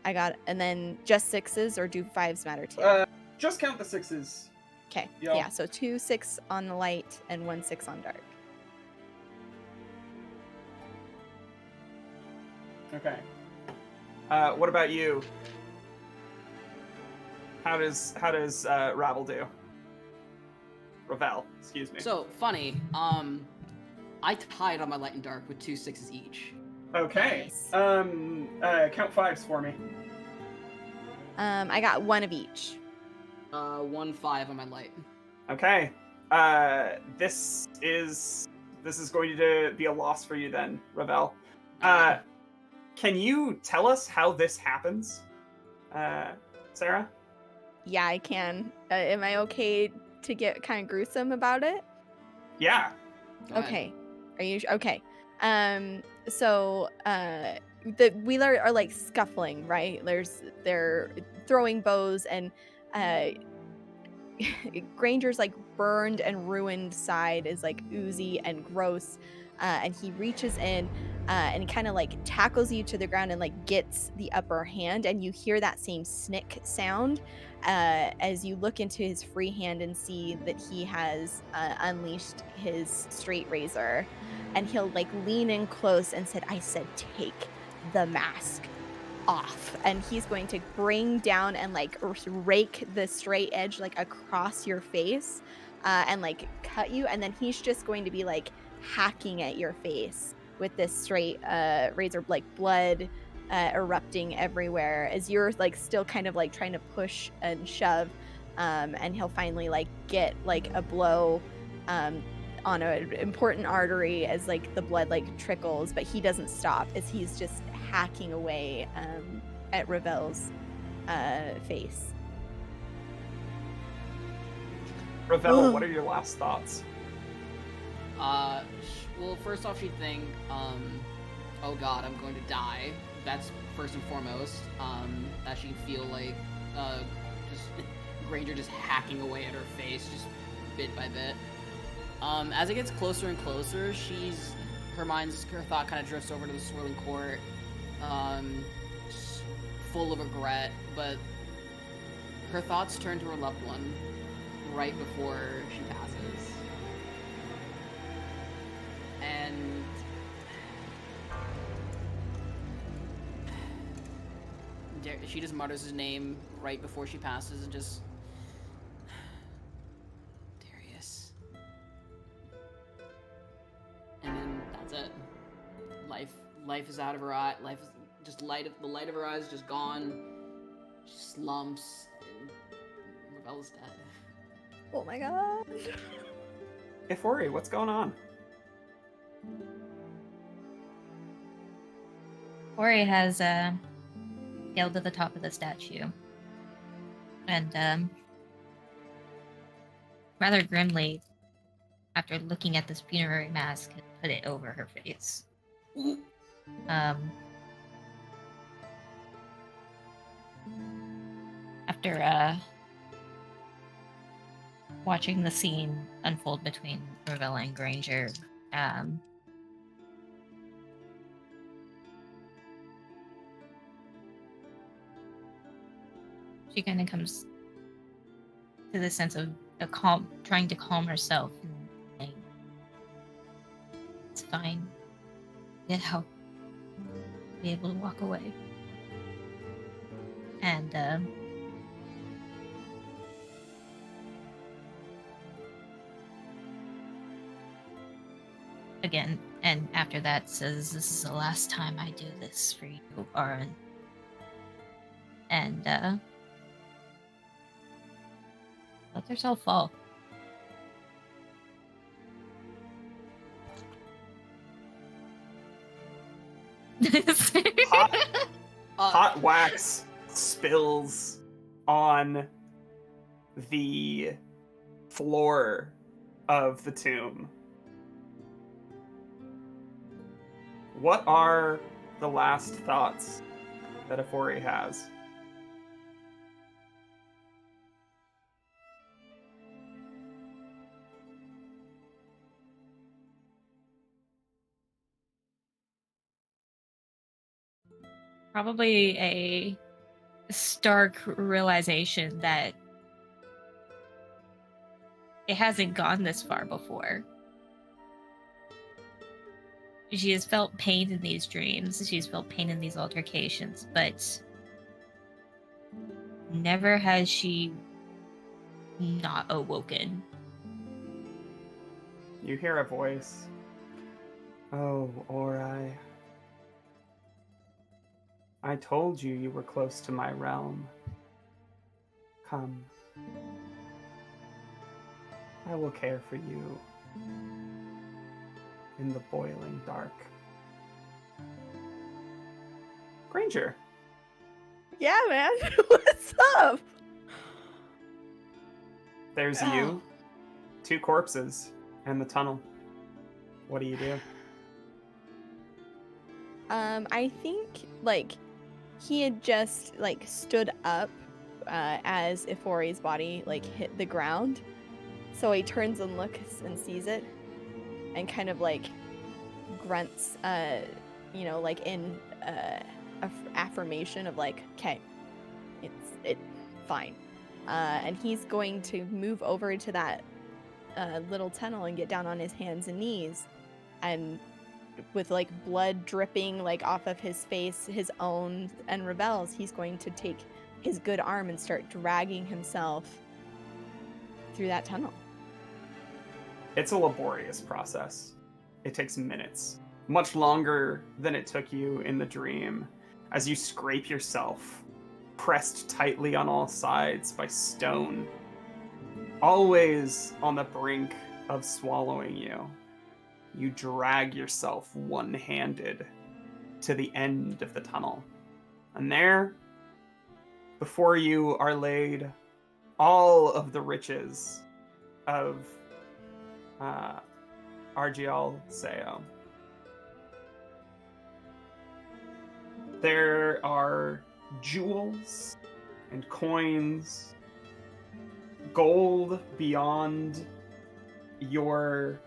Speaker 4: And then just 6s, or do 5s matter too?
Speaker 1: Just count the 6s.
Speaker 4: Okay,
Speaker 1: yeah.
Speaker 4: yeah, so 2 6 on the light and 1 6 on dark.
Speaker 1: Okay. What about you? How does Ravel do? Ravel, excuse me.
Speaker 3: So funny. I tied on my light and dark with 2 6s each.
Speaker 1: Okay.
Speaker 4: Nice.
Speaker 1: Count 5s for me.
Speaker 4: I got 1 of each.
Speaker 3: 1 5 on my light.
Speaker 1: Okay. This is going to be a loss for you then, Ravel. Can you tell us how this happens, Sarah?
Speaker 4: Yeah, I can. Am I okay to get kind of gruesome about it?
Speaker 1: Yeah.
Speaker 3: Go ahead.
Speaker 4: Okay. Are you okay? So the Wheeler are like scuffling, right? They're throwing bows, and Granger's like burned and ruined side is like oozy and gross, and he reaches in and kind of like tackles you to the ground and like gets the upper hand, and you hear that same snick sound as you look into his free hand and see that he has unleashed his straight razor, and he'll like lean in close and said, "I said take the mask off," and he's going to bring down and like rake the straight edge like across your face and like cut you, and then he's just going to be like hacking at your face with this straight razor, like blood erupting everywhere as you're like still kind of like trying to push and shove, and he'll finally like get like a blow on an important artery as like the blood like trickles, but he doesn't stop as he's just hacking away at Ravel's face.
Speaker 1: Ravel, what are your last thoughts?
Speaker 3: Well, first off, she'd think, oh god, I'm going to die. That's first and foremost. That she'd feel like, just Granger just hacking away at her face, just bit by bit. As it gets closer and closer, her thought kind of drifts over to the swirling court, full of regret, but her thoughts turn to her loved one right before she passes. And she just mutters his name right before she passes and just... Darius. And then that's it. Life is out of her eye. Life is just the light of her eyes is just gone. She slumps, and Ravel's dead.
Speaker 4: Oh my god.
Speaker 1: Ifori, what's going on?
Speaker 2: Ori has scaled to the top of the statue and rather grimly, after looking at this funerary mask, has put it over her face. After watching the scene unfold between Ravel and Granger, she kind of comes to the sense of trying to calm herself and saying, "It's fine. Get help. Be able to walk away." And again, and after that says, "This is the last time I do this for you, Aaron." And lets herself fall.
Speaker 1: Hot wax spills on the floor of the tomb. What are the last thoughts that Ifori has?
Speaker 2: Probably a stark realization that it hasn't gone this far before. She has felt pain in these dreams, she's felt pain in these altercations, but never has she not awoken.
Speaker 1: You hear a voice. Oh, Ori. I told you you were close to my realm. Come. I will care for you in the boiling dark. Granger.
Speaker 4: Yeah, man. What's up?
Speaker 1: There's you, 2 corpses, and the tunnel. What do you do?
Speaker 4: I think like he had just like stood up as Ifori's body like hit the ground. So he turns and looks and sees it and kind of like grunts like in affirmation of like, okay, it's fine. And he's going to move over to that little tunnel and get down on his hands and knees, and with like blood dripping like off of his face, his own and Ravel's, he's going to take his good arm and start dragging himself through that tunnel.
Speaker 1: It's a laborious process. It takes minutes, much longer than it took you in the dream, as you scrape yourself, pressed tightly on all sides by stone, always on the brink of swallowing you, you drag yourself one-handed to the end of the tunnel. And there, before you, are laid all of the riches of Argial Seo. There are jewels and coins, gold beyond your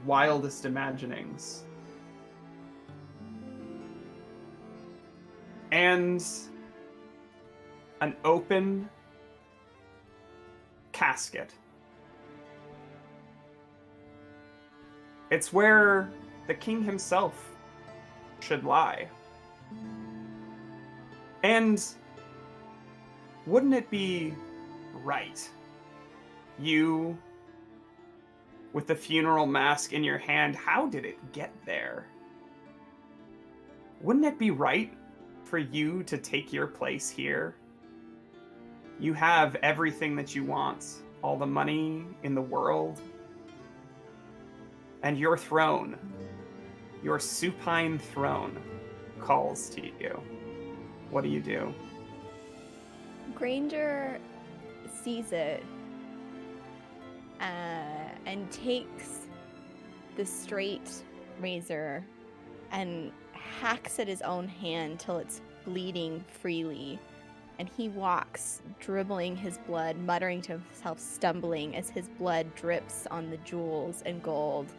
Speaker 1: wildest imaginings. And an open casket. It's where the king himself should lie. And wouldn't it be right? You, with the funeral mask in your hand, how did it get there? Wouldn't it be right for you to take your place here? You have everything that you want, all the money in the world, and your throne, your supine throne, calls to you. What do you do?
Speaker 4: Granger sees it and takes the straight razor and hacks at his own hand till it's bleeding freely. And he walks, dribbling his blood, muttering to himself, stumbling as his blood drips on the jewels and gold.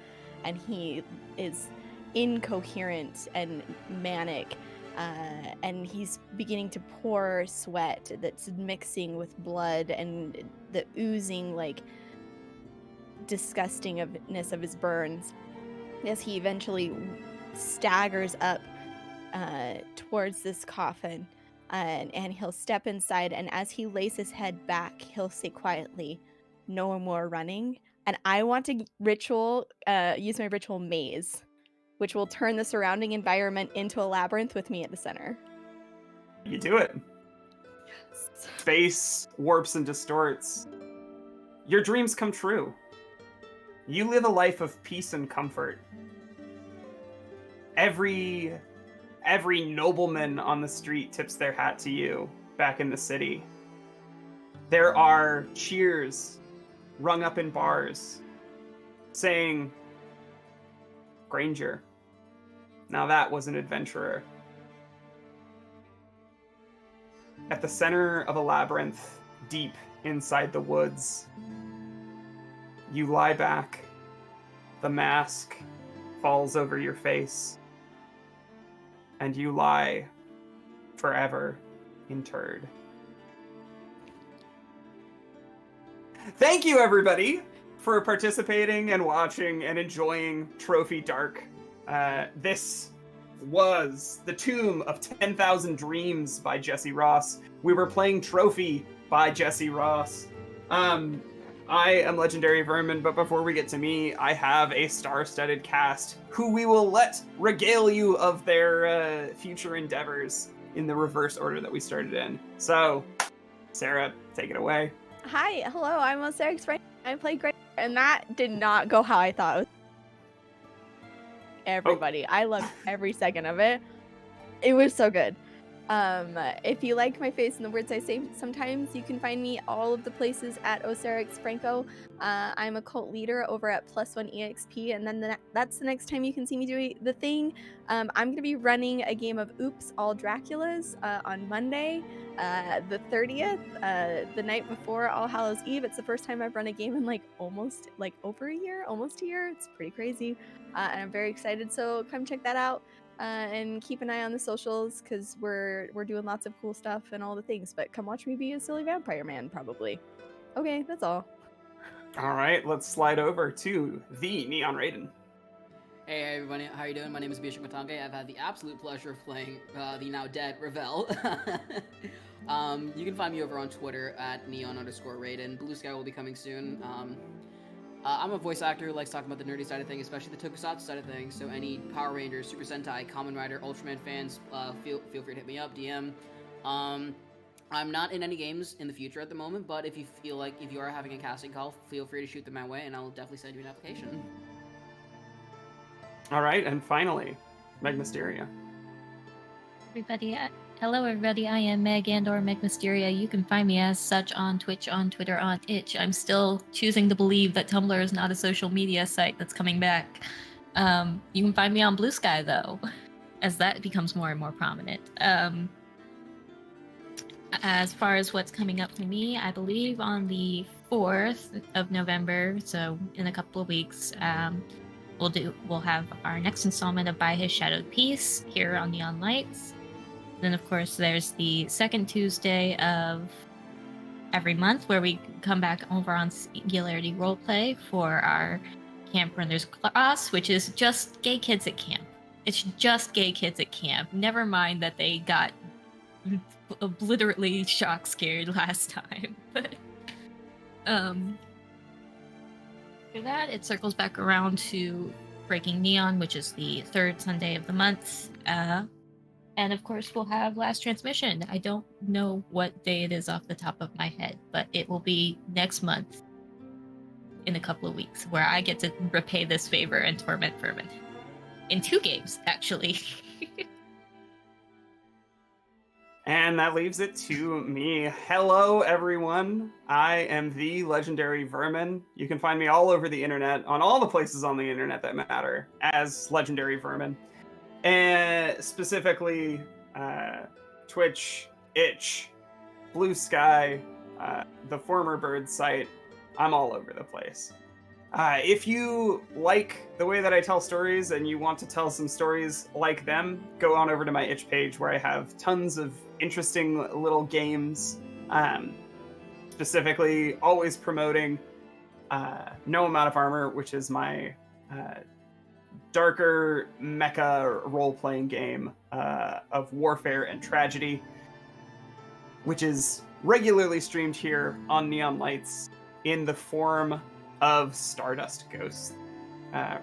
Speaker 4: And he is incoherent and manic. And he's beginning to pour sweat that's mixing with blood and the oozing, like, disgustingness of his burns as he eventually staggers up towards this coffin. And he'll step inside, and as he lays his head back, he'll say quietly, "No more running." And I want to use my ritual maze, which will turn the surrounding environment into a labyrinth with me at the center.
Speaker 1: You do it.
Speaker 4: Yes.
Speaker 1: Space warps and distorts. Your dreams come true. You live a life of peace and comfort. Every nobleman on the street tips their hat to you back in the city. There are cheers rung up in bars saying, "Granger, now that was an adventurer." At the center of a labyrinth, deep inside the woods, you lie back. The mask falls over your face, and you lie forever interred. Thank you, everybody, for participating and watching and enjoying Trophy Dark. This was The Tomb of 10,000 Dreams by Jesse Ross. We were playing Trophy by Jesse Ross. I am Legendary Vermin, but before we get to me, I have a star-studded cast who we will let regale you of their future endeavors in the reverse order that we started in. So, Sarah, take it away.
Speaker 4: Hi, hello, I'm Osirix Frank. I play Granger, and that did not go how I thought it was. Everybody, I loved every second of it. It was so good. If you like my face and the words I say sometimes, you can find me all of the places at Osirix Franco. I'm a cult leader over at +1 EXP, and then that's the next time you can see me doing the thing. I'm going to be running a game of Oops All Draculas on Monday, the 30th, the night before All Hallows Eve. It's the first time I've run a game in almost over a year, almost a year. It's pretty crazy, and I'm very excited. So come check that out. And keep an eye on the socials because we're doing lots of cool stuff and all the things. But come watch me be a silly vampire man, probably. Okay, that's all.
Speaker 1: All right, let's slide over to the Neon Raiden.
Speaker 3: Hey everybody, how you doing? My name is Bishop Matange. I've had the absolute pleasure of playing the now dead Ravel. You can find me over on Twitter at neon_Raiden. Blue Sky will be coming soon. I'm a voice actor who likes talking about the nerdy side of things, especially the tokusatsu side of things. So any Power Rangers, Super Sentai, Kamen Rider, Ultraman fans, feel free to hit me up, DM. I'm not in any games in the future at the moment, but if you feel like if you are having a casting call, feel free to shoot them my way, and I'll definitely send you an application.
Speaker 1: All right, and finally, Meg Mysteria.
Speaker 2: Everybody, hello everybody. I am Meg and/or Meg Mysteria. You can find me as such on Twitch, on Twitter, on Itch. I'm still choosing to believe that Tumblr is not a social media site that's coming back. You can find me on Blue Sky though, as that becomes more and more prominent. As far as what's coming up for me, I believe on the 4th of November, so in a couple of weeks, we'll have our next installment of By His Shadowed Peace here on Neon Lights. Then, of course, there's the second Tuesday of every month where we come back over on Singularity Roleplay for our Camp Runners class, which is just gay kids at camp. It's just gay kids at camp. Never mind that they got obliterately shock scared last time. But after that, it circles back around to Breaking Neon, which is the third Sunday of the month. And of course, we'll have Last Transmission. I don't know what day it is off the top of my head, but it will be next month in a couple of weeks, where I get to repay this favor and torment Vermin. In 2 games, actually.
Speaker 1: And that leaves it to me. Hello, everyone. I am the legendary Vermin. You can find me all over the internet, on all the places on the internet that matter, as legendary Vermin. And specifically, Twitch, Itch, Blue Sky, the former Bird site. I'm all over the place. If you like the way that I tell stories and you want to tell some stories like them, go on over to my Itch page where I have tons of interesting little games. Specifically, always promoting No Amount of Armor, which is my darker mecha role-playing game of warfare and tragedy, which is regularly streamed here on Neon Lights in the form of Stardust Ghosts,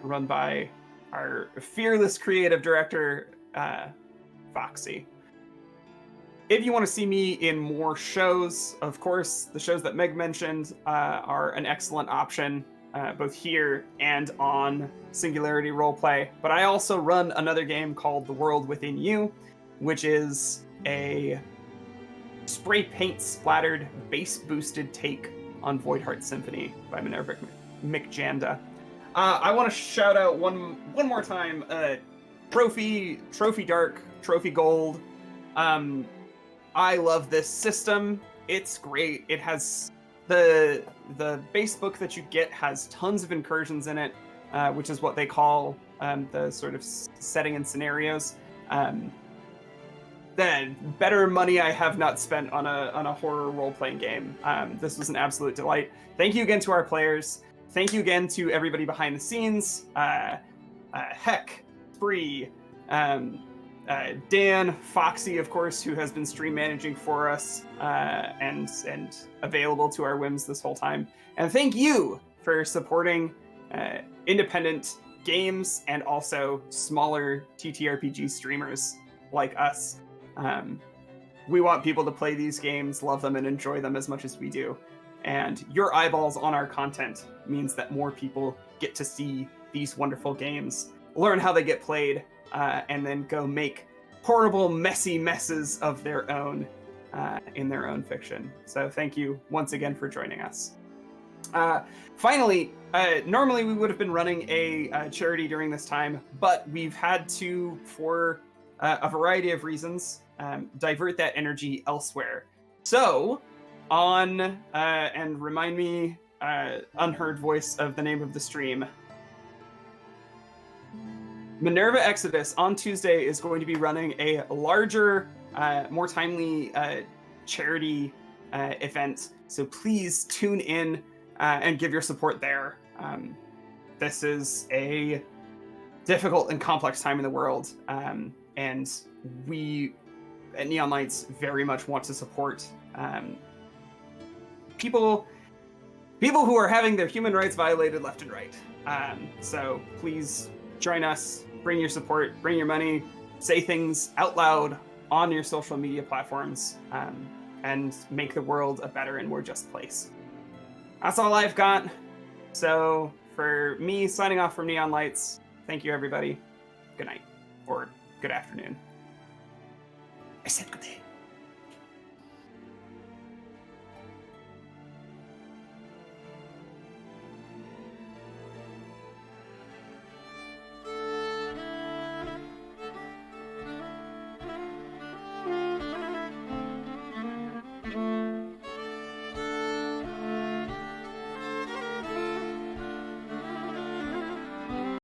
Speaker 1: run by our fearless creative director, Foxy. If you want to see me in more shows, of course, the shows that Meg mentioned are an excellent option, both here and on Singularity Roleplay. But I also run another game called The World Within You, which is a spray paint splattered, bass boosted take on Voidheart Symphony by Minerva McJanda. I want to shout out one more time, Trophy Dark, Trophy Gold. I love this system. It's great. It has the base book that you get has tons of incursions in it, which is what they call the sort of setting and scenarios. The better money I have not spent on a horror role-playing game. This was an absolute delight. Thank you again to our players. Thank you again to everybody behind the scenes. Heck, Spree, Dan, Foxy, of course, who has been stream managing for us and available to our whims this whole time. And thank you for supporting independent games and also smaller TTRPG streamers like us. We want people to play these games, love them, and enjoy them as much as we do. And your eyeballs on our content means that more people get to see these wonderful games, learn how they get played, and then go make horrible, messy messes of their own in their own fiction. So thank you once again for joining us. Finally, normally we would have been running a charity during this time, but we've had to, for a variety of reasons, divert that energy elsewhere. So, and remind me, unheard voice of the name of the stream, Minerva Exodus on Tuesday is going to be running a larger, more timely charity event. So please tune in and give your support there. This is a difficult and complex time in the world, and we at Neon Lights very much want to support people who are having their human rights violated left and right. So please join us, bring your support, bring your money, say things out loud on your social media platforms. and make the world a better and more just place. That's all I've got. So for me signing off from Neon Lights, thank you everybody. Good night or good afternoon. I said good day.